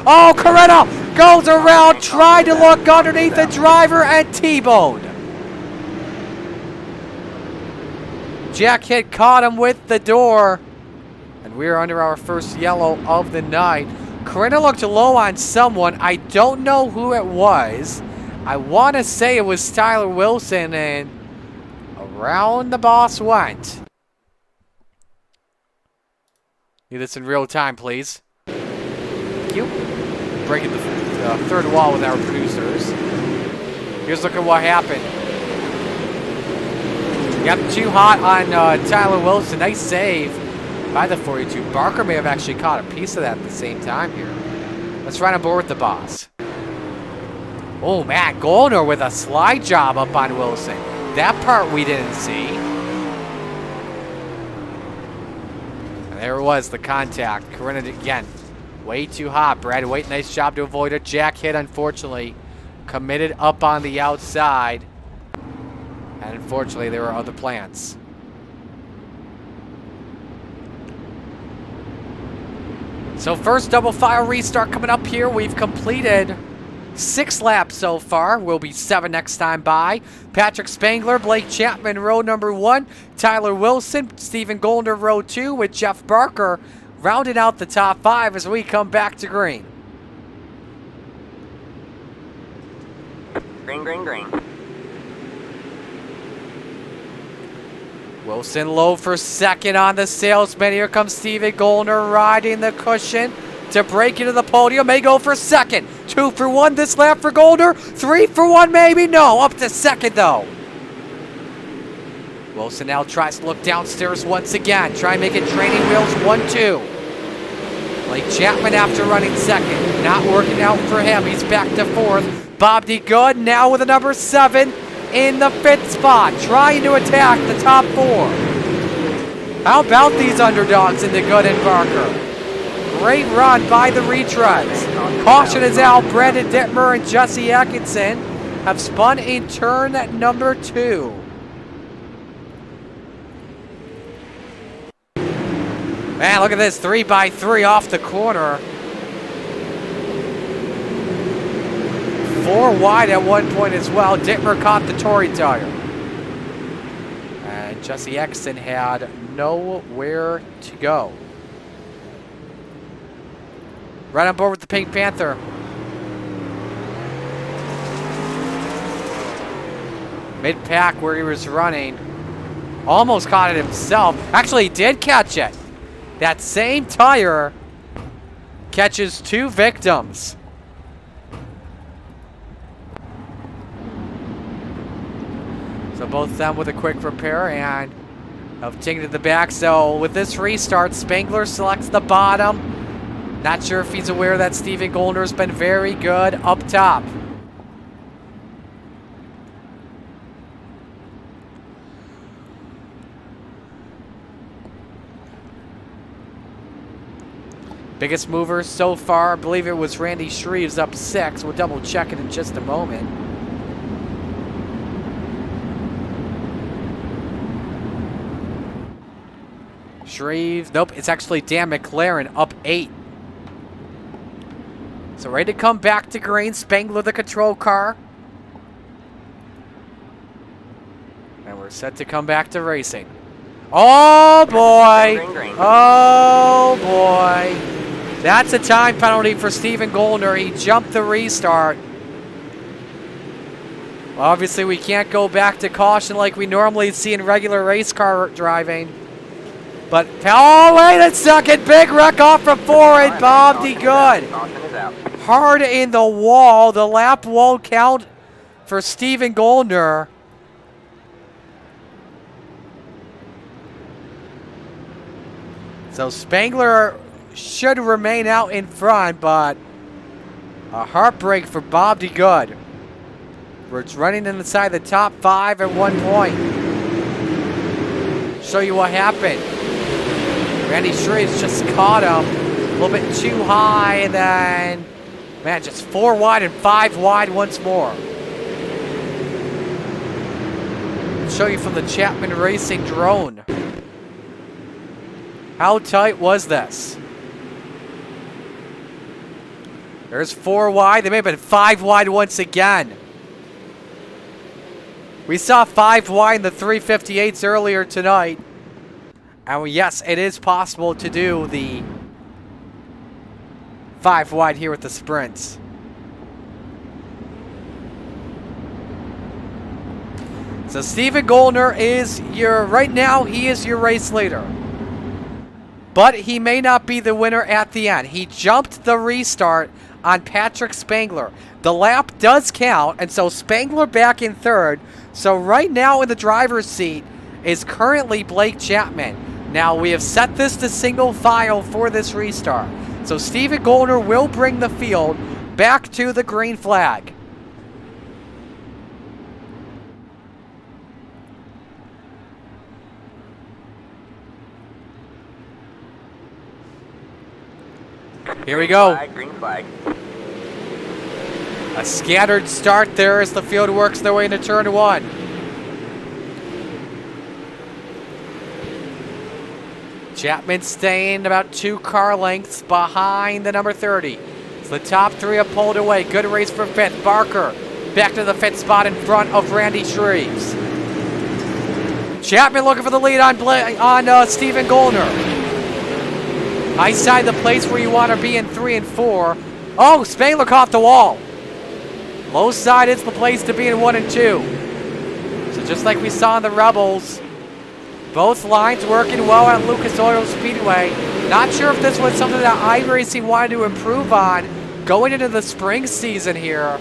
Oh, Carina goes around, tried to look underneath the driver and T-boned. Jack Hitt caught him with the door. And we're under our first yellow of the night. Carina looked low on someone. I don't know who it was. I want to say it was Tyler Wilson, and Round the boss went. Need this in real time, please. Thank you. Breaking the third wall with our producers. Here's a look at what happened. Got too hot on Tyler Wilson. Nice save by the 42. Barker may have actually caught a piece of that at the same time here. Let's run on board with the boss. Oh, Matt Goldner with a slide job up on Wilson. That part we didn't see. And there it was, the contact. Corinna again. Way too hot. Brad Waite, nice job to avoid a jack hit, unfortunately. Committed up on the outside. And unfortunately, there were other plans. So first double file restart coming up here. We've completed 6 laps so far. Will be 7 next time by. Patrick Spangler, Blake Chapman, row number 1. Tyler Wilson, Stephen Goldner, row 2, with Jeff Barker rounding out the top 5 as we come back to green. Green, green, green. Wilson low for second on the salesman. Here comes Stephen Goldner riding the cushion to break into the podium. May go for second. 2 for 1 this lap for Goldner. 3 for 1 maybe. No, up to second though. Wilson now tries to look downstairs once again. Try and make it training wheels 1-2. Blake Chapman after running second. Not working out for him. He's back to 4th. Bob D. Good now with a number 7 in the 5th spot. Trying to attack the top 4. How about these underdogs in the Good and Barker? Great run by the retreads. Caution is out. Brandon Dittmer and Jesse Atkinson have spun in turn at number 2. Man, look at this, 3x3 off the corner. 4 wide at one point as well. Dittmer caught the Tory tire. And Jesse Exton had nowhere to go. Right on board with the Pink Panther. Mid-pack where he was running. Almost caught it himself. Actually, he did catch it. That same tire catches 2 victims. So both of them with a quick repair and have taken it to the back. So with this restart, Spangler selects the bottom. Not sure if he's aware that Stephen Goldner's been very good up top. Biggest mover so far, I believe it was Randy Shreves up 6. We'll double check it in just a moment. Shreves, nope, it's actually Dan McLaren up 8. So ready to come back to green. Spangler the control car. And we're set to come back to racing. Oh boy! Oh boy! That's a time penalty for Stephen Goldner. He jumped the restart. Well, obviously, we can't go back to caution like we normally see in regular race car driving. But, oh, wait a second. Big wreck off from 4 and Bob D. Good. Hard in the wall. The lap won't count for Stephen Goldner. So Spangler should remain out in front, but a heartbreak for Bob D. Good. It's running inside the top 5 at one point. Show you what happened. Randy Shreves just caught him a little bit too high, and then, man, just 4 wide and 5 wide once more. Show you from the Chapman Racing drone. How tight was this? There's 4 wide. They may have been 5 wide once again. We saw 5 wide in the 358s earlier tonight. And yes, it is possible to do the 5 wide here with the sprints. So Steven Goldner is right now, he is your race leader. But he may not be the winner at the end. He jumped the restart on Patrick Spangler. The lap does count, and so Spangler back in third. So right now in the driver's seat is currently Blake Chapman. Now we have set this to single file for this restart. So Steven Goldner will bring the field back to the green flag. Here we go. Green flag. A scattered start there as the field works their way into turn one. Chapman staying about 2 car lengths behind the number 30. So the top 3 have pulled away. Good race for 5th. Barker back to the 5th spot in front of Randy Shreves. Chapman looking for the lead on Steven Goldner. High side, the place where you want to be in 3 and 4. Oh, Spangler caught the wall. Low side is the place to be in 1 and 2. So just like we saw in the Rebels, both lines working well at Lucas Oil Speedway. Not sure if this was something that iRacing wanted to improve on going into the spring season here.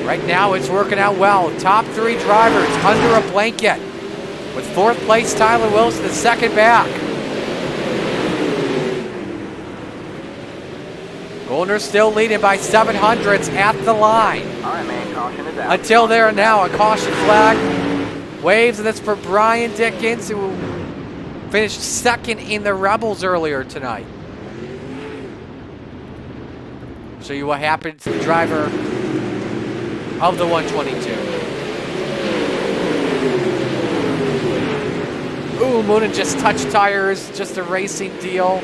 Right now it's working out well. Top 3 drivers under a blanket, with 4th place Tyler Wilson, the second back. Goldner still leading by 700ths at the line. All right, man. Caution is out. Until there now, a caution flag waves, and that's for Brian Dickens, who finished second in the Rebels earlier tonight. Show you what happened to the driver of the 122. Ooh, Moonen just touched tires, just a racing deal.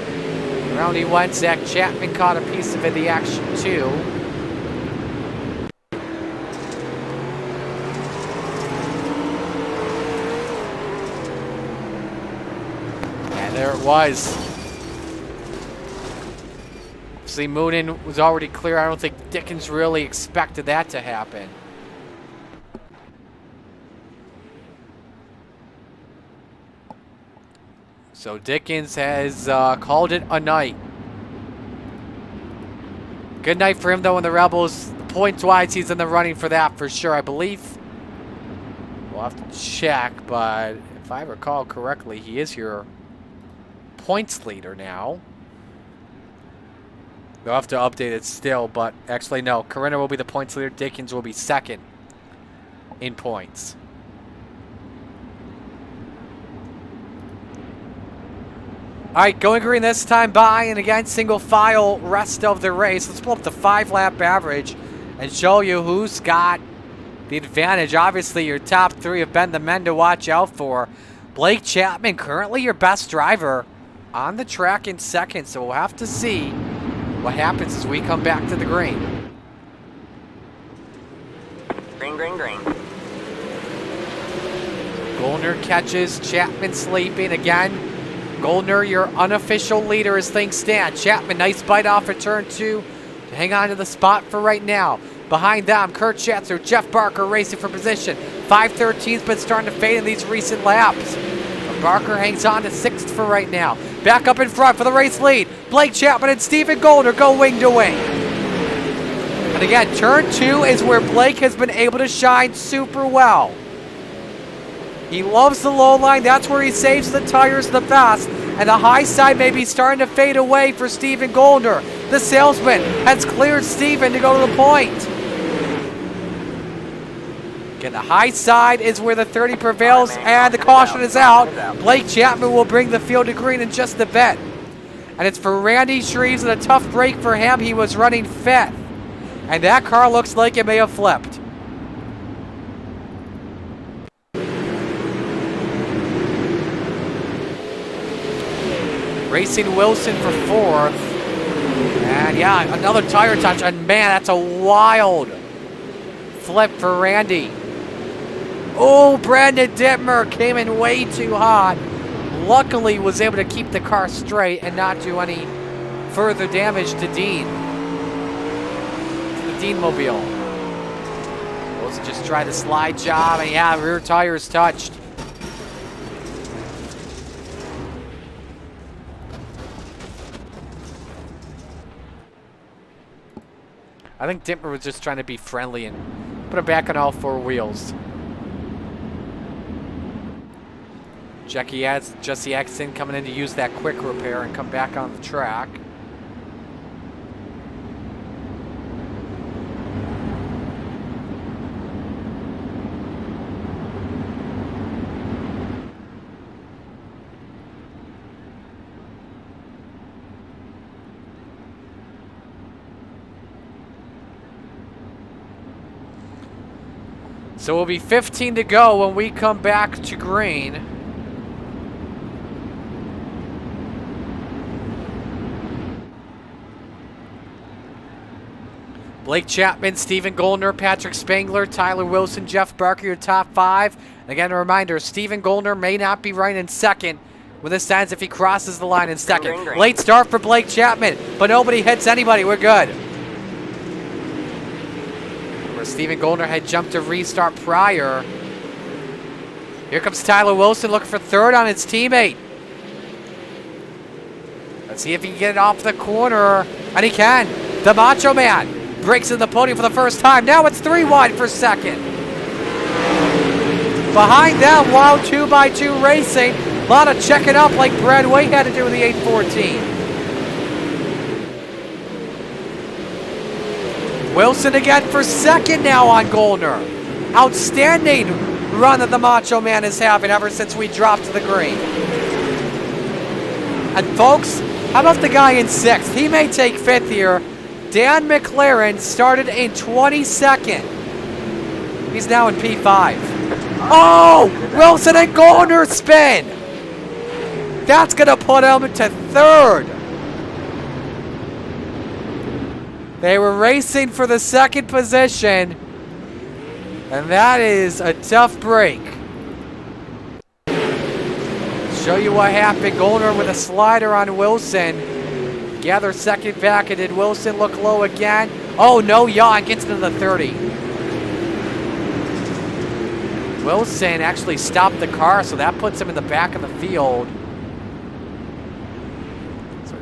Around he went. Zach Chapman caught a piece of it, the action too. And there it was. See, Moonen was already clear. I don't think Dickens really expected that to happen. So Dickens has called it a night. Good night for him, though, in the Rebels. Points-wise, he's in the running for that for sure, I believe. We'll have to check, but if I recall correctly, he is your points leader now. They'll have to update it still, but actually, no. Corinna will be the points leader. Dickens will be second in points. All right, going green this time by, and again, single file rest of the race. Let's pull up the 5-lap average and show you who's got the advantage. Obviously, your top 3 have been the men to watch out for. Blake Chapman, currently your best driver on the track in second, so we'll have to see what happens as we come back to the green. Green, green, green. Goldner catches Chapman sleeping again. Goldner, your unofficial leader as things stand. Chapman, nice bite off at turn 2 to hang on to the spot for right now. Behind them, Kurt Schatzer, Jeff Barker racing for position. 5:13's been starting to fade in these recent laps. But Barker hangs on to 6th for right now. Back up in front for the race lead. Blake Chapman and Steven Goldner go wing to wing. And again, turn 2 is where Blake has been able to shine super well. He loves the low line. That's where he saves the tires the best. And the high side may be starting to fade away for Steven Goldner. The salesman has cleared Steven to go to the point. Again, the high side is where the 30 prevails, and the caution is out. Blake Chapman will bring the field to green in just a bit. And it's for Randy Shreves, and a tough break for him. He was running 5th. And that car looks like it may have flipped. Racing Wilson for 4th. And yeah, another tire touch. And man, that's a wild flip for Randy. Oh, Brandon Dittmer came in way too hot. Luckily was able to keep the car straight and not do any further damage to Dean. The Dean mobile. Wilson just tried the slide job, and yeah, rear tire is touched. I think Dittmer was just trying to be friendly and put him back on all four wheels. Jesse Atkinson coming in to use that quick repair and come back on the track. So we'll be 15 to go when we come back to green. Blake Chapman, Stephen Goldner, Patrick Spangler, Tyler Wilson, Jeff Barker, your top 5. And again, a reminder, Stephen Goldner may not be running in second when this ends if he crosses the line in second. Late start for Blake Chapman, but nobody hits anybody. We're good. Where Stephen Goldner had jumped to restart prior. Here comes Tyler Wilson looking for third on his teammate. Let's see if he can get it off the corner. And he can. The Macho Man breaks in the podium for the first time. Now it's 3 wide for second. Behind them, Wild 2x2 Racing. A lot of checking up like Brad Way had to do with the 814. Wilson again for second now on Goldner. Outstanding run that the Macho Man is having ever since we dropped to the green. And folks, how about the guy in 6th? He may take 5th here. Dan McLaren started in 22nd. He's now in P5. Oh! Wilson and Goldner spin! That's going to put him to 3rd. They were racing for the 2nd position, and that is a tough break. Show you what happened. Goldner with a slider on Wilson. Gather second back, and did Wilson look low again? Oh, no yaw, gets into the 30. Wilson actually stopped the car, so that puts him in the back of the field.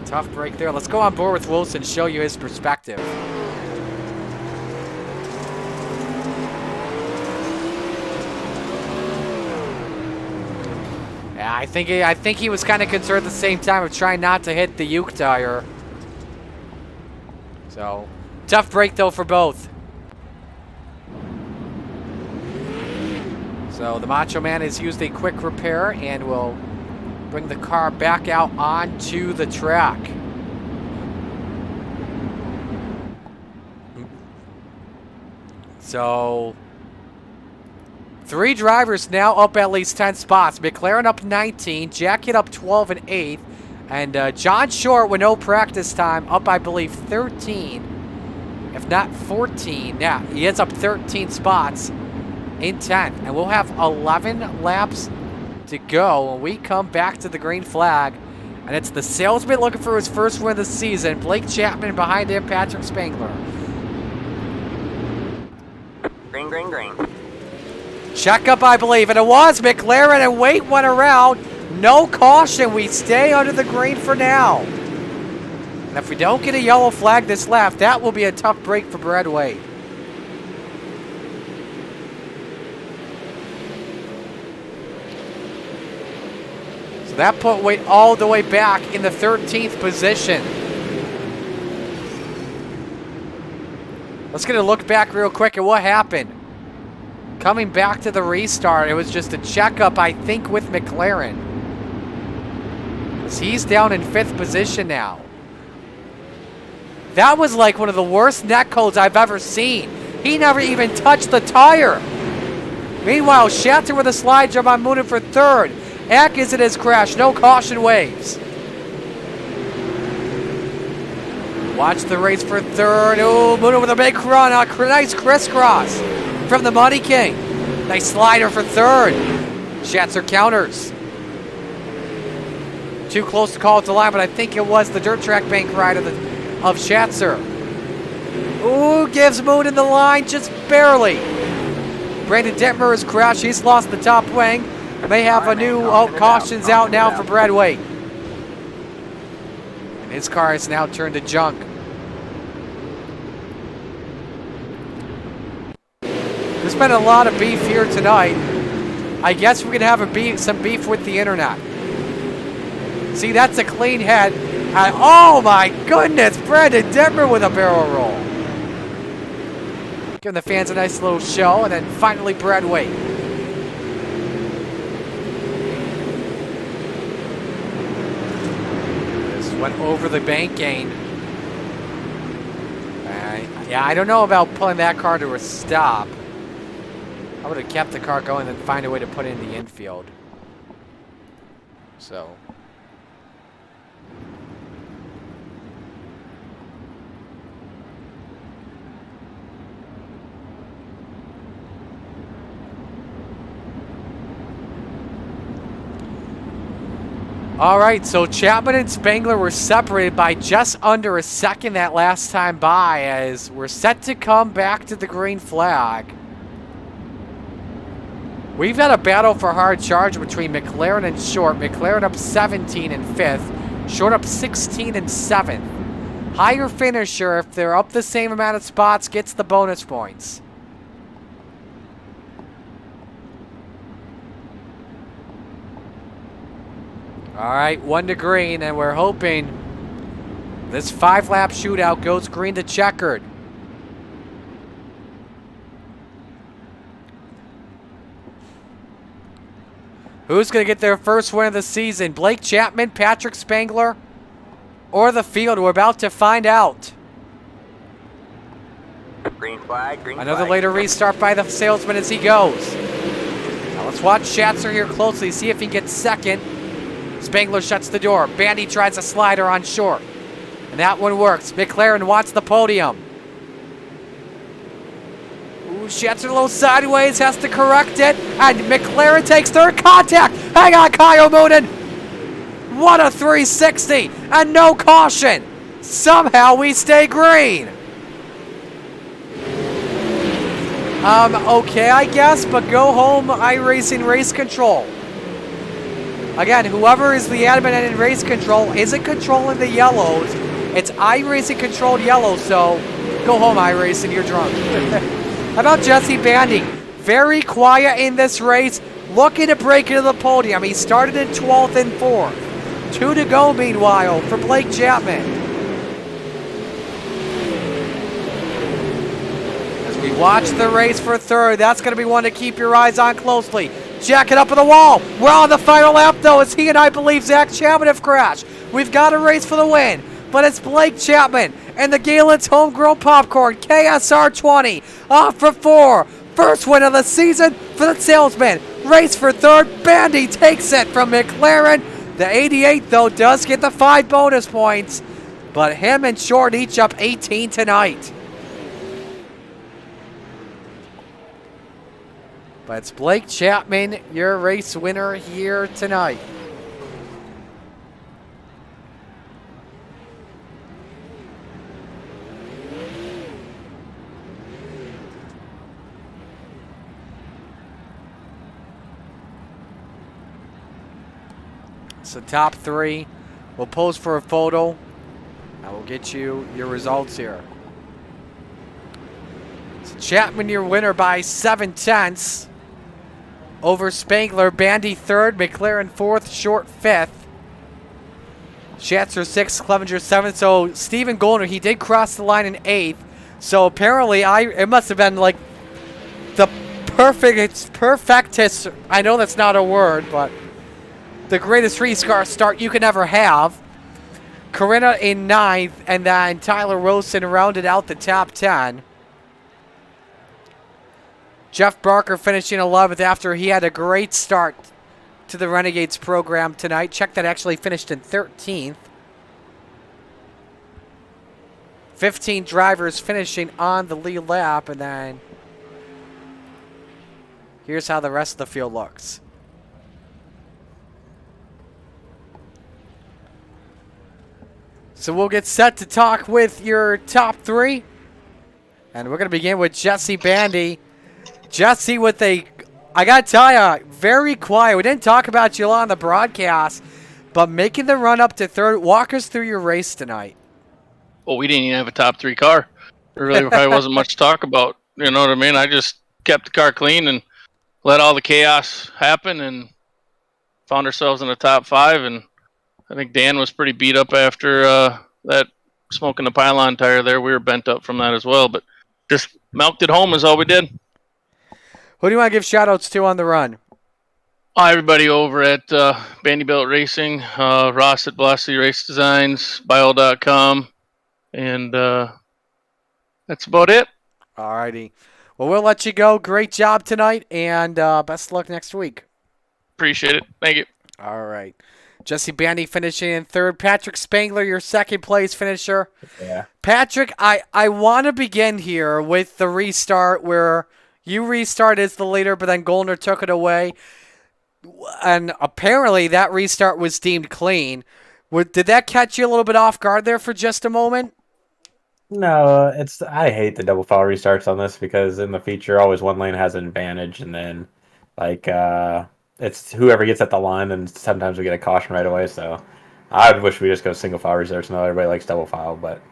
Tough break there. Let's go on board with Wilson, show you his perspective. Yeah, I think he was kind of concerned at the same time of trying not to hit the Uke tire. So, tough break though for both. So the Macho Man has used a quick repair and will bring the car back out onto the track. So, 3 drivers now up at least 10 spots. McLaren up 19, Jacket up 12 and 8th, and John Short with no practice time up, I believe, 13, if not 14. Yeah, he is up 13 spots in 10th, and we'll have 11 laps to go when we come back to the green flag, and it's the salesman looking for his first win of the season. Blake Chapman behind him, Patrick Spangler. Green, green, green. Check up, I believe, and it was McLaren, and Wait went around. No caution. We stay under the green for now. And if we don't get a yellow flag this lap, that will be a tough break for Brad Wade. That put Wade all the way back in the 13th position. Let's get a look back real quick at what happened. Coming back to the restart, it was just a checkup, I think, with McLaren. He's down in 5th position now. That was like one of the worst net codes I've ever seen. He never even touched the tire. Meanwhile, Shatter with a slide jump on Moonen for 3rd. Atkinson has crashed, no caution waves. Watch the race for 3rd. Oh, Moonen with a big run, a nice crisscross from the Money King. Nice slider for 3rd. Schatzer counters. Too close to call it to line, but I think it was the dirt track bank ride of Schatzer. Ooh, gives Moonen the line just barely. Brandon Dittmer has crashed. He's lost the top wing. May have a new cautions out now for Brad Wade. And his car is now turned to junk. There's been a lot of beef here tonight. I guess we could have some beef with the internet. See, that's a clean head. And oh my goodness, Brandon Dittmer with a barrel roll. Giving the fans a nice little show, and then finally Brad Wade. This went over the bank gain. Yeah, I don't know about pulling that car to a stop. I would have kept the car going and then find a way to put it in the infield. So. All right, so Chapman and Spangler were separated by just under a second that last time by, as we're set to come back to the green flag. We've got a battle for hard charge between McLaren and Short. McLaren up 17 in 5th. Short up 16 in 7th. Higher finisher, if they're up the same amount of spots, gets the bonus points. All right, 1 to green, and we're hoping this 5-lap shootout goes green to checkered. Who's going to get their first win of the season? Blake Chapman, Patrick Spangler, or the field? We're about to find out. Green flag, green Another flag. later restart by the salesman as he goes. Now let's watch Schatzer here closely, see if he gets second. Spangler shuts the door. Bandy tries a slider on Short. And that one works. McLaren wants the podium. Ooh, Schatzer a little sideways, has to correct it. And McLaren takes third contact. Hang on, Kyle Moonen. What a 360. And no caution. Somehow we stay green. Okay, I guess, but go home, iRacing Race Control. Again, whoever is the admin in race control isn't controlling the yellows. It's iRacing controlled yellow, so go home, iRacing, you're drunk. How about Jesse Bandy? Very quiet in this race, looking to break into the podium. He started in 12th and 4th. 2 to go, meanwhile, for Blake Chapman. As we watch the race for third, that's going to be one to keep your eyes on closely. Jack it up on the wall. We're on the final lap, though, as he and I believe Zach Chapman have crashed. We've got a race for the win, but it's Blake Chapman and the Galen's Homegrown Popcorn KSR 20 off for 4. First win of the season for the salesman. Race for third. Bandy takes it from McLaren. The 88, though, does get the 5 bonus points, but him and Short each up 18 tonight. But it's Blake Chapman, your race winner here tonight. So top 3 will pose for a photo. I will get you your results here. So Chapman, your winner by 7/10. Over Spangler. Bandy 3rd, McLaren 4th, Short 5th. Schatzer 6th, Clevenger 7th. So Stephen Goldner, he did cross the line in 8th. So apparently it must have been like the perfectest, I know that's not a word, but the greatest three-car start you can ever have. Corinna in 9th, and then Tyler Rosen rounded out the top 10. Jeff Barker finishing 11th after he had a great start to the Renegades program tonight. Check that, actually finished in 13th. 15 drivers finishing on the lead lap, and then here's how the rest of the field looks. So we'll get set to talk with your top 3. And we're going to begin with Jesse Bandy. Jesse with I got to tell you, very quiet. We didn't talk about you a lot on the broadcast, but making the run up to third. Walk us through your race tonight. Well, we didn't even have a top 3 car. There really probably wasn't much to talk about. You know what I mean? I just kept the car clean and let all the chaos happen and found ourselves in the top 5. And I think Dan was pretty beat up after that smoking the pylon tire there. We were bent up from that as well, but just milked it home is all we did. Who do you want to give shout-outs to on the run? Everybody over at Vanderbilt Racing, Ross at Velocity Race Designs, Bio.com, and that's about it. All righty. Well, we'll let you go. Great job tonight, and best of luck next week. Appreciate it. Thank you. All right. Jesse Bandy finishing in third. Patrick Spangler, your second place finisher. Yeah. Patrick, I want to begin here with the restart where you restarted as the leader, but then Goldner took it away. And apparently that restart was deemed clean. Did that catch you a little bit off guard there for just a moment? No, I hate the double foul restarts on this because in the feature, always one lane has an advantage, and then it's whoever gets at the line, and sometimes we get a caution right away. So I would wish we just go single foul restarts. No, everybody likes double foul, but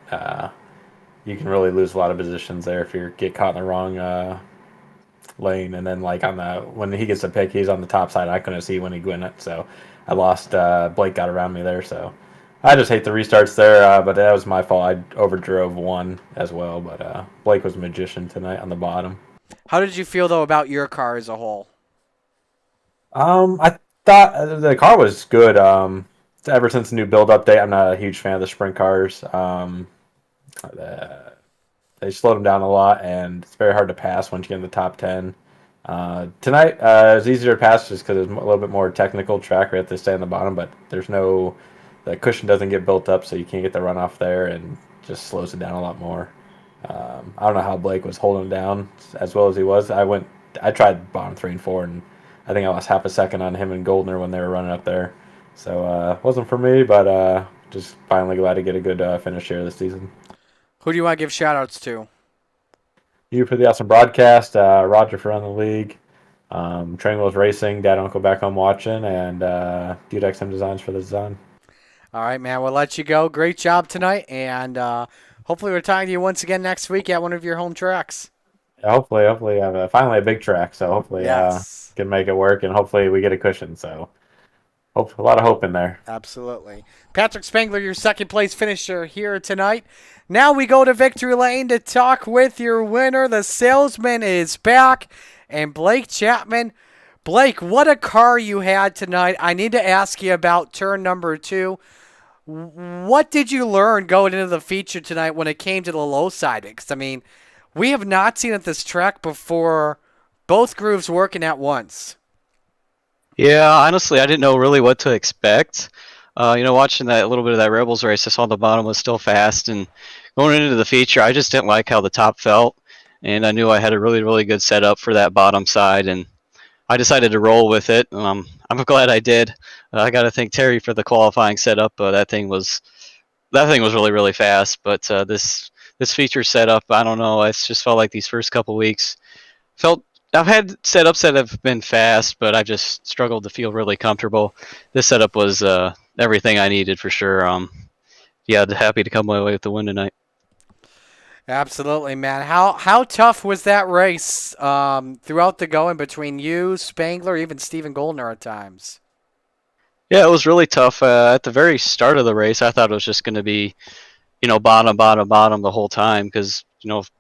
you can really lose a lot of positions there if you get caught in the wrong lane. And then when he gets a pick, he's on the top side. I couldn't see when he went it, so I lost. Blake got around me there, so I just hate the restarts there. But that was my fault. I overdrove one as well. But Blake was a magician tonight on the bottom. How did you feel though about your car as a whole? I thought the car was good. Ever since the new build update, I'm not a huge fan of the sprint cars. They slowed them down a lot, and it's very hard to pass once you get in the top 10. Tonight, it was easier to pass just because it's a little bit more technical track. We have to stay on the bottom, but the cushion doesn't get built up, so you can't get the runoff there, and just slows it down a lot more. I don't know how Blake was holding him down as well as he was. I tried bottom 3 and 4, and I think I lost half a second on him and Goldner when they were running up there. So it wasn't for me, but just finally glad to get a good finish here this season. Who do you want to give shout-outs to? You for the awesome broadcast, Roger for running the league, Train Wheels Racing, Dad and Uncle back home watching, and Dude XM Designs for the design. All right, man. We'll let you go. Great job tonight, and hopefully we're talking to you once again next week at one of your home tracks. Yeah, hopefully I have finally a big track, so hopefully can make it work, and hopefully we get a cushion. So a lot of hope in there. Absolutely. Patrick Spangler, your second place finisher here tonight. Now we go to Victory Lane to talk with your winner. The salesman is back, and Blake Chapman. Blake, what a car you had tonight. I need to ask you about turn number 2. What did you learn going into the feature tonight when it came to the low side? Because, I mean, we have not seen at this track before both grooves working at once. Yeah, honestly, I didn't know really what to expect. Watching that a little bit of that Rebels race, I saw the bottom was still fast, and going into the feature, I just didn't like how the top felt, and I knew I had a really, really good setup for that bottom side, and I decided to roll with it. I'm glad I did. I got to thank Terry for the qualifying setup. That thing was really, really fast. But this feature setup, I don't know. It's just felt like these first couple weeks I've had setups that have been fast, but I just struggled to feel really comfortable. This setup was everything I needed for sure. Happy to come away with the win tonight. Absolutely, man. How tough was that race throughout the going between you, Spangler, even Stephen Goldner at times? Yeah, it was really tough. At the very start of the race, I thought it was just going to be, bottom the whole time because,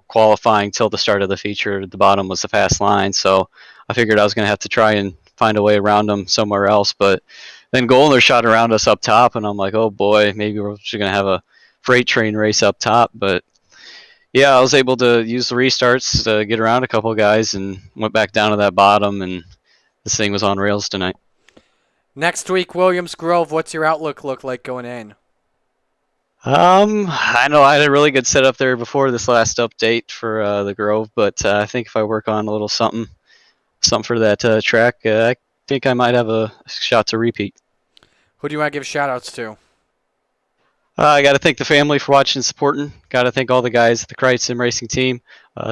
qualifying till the start of the feature, the bottom was the fast line. So I figured I was going to have to try and find a way around them somewhere else. But then Goldner shot around us up top, and I'm like, oh boy, maybe we're just going to have a freight train race up top. But yeah, I was able to use the restarts to get around a couple of guys and went back down to that bottom, and this thing was on rails tonight. Next week, Williams Grove, what's your outlook look like going in? I know I had a really good setup there before this last update for the Grove, but I think if I work on a little something for that track, I think I might have a shot to repeat. Who do you want to give shout-outs to? I got to thank the family for watching and supporting. Got to thank all the guys at the Kreitz Sim Racing team.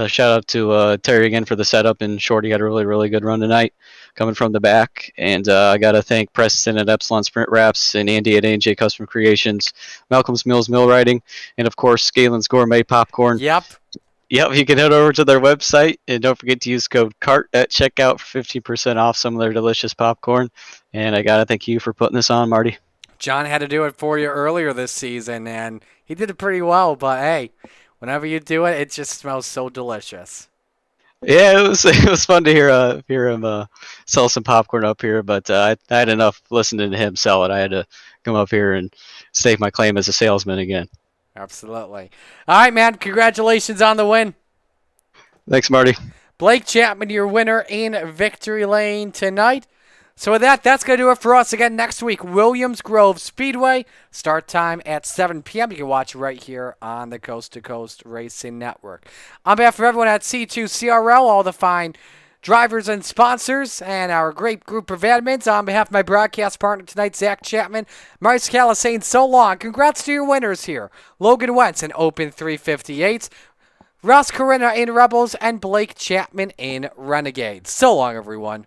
Shout out to Terry again for the setup, and Shorty had a really, really good run tonight coming from the back. And I got to thank Preston at Epsilon Sprint Wraps and Andy at A&J Custom Creations, Malcolm's Mills Mill Writing, and of course, Galen's Gourmet Popcorn. Yep. Yep, you can head over to their website, and don't forget to use code CART at checkout for 15% off some of their delicious popcorn. And I got to thank you for putting this on, Marty. John had to do it for you earlier this season, and he did it pretty well. But hey, whenever you do it, it just smells so delicious. Yeah, it was fun to hear him sell some popcorn up here, but I had enough listening to him sell it. I had to come up here and stake my claim as a salesman again. Absolutely. All right, man. Congratulations on the win. Thanks, Marty. Blake Chapman, your winner in Victory Lane tonight. So with that, that's going to do it for us again next week. Williams Grove Speedway. Start time at 7 p.m. You can watch right here on the Coast to Coast Racing Network. On behalf of everyone at C2CRL, all the fine drivers and sponsors, and our great group of admins, on behalf of my broadcast partner tonight, Zach Chapman, Mike Scala saying so long. Congrats to your winners here. Logan Wentz in Open 358s, Ross Corina in Rebels, and Blake Chapman in Renegades. So long, everyone.